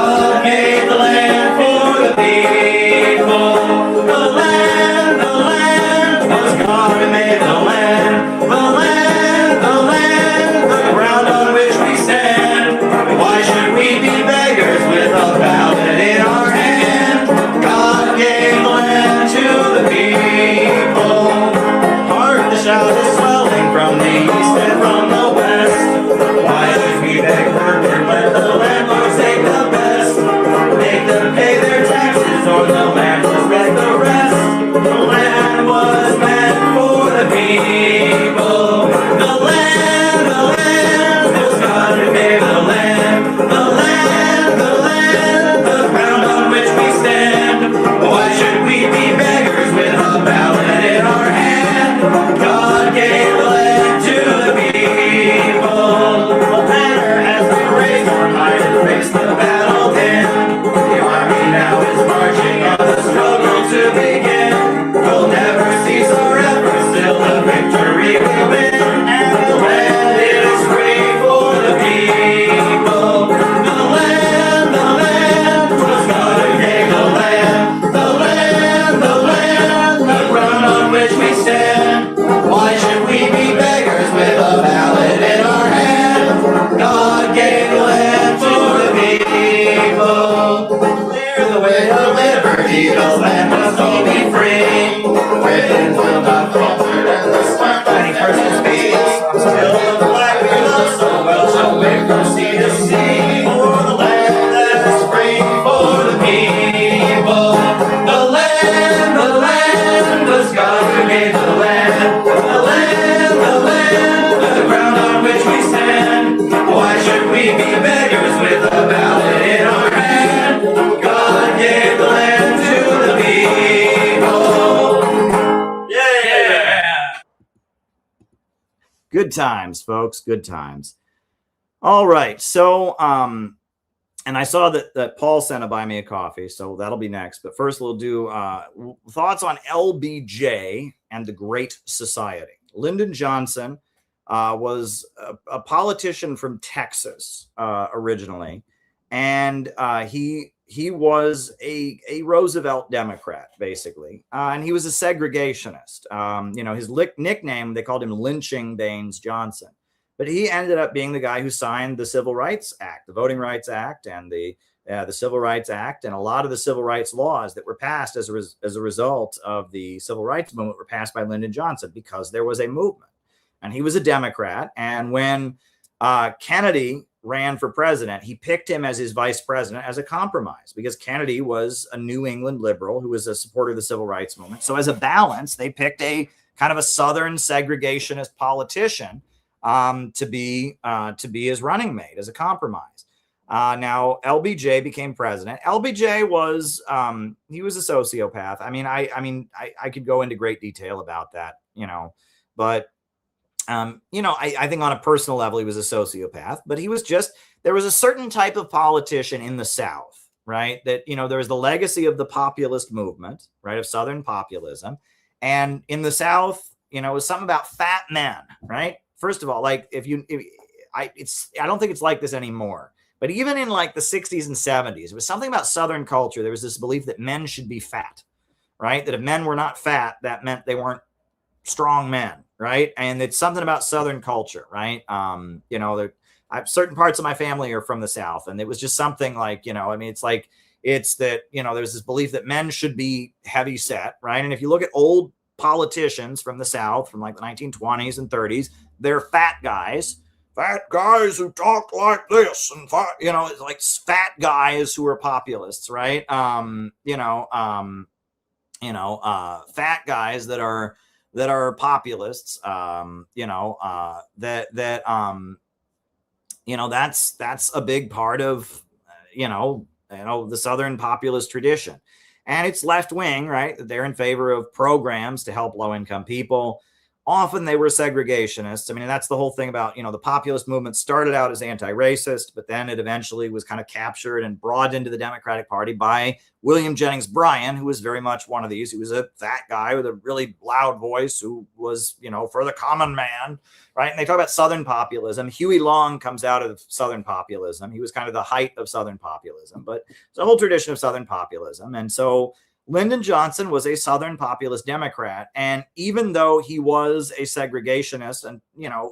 people. The land was God who gave the land. The land, the ground on which we stand. Why should we be beggars with a ballot in our hand? God gave the land to the people. The banner has been raised on high to face the battle din. The army now is marching on the struggle to begin. We'll never cease our efforts till the victory we win. And the land is free for the people. The land was God who gave the land. The land, the ground on which we stand. Why should we be beggars with a ballot in our hand? God gave the land to the people. Clear the way to liberty, the land must all be free. Britain will not falter and the spark any person speaks. Still the flag we love so well shall wave from sea to sea. For the land that is free for the people. The land was God who gave the land. The land, the ground on which we stand. Why should we be beggars with a ballot in our hand? God gave the land to the people. Yeah! Good times, folks. Good times. All right. So, and I saw that Paul sent to buy me a coffee, so that'll be next. But first, we'll do thoughts on LBJ and the Great Society. Lyndon Johnson was a politician from Texas originally, and he was a Roosevelt Democrat, basically, and he was a segregationist. His nickname, they called him Lynching Baines Johnson. But he ended up being the guy who signed the Civil Rights Act, the Voting Rights Act, and the Civil Rights Act, and a lot of the civil rights laws that were passed as a result of the civil rights movement were passed by Lyndon Johnson because there was a movement. And he was a Democrat. And when Kennedy ran for president, he picked him as his vice president as a compromise because Kennedy was a New England liberal who was a supporter of the civil rights movement. So as a balance, they picked a kind of a Southern segregationist politician to be his running mate as a compromise. Now LBJ became president. LBJ was he was a sociopath. I could go into great detail about that, but I think on a personal level he was a sociopath. But he was there was a certain type of politician in the South, right? That there was the legacy of the populist movement, right, of Southern populism, and in the South, it was something about fat men, right? First of all, like I don't think it's like this anymore. But even in like the 60s and 70s, it was something about Southern culture. There was this belief that men should be fat, right? That if men were not fat, that meant they weren't strong men, right? And it's something about Southern culture, right? Certain parts of my family are from the South, and it was just something like, it's that, there's this belief that men should be heavy set, right? And if you look at old politicians from the South, from like the 1920s and 30s, they're fat guys who talk like this, and it's like fat guys who are populists, right? Fat guys that are populists, that's a big part of the Southern populist tradition. And it's left wing, right? They're in favor of programs to help low income people. Often they were segregationists. That's the whole thing about, the populist movement started out as anti-racist, but then it eventually was kind of captured and brought into the Democratic Party by William Jennings Bryan, who was very much one of these. He was a fat guy with a really loud voice who was, for the common man, right? And they talk about Southern populism. Huey Long comes out of Southern populism. He was kind of the height of Southern populism, but it's a whole tradition of Southern populism. And so Lyndon Johnson was a Southern populist Democrat. And even though he was a segregationist and,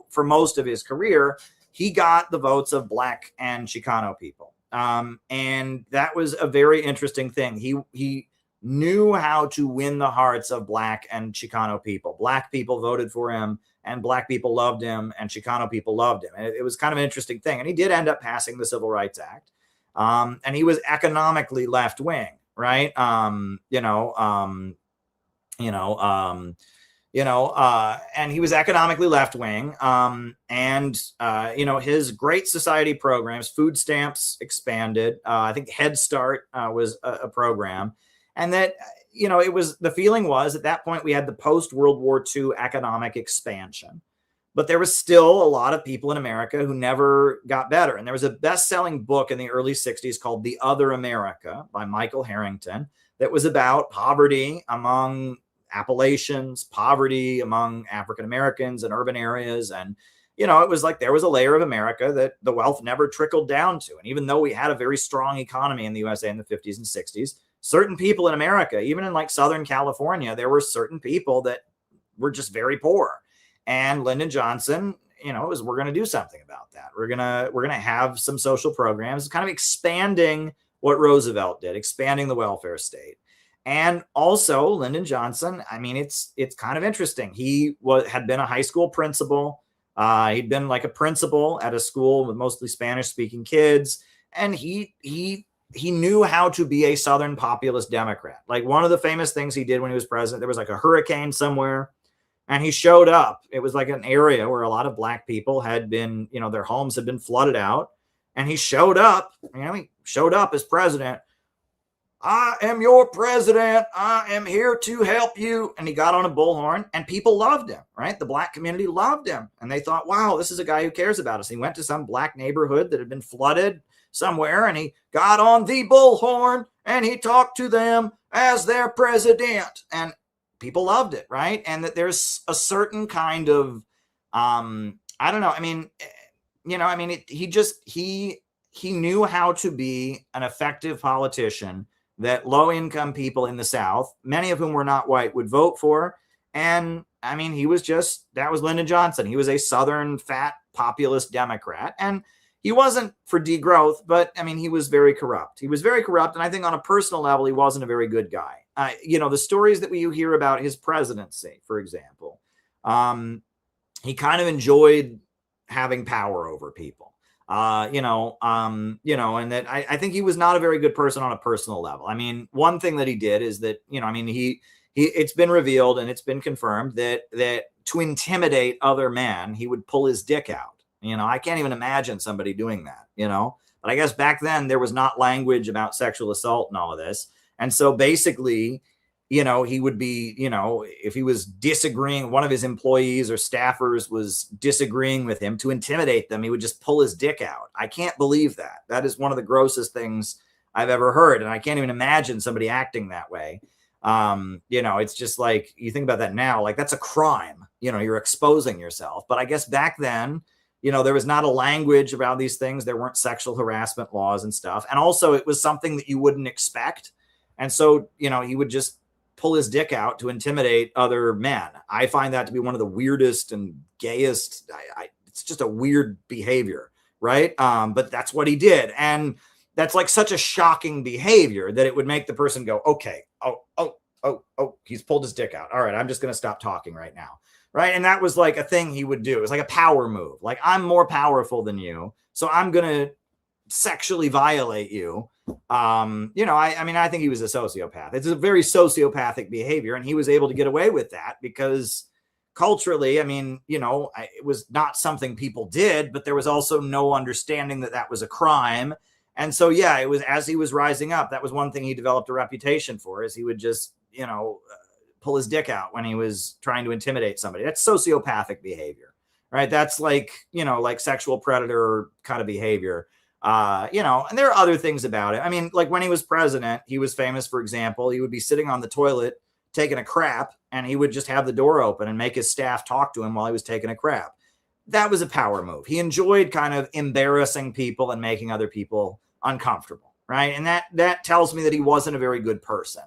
for most of his career, he got the votes of Black and Chicano people. And that was a very interesting thing. He knew how to win the hearts of Black and Chicano people. Black people voted for him, and Black people loved him, and Chicano people loved him. And it was kind of an interesting thing. And he did end up passing the Civil Rights Act. And he was economically left wing. Right. and he was economically left-wing. His Great Society programs, food stamps expanded. I think Head Start was a program. And that, the feeling was at that point we had the post-World War II economic expansion. But there was still a lot of people in America who never got better. And there was a best-selling book in the early 60s called The Other America by Michael Harrington that was about poverty among Appalachians, poverty among African Americans in urban areas. And, it was like there was a layer of America that the wealth never trickled down to. And even though we had a very strong economy in the USA in the 50s and 60s, certain people in America, even in like Southern California, there were certain people that were just very poor. And Lyndon Johnson, we're going to do something about that. We're going to have some social programs, kind of expanding what Roosevelt did, expanding the welfare state. And also Lyndon Johnson, it's kind of interesting. He had been a high school principal. He'd been like a principal at a school with mostly Spanish speaking kids. And he knew how to be a Southern populist Democrat. Like one of the famous things he did when he was president, there was like a hurricane somewhere. And he showed up. It was like an area where a lot of black people had been, their homes had been flooded out. And he showed up, he showed up as president. I am your president. I am here to help you. And he got on a bullhorn and people loved him, right? The black community loved him. And they thought, wow, this is a guy who cares about us. He went to some black neighborhood that had been flooded somewhere and he got on the bullhorn and he talked to them as their president. And people loved it, right? And that there's a certain kind of, I don't know. He knew how to be an effective politician that low-income people in the South, many of whom were not white, would vote for. And that was Lyndon Johnson. He was a Southern fat populist Democrat. And he wasn't for degrowth, but he was very corrupt. He was very corrupt. And I think on a personal level, he wasn't a very good guy. The stories that you hear about his presidency, for example, he kind of enjoyed having power over people, and that I think he was not a very good person on a personal level. One thing that he did is that, it's been revealed and it's been confirmed that to intimidate other men, he would pull his dick out. I can't even imagine somebody doing that, but I guess back then there was not language about sexual assault and all of this. And so basically, he would be, if he was disagreeing, one of his employees or staffers was disagreeing with him, to intimidate them, he would just pull his dick out. I can't believe that. That is one of the grossest things I've ever heard. And I can't even imagine somebody acting that way. It's just like, you think about that now, like that's a crime, you're exposing yourself. But I guess back then, there was not a language around these things. There weren't sexual harassment laws and stuff. And also it was something that you wouldn't expect. And so, he would just pull his dick out to intimidate other men. I find that to be one of the weirdest and gayest. It's just a weird behavior, right? But that's what he did. And that's like such a shocking behavior that it would make the person go, okay, oh, he's pulled his dick out. All right, I'm just going to stop talking right now. Right. And that was like a thing he would do. It was like a power move. Like, I'm more powerful than you, so I'm going to sexually violate you. I think he was a sociopath. It's a very sociopathic behavior. And he was able to get away with that because culturally, it was not something people did, but there was also no understanding that that was a crime. And so, yeah, it was as he was rising up. That was one thing he developed a reputation for, is he would just, pull his dick out when he was trying to intimidate somebody. That's sociopathic behavior, right? That's like, like sexual predator kind of behavior. And there are other things about it. Like when he was president, he was famous, for example, he would be sitting on the toilet taking a crap and he would just have the door open and make his staff talk to him while he was taking a crap. That was a power move. He enjoyed kind of embarrassing people and making other people uncomfortable, right? And that tells me that he wasn't a very good person.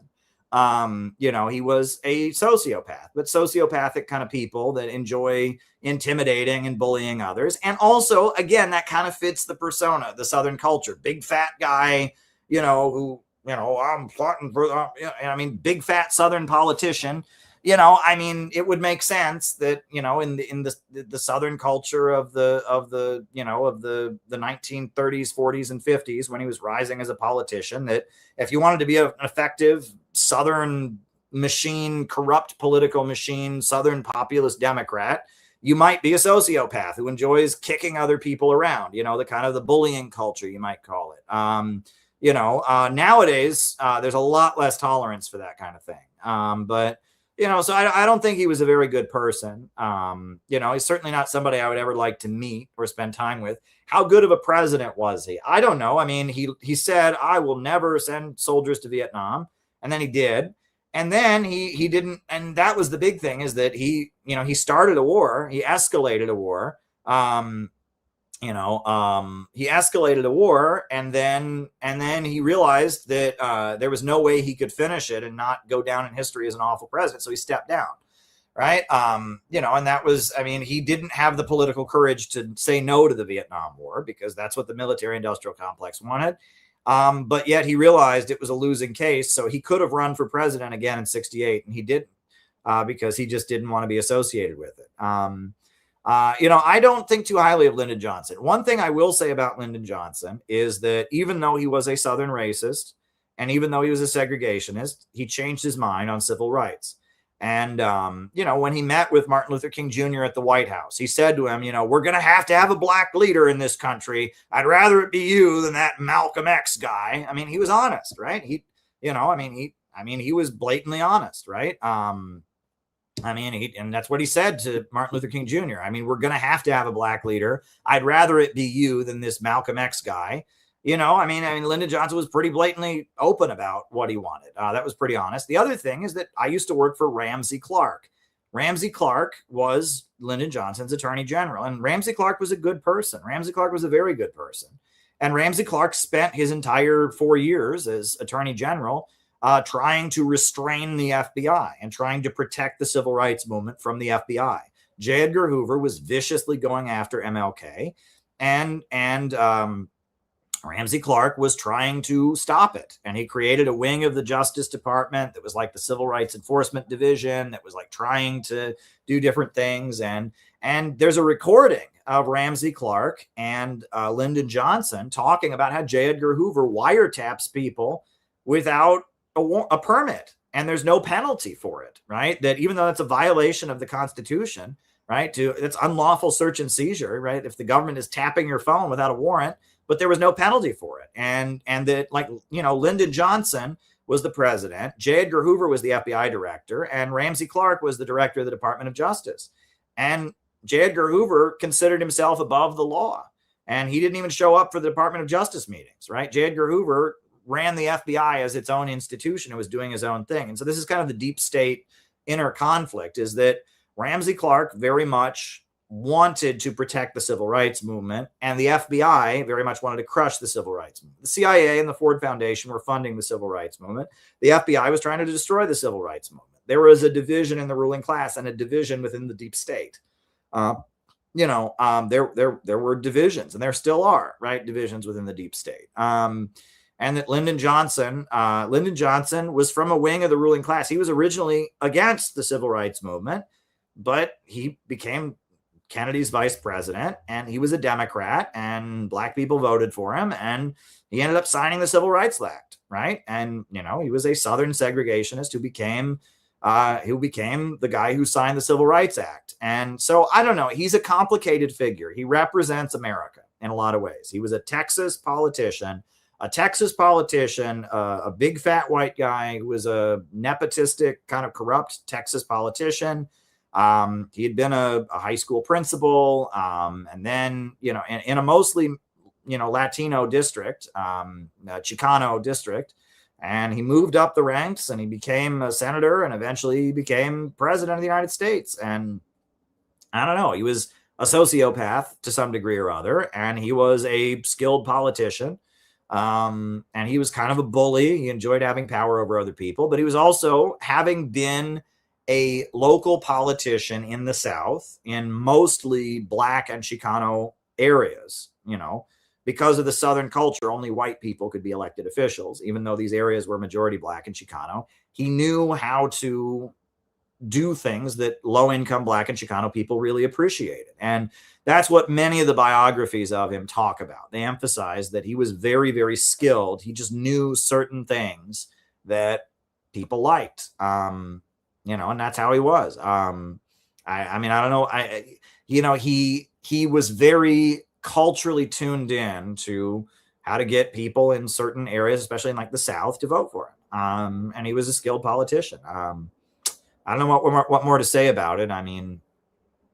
He was a sociopath, but sociopathic kind of people that enjoy intimidating and bullying others. And also, again, that kind of fits the persona, the Southern culture, big fat guy, who, I'm plotting for, big fat Southern politician, it would make sense that, in the Southern culture of the 1930s, 40s and 50s, when he was rising as a politician, that if you wanted to be an effective Southern machine, corrupt political machine, Southern populist Democrat, you might be a sociopath who enjoys kicking other people around, the kind of the bullying culture, you might call it. Nowadays, there's a lot less tolerance for that kind of thing. But so I don't think he was a very good person. He's certainly not somebody I would ever like to meet or spend time with. How good of a president was he? I don't know. I mean, he said, I will never send soldiers to Vietnam. And then he did. And then he didn't. And that was the big thing, is that he started a war. He escalated a war. He escalated a war, and then he realized that there was no way he could finish it and not go down in history as an awful president. So he stepped down. Right. And that was, he didn't have the political courage to say no to the Vietnam War, because that's what the military industrial complex wanted. But yet he realized it was a losing case. So he could have run for president again in 1968, and he didn't, because he just didn't want to be associated with it. I don't think too highly of Lyndon Johnson. One thing I will say about Lyndon Johnson is that even though he was a Southern racist, and even though he was a segregationist, he changed his mind on civil rights. And, when he met with Martin Luther King Jr. at the White House, he said to him, we're going to have a black leader in this country. I'd rather it be you than that Malcolm X guy. He was honest, right? He was blatantly honest, right? And that's what he said to Martin Luther King Jr. We're going to have a black leader. I'd rather it be you than this Malcolm X guy. Lyndon Johnson was pretty blatantly open about what he wanted. That was pretty honest. The other thing is that I used to work for Ramsey Clark. Ramsey Clark was Lyndon Johnson's attorney general, and Ramsey Clark was a good person. Ramsey Clark was a very good person. And Ramsey Clark spent his entire 4 years as attorney general trying to restrain the FBI and trying to protect the civil rights movement from the FBI. J. Edgar Hoover was viciously going after MLK, and Ramsey Clark was trying to stop it. And he created a wing of the Justice Department that was like the Civil Rights Enforcement Division that was like trying to do different things. And there's a recording of Ramsey Clark and Lyndon Johnson talking about how J. Edgar Hoover wiretaps people without a permit, and there's no penalty for it, right? That even though that's a violation of the Constitution, right? It's unlawful search and seizure, right? If the government is tapping your phone without a warrant, but there was no penalty for it. And that, Lyndon Johnson was the president, J. Edgar Hoover was the FBI director, and Ramsey Clark was the director of the Department of Justice. And J. Edgar Hoover considered himself above the law, and he didn't even show up for the Department of Justice meetings, right? J. Edgar Hoover ran the FBI as its own institution and was doing his own thing. And so this is kind of the deep state inner conflict, is that Ramsey Clark very much wanted to protect the civil rights movement, and the FBI very much wanted to crush the civil rights movement. The CIA and the Ford Foundation were funding the civil rights movement. The FBI was trying to destroy the civil rights movement. There was a division in the ruling class and a division within the deep state. There were divisions, and there still are, right? Divisions within the deep state. And that Lyndon Johnson was from a wing of the ruling class. He was originally against the civil rights movement, but he became Kennedy's vice president, and he was a Democrat, and black people voted for him, and he ended up signing the Civil Rights Act, right? And he was a Southern segregationist who became the guy who signed the Civil Rights Act. And so I don't know, he's a complicated figure. He represents America in a lot of ways. He was a Texas politician, a big fat white guy who was a nepotistic kind of corrupt Texas politician. He had been a high school principal, and then, in a mostly, Latino district, Chicano district, and he moved up the ranks and he became a senator, and eventually he became president of the United States. And I don't know, he was a sociopath to some degree or other, and he was a skilled politician. And he was kind of a bully. He enjoyed having power over other people, but he was also, having been a local politician in the South, in mostly black and Chicano areas, because of the Southern culture, only white people could be elected officials, even though these areas were majority black and Chicano. He knew how to do things that low-income black and Chicano people really appreciated. And that's what many of the biographies of him talk about. They emphasize that he was very, very skilled. He just knew certain things that people liked. You know, and that's how he was. I mean, I don't know. You know, he was very culturally tuned in to how to get people in certain areas, especially in like the South, to vote for him. And he was a skilled politician. I don't know what more to say about it. I mean,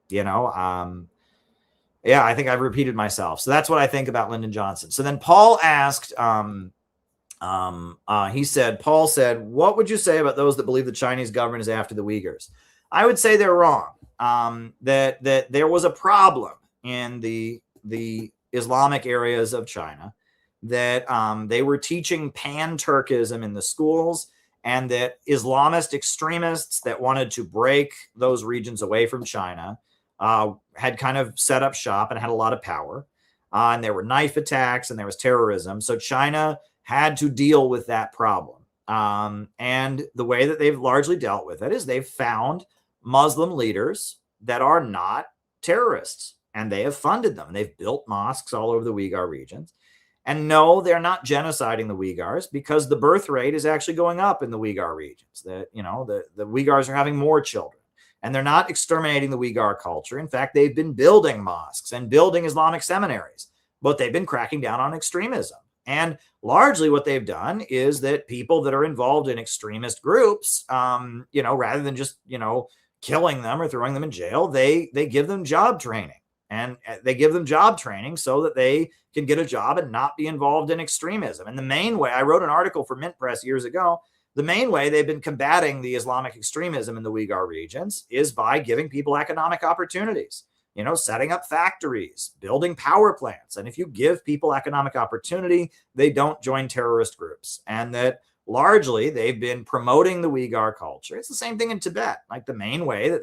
you know, yeah, I think I've repeated myself. So that's what I think about Lyndon Johnson. So then Paul asked, Paul said, what would you say about those that believe the Chinese government is after the Uyghurs? I would say they're wrong. That there was a problem in the Islamic areas of China, that they were teaching pan-Turkism in the schools, and that Islamist extremists that wanted to break those regions away from China had kind of set up shop and had a lot of power. And there were knife attacks and there was terrorism. So China had to deal with that problem. And the way that they've largely dealt with it is they've found Muslim leaders that are not terrorists, and they have funded them. They've built mosques all over the Uyghur regions. And no, they're not genociding the Uyghurs, because the birth rate is actually going up in the Uyghur regions. That, you know, the Uyghurs are having more children, and they're not exterminating the Uyghur culture. In fact, they've been building mosques and building Islamic seminaries, but they've been cracking down on extremism. And largely what they've done is that people that are involved in extremist groups, you know, rather than just, you know, killing them or throwing them in jail, they give them job training. And they give them job training so that they can get a job and not be involved in extremism. And the main way, I wrote an article for Mint Press years ago, the main way they've been combating the Islamic extremism in the Uyghur regions is by giving people economic opportunities, you know, setting up factories, building power plants. And if you give people economic opportunity, they don't join terrorist groups. And that largely they've been promoting the Uyghur culture. It's the same thing in Tibet. Like, the main way that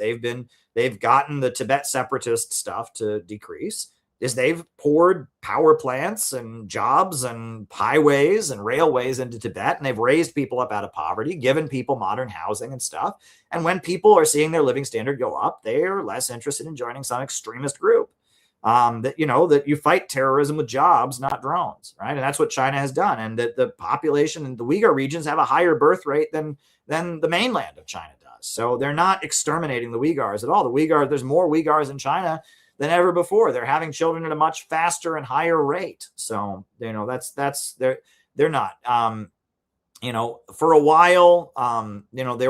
they've gotten the Tibet separatist stuff to decrease is they've poured power plants and jobs and highways and railways into Tibet, and they've raised people up out of poverty, given people modern housing and stuff. And when people are seeing their living standard go up, they're less interested in joining some extremist group. That, you know, that you fight terrorism with jobs, not drones, right? And that's what China has done. And that the population in the Uyghur regions have a higher birth rate than the mainland of China does. So they're not exterminating the Uyghurs at all. There's more Uyghurs in China than ever before. They're having children at a much faster and higher rate. So, you know, they're not, you know, for a while, you know, they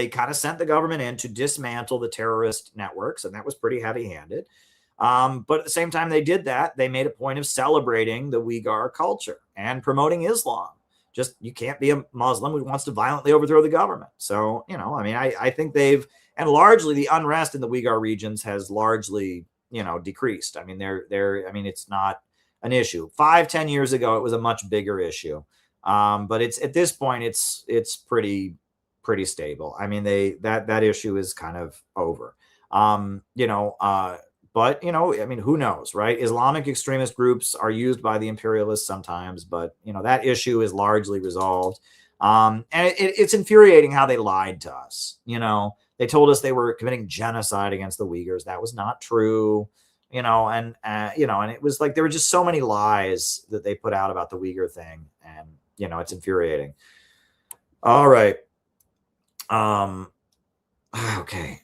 kind of sent the government in to dismantle the terrorist networks, and that was pretty heavy-handed. But at the same time they did that, they made a point of celebrating the Uyghur culture and promoting Islam. Just, you can't be a Muslim who wants to violently overthrow the government. So, you know, I mean, I think and largely the unrest in the Uyghur regions has largely, you know, decreased. I mean, I mean, it's not an issue. 5-10 years ago, it was a much bigger issue. But it's, at this point, it's pretty stable. I mean, that issue is kind of over. You know, but, you know, I mean, who knows, right? Islamic extremist groups are used by the imperialists sometimes, but, you know, that issue is largely resolved. And it's infuriating how they lied to us. You know, they told us they were committing genocide against the Uyghurs. That was not true, you know, and, you know, and it was like, there were just so many lies that they put out about the Uyghur thing. And, you know, it's infuriating. All right. Okay.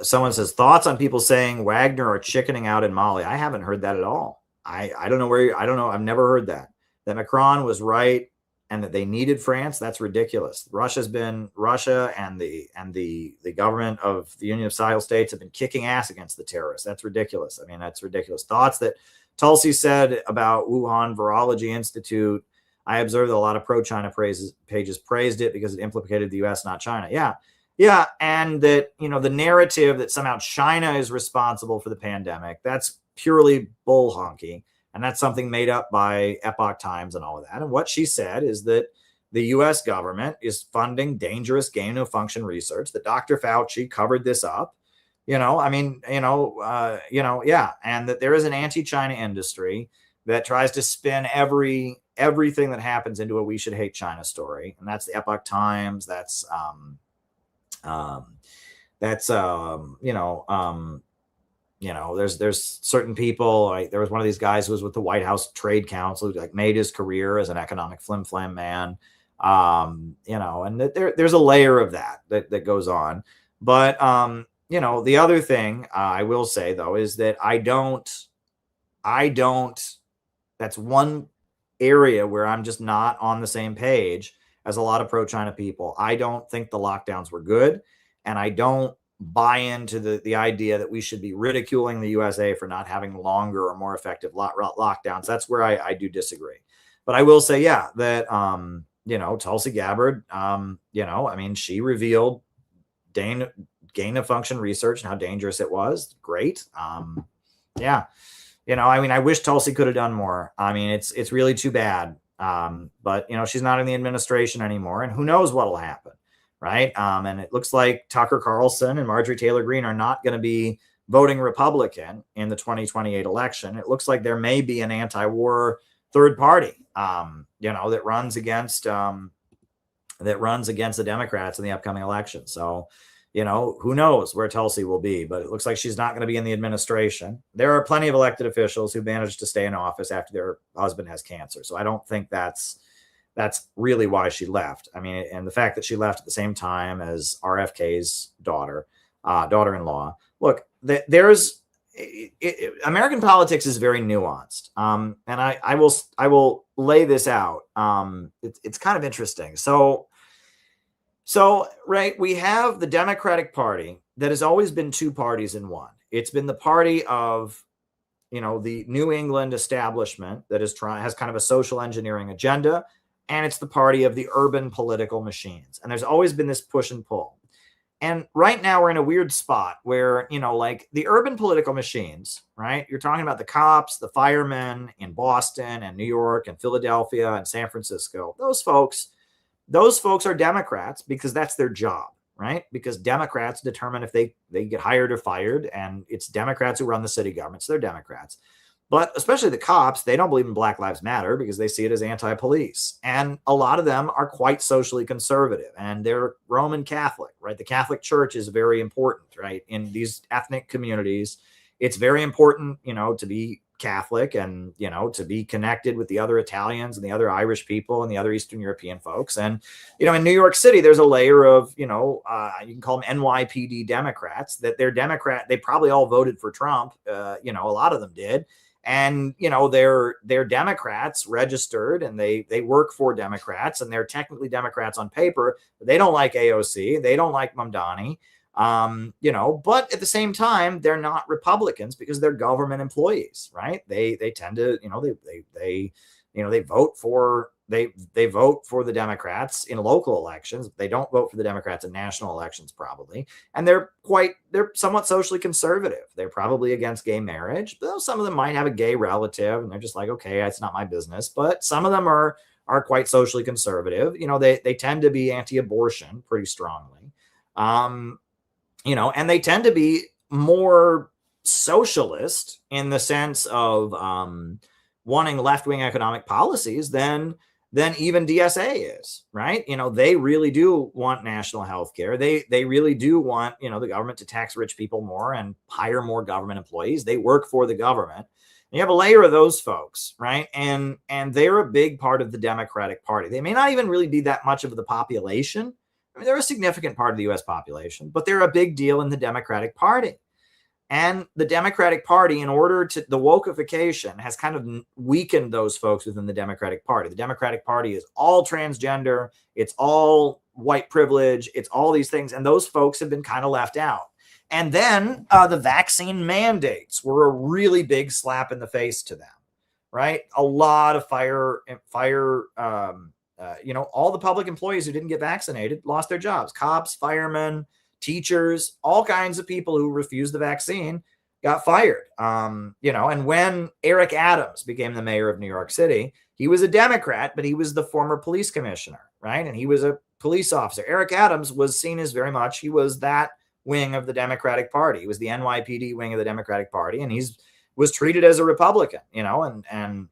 Someone says, thoughts on people saying Wagner are chickening out in Mali. I haven't heard that at all. I don't know I don't know. I've never heard that Macron was right and that they needed France. That's ridiculous. Russia and the government of the Union of Social States have been kicking ass against the terrorists. That's ridiculous. I mean, that's ridiculous. Thoughts that Tulsi said about Wuhan Virology Institute. I observed that a lot of pro-China pages praised it because it implicated the U.S., not China. Yeah. And that, you know, the narrative that somehow China is responsible for the pandemic, that's purely bull honky. And that's something made up by Epoch Times and all of that. And what she said is that the U.S. government is funding dangerous gain-of-function research. That Dr. Fauci covered this up. You know, I mean, yeah. And that there is an anti-China industry that tries to spin everything that happens into a we should hate China story. And that's the Epoch Times. That's there's certain people, like there was one of these guys who was with the White House Trade Council, who like made his career as an economic flim-flam man. You know, and there's a layer of that goes on. But, you know, the other thing I will say, though, is that I don't, that's one area where I'm just not on the same page as a lot of pro-China people. I don't think the lockdowns were good, and I don't buy into the idea that we should be ridiculing the USA for not having longer or more effective lockdowns. That's where I do disagree. But I will say, yeah, that, you know, Tulsi Gabbard, you know, I mean, she revealed gain of function research and how dangerous it was. Great. Yeah. You know, I mean, I wish Tulsi could have done more. I mean, it's really too bad. But, you know, she's not in the administration anymore, and who knows what'll happen. Right. And it looks like Tucker Carlson and Marjorie Taylor Greene are not going to be voting Republican in the 2028 election. It looks like there may be an anti-war third party, you know, that runs against the Democrats in the upcoming election. So, you know, who knows where Tulsi will be, but it looks like she's not going to be in the administration. There are plenty of elected officials who managed to stay in office after their husband has cancer. So I don't think that's really why she left. I mean, and the fact that she left at the same time as RFK's daughter-in-law. Look, American politics is very nuanced. And I will lay this out. It's kind of interesting. So, right, we have the Democratic Party that has always been two parties in one. It's been the party of, you know, the New England establishment that has kind of a social engineering agenda, and it's the party of the urban political machines. And there's always been this push and pull. And right now we're in a weird spot where, you know, like the urban political machines, right? You're talking about the cops, the firemen in Boston and New York and Philadelphia and San Francisco. Those folks are Democrats because that's their job, right? Because Democrats determine if they get hired or fired, and it's Democrats who run the city government, so they're Democrats. But especially the cops, they don't believe in Black Lives Matter because they see it as anti-police. And a lot of them are quite socially conservative, and they're Roman Catholic, right? The Catholic Church is very important, right? In these ethnic communities, it's very important, you know, to be Catholic and, you know, to be connected with the other Italians and the other Irish people and the other Eastern European folks. And, you know, in New York City, there's a layer of, you know, you can call them NYPD Democrats, that they're Democrat. They probably all voted for Trump. You know, a lot of them did. And, you know, they're Democrats registered, and they work for Democrats, and they're technically Democrats on paper. But they don't like AOC. They don't like Mamdani. You know, but at the same time, they're not Republicans because they're government employees, right? They tend to, you know, they vote for the Democrats in local elections. They don't vote for the Democrats in national elections, probably. And they're somewhat socially conservative. They're probably against gay marriage, but some of them might have a gay relative, and they're just like, okay, it's not my business. But some of them are quite socially conservative. You know, they tend to be anti-abortion pretty strongly. You know, and they tend to be more socialist in the sense of wanting left-wing economic policies than even DSA is, right? You know, they really do want national health care. They really do want, you know, the government to tax rich people more and hire more government employees. They work for the government. And you have a layer of those folks, right? And they're a big part of the Democratic Party. They may not even really be that much of the population. I mean, they're a significant part of the U.S. population, but they're a big deal in the Democratic Party. And the Democratic Party, in order to, the wokeification has kind of weakened those folks within the Democratic Party. The Democratic Party is all transgender. It's all white privilege. It's all these things. And those folks have been kind of left out. And then the vaccine mandates were a really big slap in the face to them, right? A lot of you know, all the public employees who didn't get vaccinated lost their jobs. Cops, firemen, teachers, all kinds of people who refused the vaccine got fired. You know, and when Eric Adams became the mayor of New York City, he was a Democrat, but he was the former police commissioner, right? And he was a police officer. Eric Adams was seen as very much, he was that wing of the Democratic Party. He was the NYPD wing of the Democratic Party, and was treated as a Republican, you know, and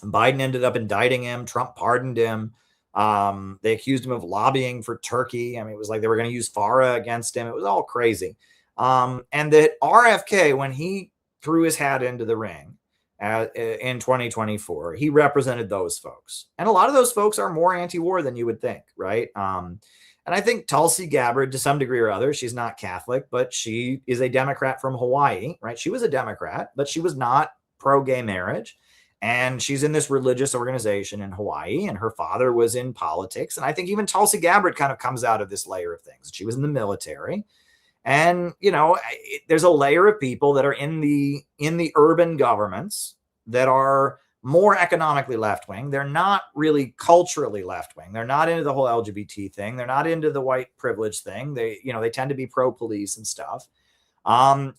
Biden ended up indicting him. Trump pardoned him. They accused him of lobbying for Turkey. I mean, it was like they were going to use FARA against him. It was all crazy. And that RFK, when he threw his hat into the ring, in 2024. He represented those folks. And a lot of those folks are more anti-war than you would think, right? And I think Tulsi Gabbard, to some degree or other, she's not Catholic, but she is a Democrat from Hawaii, right? She was a Democrat, but she was not pro-gay marriage. And she's in this religious organization in Hawaii, and her father was in politics. And I think even Tulsi Gabbard kind of comes out of this layer of things. She was in the military. And, you know, there's a layer of people that are in the urban governments that are more economically left-wing. They're not really culturally left-wing. They're not into the whole LGBT thing. They're not into the white privilege thing. They tend to be pro-police and stuff. And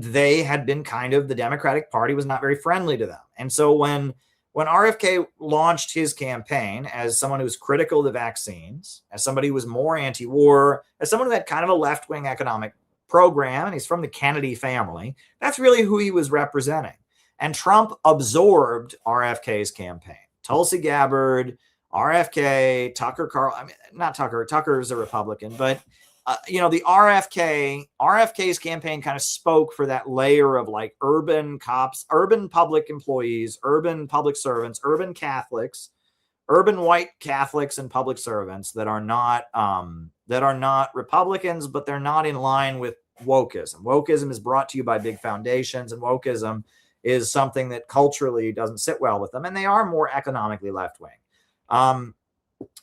they had been kind of, the Democratic Party was not very friendly to them. And so when RFK launched his campaign as someone who was critical of the vaccines, as somebody who was more anti-war, as someone who had kind of a left-wing economic program, and he's from the Kennedy family, that's really who he was representing. And Trump absorbed RFK's campaign. Tulsi Gabbard, RFK, Tucker not Tucker, Tucker's a Republican, but the RFK's campaign kind of spoke for that layer of like urban cops, urban public employees, urban public servants, urban Catholics, urban white Catholics and public servants that are not Republicans, but they're not in line with wokeism. Wokeism is brought to you by big foundations, and wokeism is something that culturally doesn't sit well with them, and they are more economically left-wing.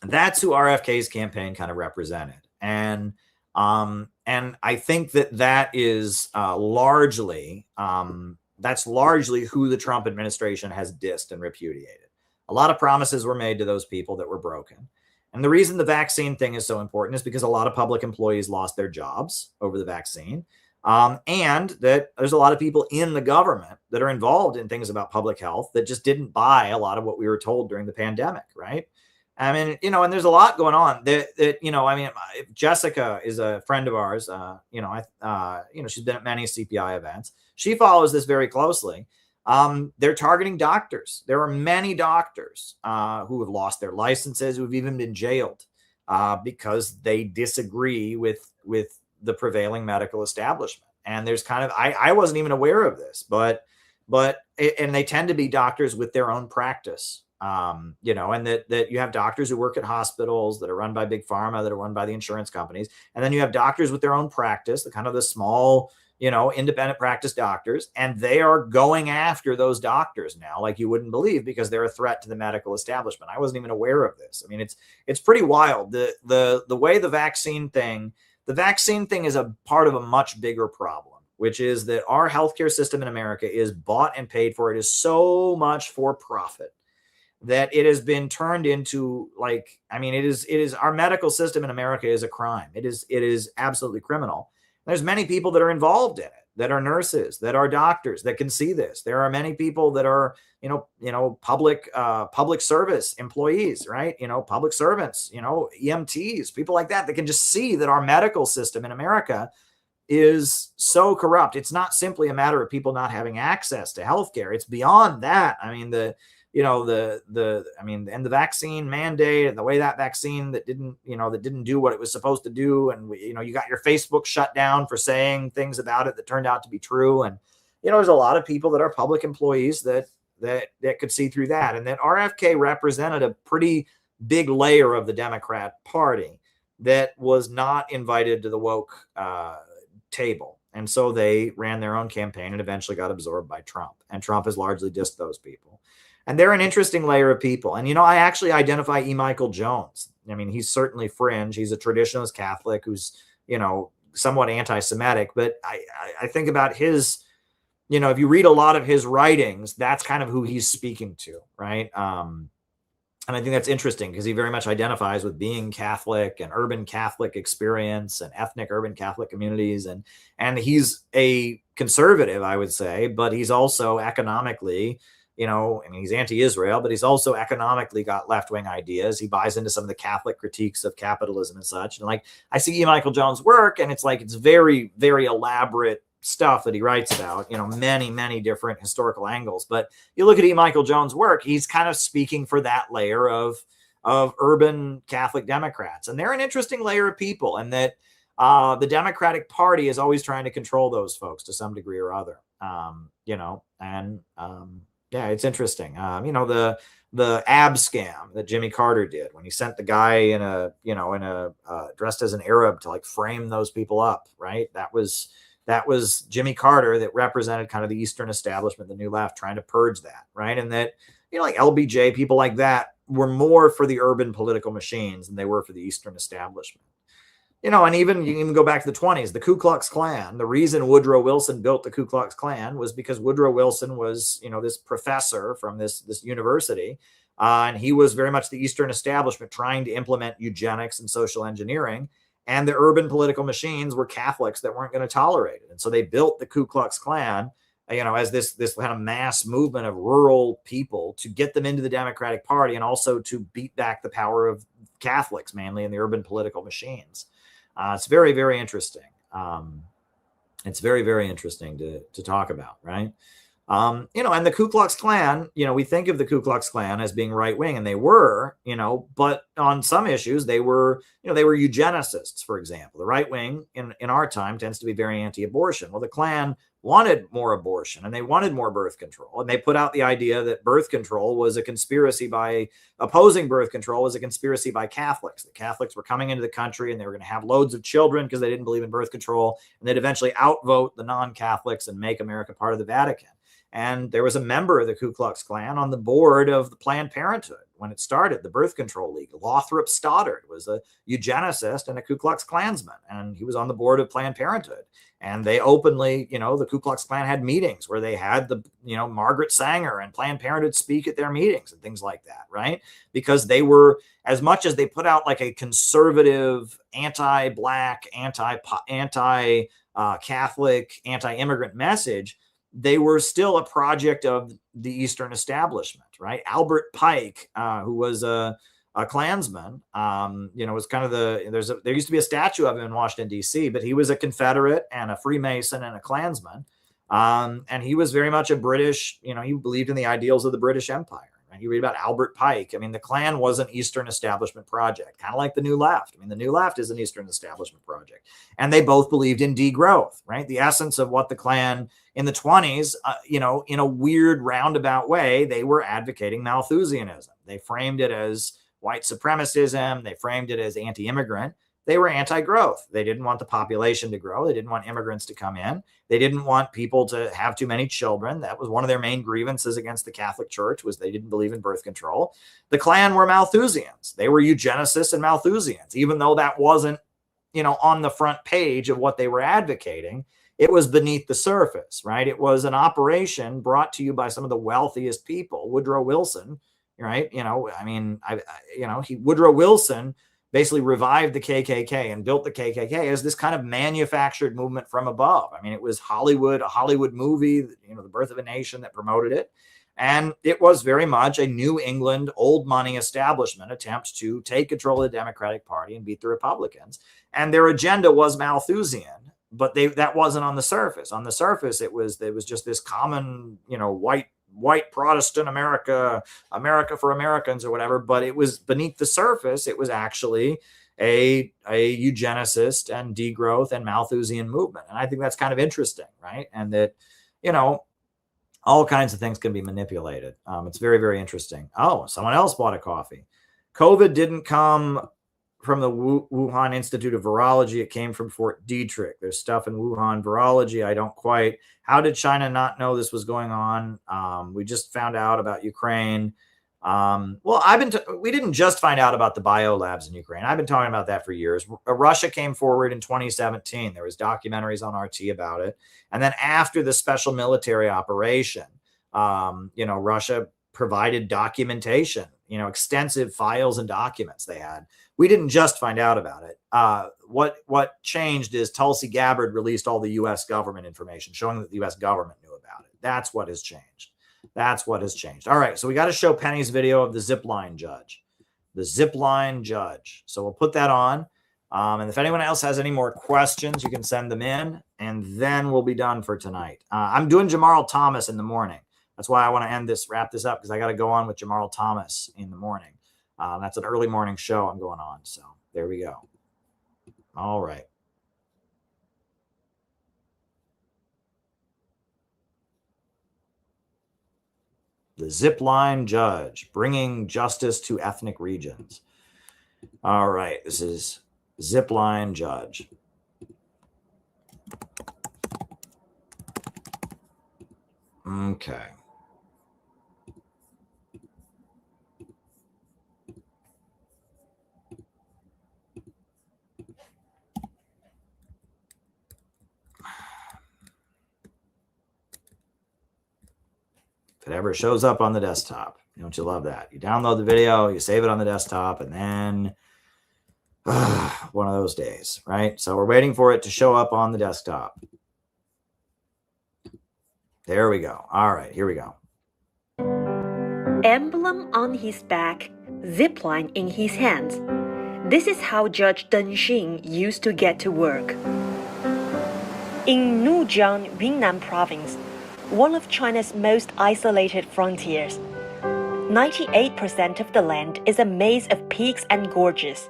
That's who RFK's campaign kind of represented. And I think that is largely who the Trump administration has dissed and repudiated. A lot of promises were made to those people that were broken. And the reason the vaccine thing is so important is because a lot of public employees lost their jobs over the vaccine. And that there's a lot of people in the government that are involved in things about public health that just didn't buy a lot of what we were told during the pandemic, right? I mean, and there's a lot going on Jessica is a friend of ours, she's been at many CPI events. She follows this very closely. They're targeting doctors. There are many doctors who have lost their licenses, who have even been jailed because they disagree with the prevailing medical establishment. And there's kind of, I wasn't even aware of this, and they tend to be doctors with their own practice. And that you have doctors who work at hospitals that are run by big pharma, that are run by the insurance companies. And then you have doctors with their own practice, the small, independent practice doctors. And they are going after those doctors now, like you wouldn't believe, because they're a threat to the medical establishment. I wasn't even aware of this. I mean, it's pretty wild. The way the vaccine thing is a part of a much bigger problem, which is that our healthcare system in America is bought and paid for. It is so much for profit that it has been turned into it is our medical system in America is a crime. It is absolutely criminal. There's many people that are involved in it, that are nurses, that are doctors, that can see this. There are many people that are, public service employees, right? Public servants, EMTs, people like that can just see that our medical system in America is so corrupt. It's not simply a matter of people not having access to healthcare. It's beyond that. I mean, the vaccine mandate and the way that vaccine that didn't do what it was supposed to do. And, you got your Facebook shut down for saying things about it that turned out to be true. And, there's a lot of people that are public employees that could see through that. And that RFK represented a pretty big layer of the Democrat Party that was not invited to the woke table. And so they ran their own campaign and eventually got absorbed by Trump. And Trump has largely dissed those people. And they're an interesting layer of people. And, I actually identify E. Michael Jones. I mean, he's certainly fringe. He's a traditionalist Catholic who's, somewhat anti-Semitic. But I think about his, if you read a lot of his writings, that's kind of who he's speaking to, right? And I think that's interesting because he very much identifies with being Catholic and urban Catholic experience and ethnic urban Catholic communities. And he's a conservative, I would say, but he's also economically, he's anti-Israel, but he's also economically got left-wing ideas. He buys into some of the Catholic critiques of capitalism and such. And I see E. Michael Jones' work, and it's very, very elaborate stuff that he writes about, many, many different historical angles. But you look at E. Michael Jones' work, he's kind of speaking for that layer of urban Catholic Democrats. And they're an interesting layer of people, and that the Democratic Party is always trying to control those folks to some degree or other. Yeah, it's interesting. The ab scam that Jimmy Carter did when he sent the guy in a dressed as an Arab to like frame those people up, right? That was Jimmy Carter that represented kind of the Eastern establishment, the New Left, trying to purge that, right? And that, like LBJ, people like that were more for the urban political machines than they were for the Eastern establishment. And even you can even go back to the 20s, the Ku Klux Klan. The reason Woodrow Wilson built the Ku Klux Klan was because Woodrow Wilson was, this professor from this university, and he was very much the Eastern establishment trying to implement eugenics and social engineering. And the urban political machines were Catholics that weren't going to tolerate it, and so they built the Ku Klux Klan, as this kind of mass movement of rural people to get them into the Democratic Party and also to beat back the power of Catholics, mainly in the urban political machines. It's very, very interesting. It's very, very interesting to talk about, right? And the Ku Klux Klan, we think of the Ku Klux Klan as being right wing, and they were, but on some issues they were, they were eugenicists, for example. The right wing in our time tends to be very anti-abortion. Well, the Klan wanted more abortion and they wanted more birth control, and they put out the idea that birth control was a conspiracy opposing birth control was a conspiracy by Catholics. The Catholics were coming into the country and they were going to have loads of children because they didn't believe in birth control, and they'd eventually outvote the non-Catholics and make America part of the Vatican. And there was a member of the Ku Klux Klan on the board of the Planned Parenthood when it started, the Birth Control League. Lothrop Stoddard was a eugenicist and a Ku Klux Klansman, and he was on the board of Planned Parenthood. And they openly, the Ku Klux Klan had meetings where they had Margaret Sanger and Planned Parenthood speak at their meetings and things like that, right? Because they were, as much as they put out like a conservative, anti-Black, anti-Catholic, anti-immigrant message, they were still a project of the Eastern establishment, right? Albert Pike, who was a Klansman, was kind of there used to be a statue of him in Washington, D.C., but he was a Confederate and a Freemason and a Klansman. And he was very much a British, he believed in the ideals of the British Empire. Right? You read about Albert Pike. I mean, the Klan was an Eastern establishment project, kind of like the New Left. I mean, the New Left is an Eastern establishment project. And they both believed in degrowth, right? The essence of what the Klan in the 20s, in a weird roundabout way, they were advocating Malthusianism. They framed it as white supremacism. They framed it as anti-immigrant. They were anti-growth. They didn't want the population to grow. They didn't want immigrants to come in. They didn't want people to have too many children. That was one of their main grievances against the Catholic Church, was they didn't believe in birth control. The Klan were Malthusians. They were eugenicists and Malthusians, even though that wasn't, on the front page of what they were advocating. It was beneath the surface, right? It was an operation brought to you by some of the wealthiest people. Woodrow Wilson, right? Woodrow Wilson basically revived the KKK and built the KKK as this kind of manufactured movement from above. I mean, it was Hollywood, a Hollywood movie, The Birth of a Nation, that promoted it. And it was very much a New England, old money establishment attempt to take control of the Democratic Party and beat the Republicans. And their agenda was Malthusian, but that wasn't on the surface. On the surface, it was just this common, white Protestant America for Americans or whatever, but it was beneath the surface. It was actually a eugenicist and degrowth and Malthusian movement. And I think that's kind of interesting, right? And that, all kinds of things can be manipulated. It's very, very interesting. Oh, someone else bought a coffee. COVID didn't come from the Wuhan Institute of Virology. It came from Fort Detrick. There's stuff in Wuhan virology. I don't quite. How did China not know this was going on? We just found out about Ukraine. We didn't just find out about the biolabs in Ukraine. I've been talking about that for years. Russia came forward in 2017. There was documentaries on RT about it. And then after the special military operation, Russia provided documentation, extensive files and documents they had. We didn't just find out about it. What changed is Tulsi Gabbard released all the U.S. government information showing that the U.S. government knew about it. That's what has changed. That's what has changed. All right, so we got to show Penny's video of the zipline judge. The zipline judge. So we'll put that on. And if anyone else has any more questions, you can send them in, and then we'll be done for tonight. I'm doing Jamarl Thomas in the morning. That's why I want to wrap this up, because I got to go on with Jamarl Thomas in the morning. That's an early morning show I'm going on. So there we go. All right. The Zipline Judge, Bringing Justice to Ethnic Regions. All right, this is Zipline Judge. Okay. If it ever shows up on the desktop, don't you love that? You download the video, you save it on the desktop, and then one of those days, right? So we're waiting for it to show up on the desktop. There we go. All right, here we go. Emblem on his back, zipline in his hands. This is how Judge Deng Xin used to get to work. In Nujiang, Yunnan province, one of China's most isolated frontiers, 98% of the land is a maze of peaks and gorges.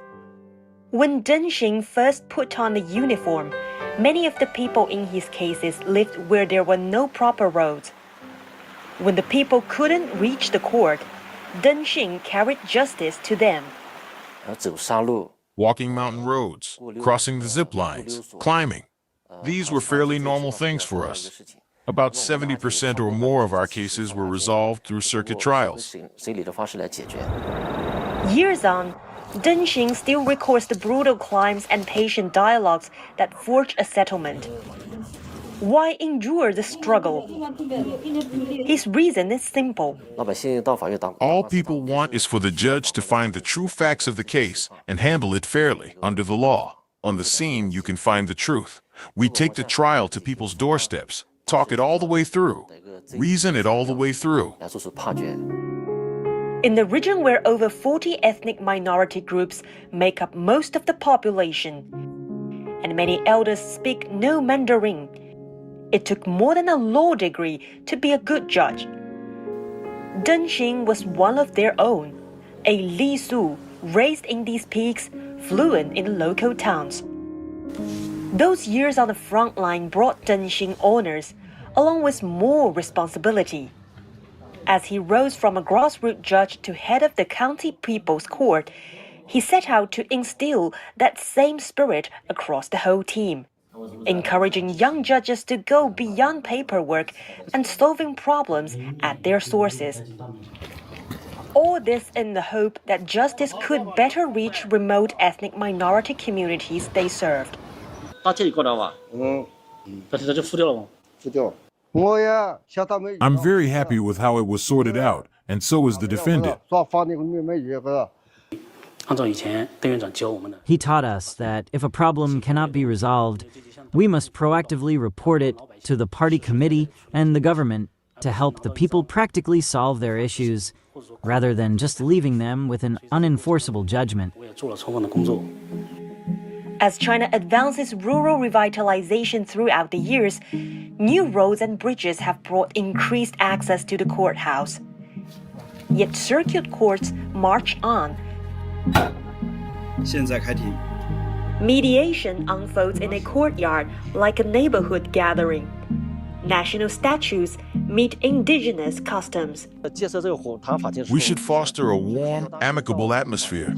When Deng Xin first put on the uniform, many of the people in his cases lived where there were no proper roads. When the people couldn't reach the court, Deng Xin carried justice to them. Walking mountain roads, crossing the zip lines, climbing. These were fairly normal things for us. About 70% or more of our cases were resolved through circuit trials. Years on, Deng Xin still records the brutal climbs and patient dialogues that forged a settlement. Why endure the struggle? His reason is simple. All people want is for the judge to find the true facts of the case and handle it fairly under the law. On the scene, you can find the truth. We take the trial to people's doorsteps, talk it all the way through, reason it all the way through. In the region where over 40 ethnic minority groups make up most of the population, and many elders speak no Mandarin, it took more than a law degree to be a good judge. Deng Xin was one of their own, a Li Su raised in these peaks, fluent in local towns. Those years on the front line brought Deng Xin honors, along with more responsibility. As he rose from a grassroots judge to head of the county people's court, he set out to instill that same spirit across the whole team, encouraging young judges to go beyond paperwork and solving problems at their sources. All this in the hope that justice could better reach remote ethnic minority communities they served. I'm very happy with how it was sorted out, and so is the defendant. He taught us that if a problem cannot be resolved, we must proactively report it to the party committee and the government to help the people practically solve their issues, rather than just leaving them with an unenforceable judgment. As China advances rural revitalization throughout the years, new roads and bridges have brought increased access to the courthouse. Yet circuit courts march on. Mediation unfolds in a courtyard like a neighborhood gathering. National statues meet indigenous customs. We should foster a warm, amicable atmosphere,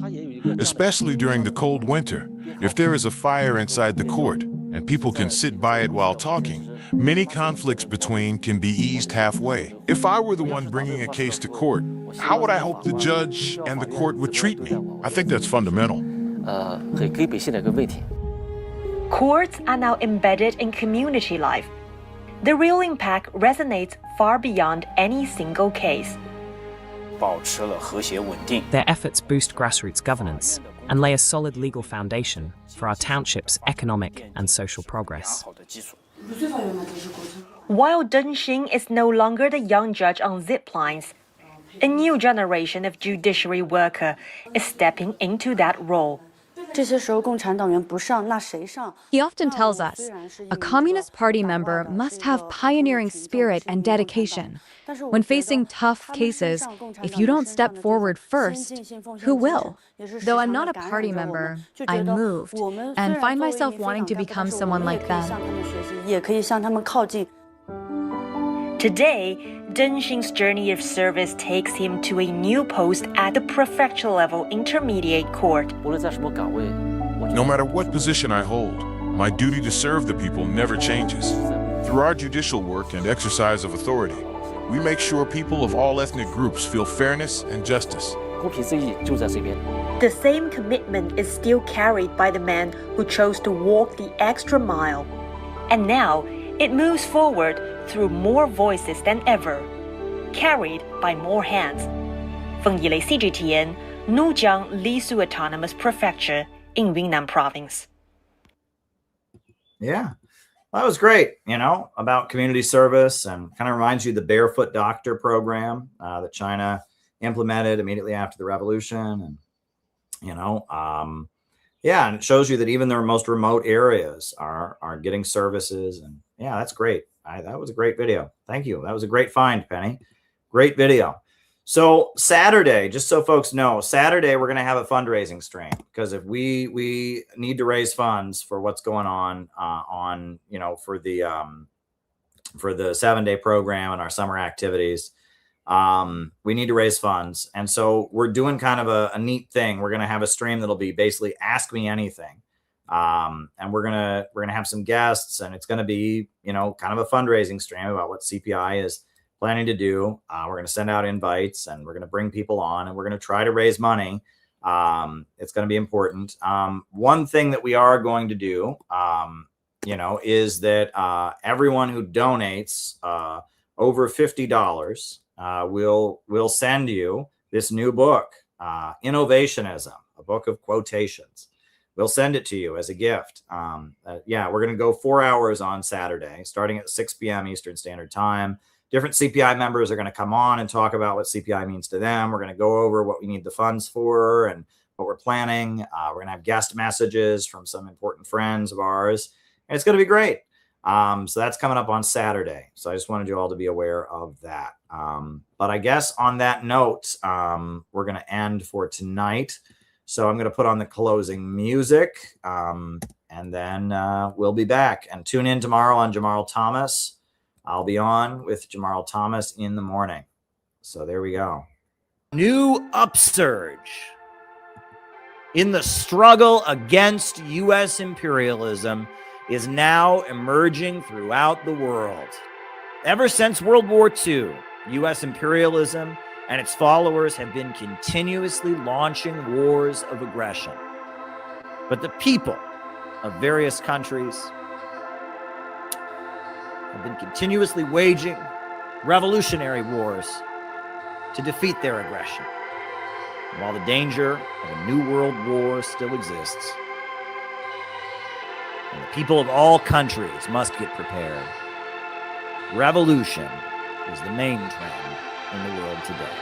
especially during the cold winter. If there is a fire inside the court and people can sit by it while talking, many conflicts between can be eased halfway. If I were the one bringing a case to court, how would I hope the judge and the court would treat me? I think that's fundamental. Courts are now embedded in community life. The real impact resonates far beyond any single case. Their efforts boost grassroots governance and lay a solid legal foundation for our township's economic and social progress. While Deng Xin is no longer the young judge on zip lines, a new generation of judiciary worker is stepping into that role. He often tells us, a Communist Party member must have pioneering spirit and dedication. When facing tough cases, if you don't step forward first, who will? Though I'm not a party member, I'm moved and find myself wanting to become someone like them. Today, Deng Xin's journey of service takes him to a new post at the prefecture level intermediate court. No matter what position I hold, my duty to serve the people never changes. Through our judicial work and exercise of authority, we make sure people of all ethnic groups feel fairness and justice. The same commitment is still carried by the man who chose to walk the extra mile. And now, it moves forward through more voices than ever, carried by more hands. Feng Yilei, CGTN, Nujiang Lisu Autonomous Prefecture in Yunnan Province. Yeah, that was great, about community service, and kind of reminds you the Barefoot Doctor program that China implemented immediately after the revolution. And, and it shows you that even their most remote areas are getting services. And yeah, that's great. That was a great video. Thank you. That was a great find, Penny. Great video. So Saturday, just so folks know, Saturday we're going to have a fundraising stream, because if we need to raise funds for what's going on for the 7-day program and our summer activities. We need to raise funds, and so we're doing kind of a neat thing. We're going to have a stream that'll be basically Ask Me Anything, and we're gonna have some guests, and it's going to be kind of a fundraising stream about what CPI is planning to do. We're going to send out invites, and we're going to bring people on, and we're going to try to raise money. It's going to be important. One thing that we are going to do, is that everyone who donates over $50, we'll send you this new book, Innovationism, a book of quotations. We'll send it to you as a gift. We're going to go 4 hours on Saturday, starting at 6 p.m. Eastern Standard Time. Different CPI members are going to come on and talk about what CPI means to them. We're going to go over what we need the funds for and what we're planning. We're going to have guest messages from some important friends of ours, and it's going to be great. So that's coming up on Saturday. So I just wanted you all to be aware of that. But I guess on that note, we're going to end for tonight. So I'm going to put on the closing music, and then we'll be back. And tune in tomorrow on Jamarl Thomas. I'll be on with Jamarl Thomas in the morning. So there we go. New upsurge in the struggle against U.S. imperialism is now emerging throughout the world. Ever since World War II, U.S. imperialism and its followers have been continuously launching wars of aggression. But the people of various countries have been continuously waging revolutionary wars to defeat their aggression. And while the danger of a new world war still exists, and the people of all countries must get prepared, revolution is the main trend in the world today.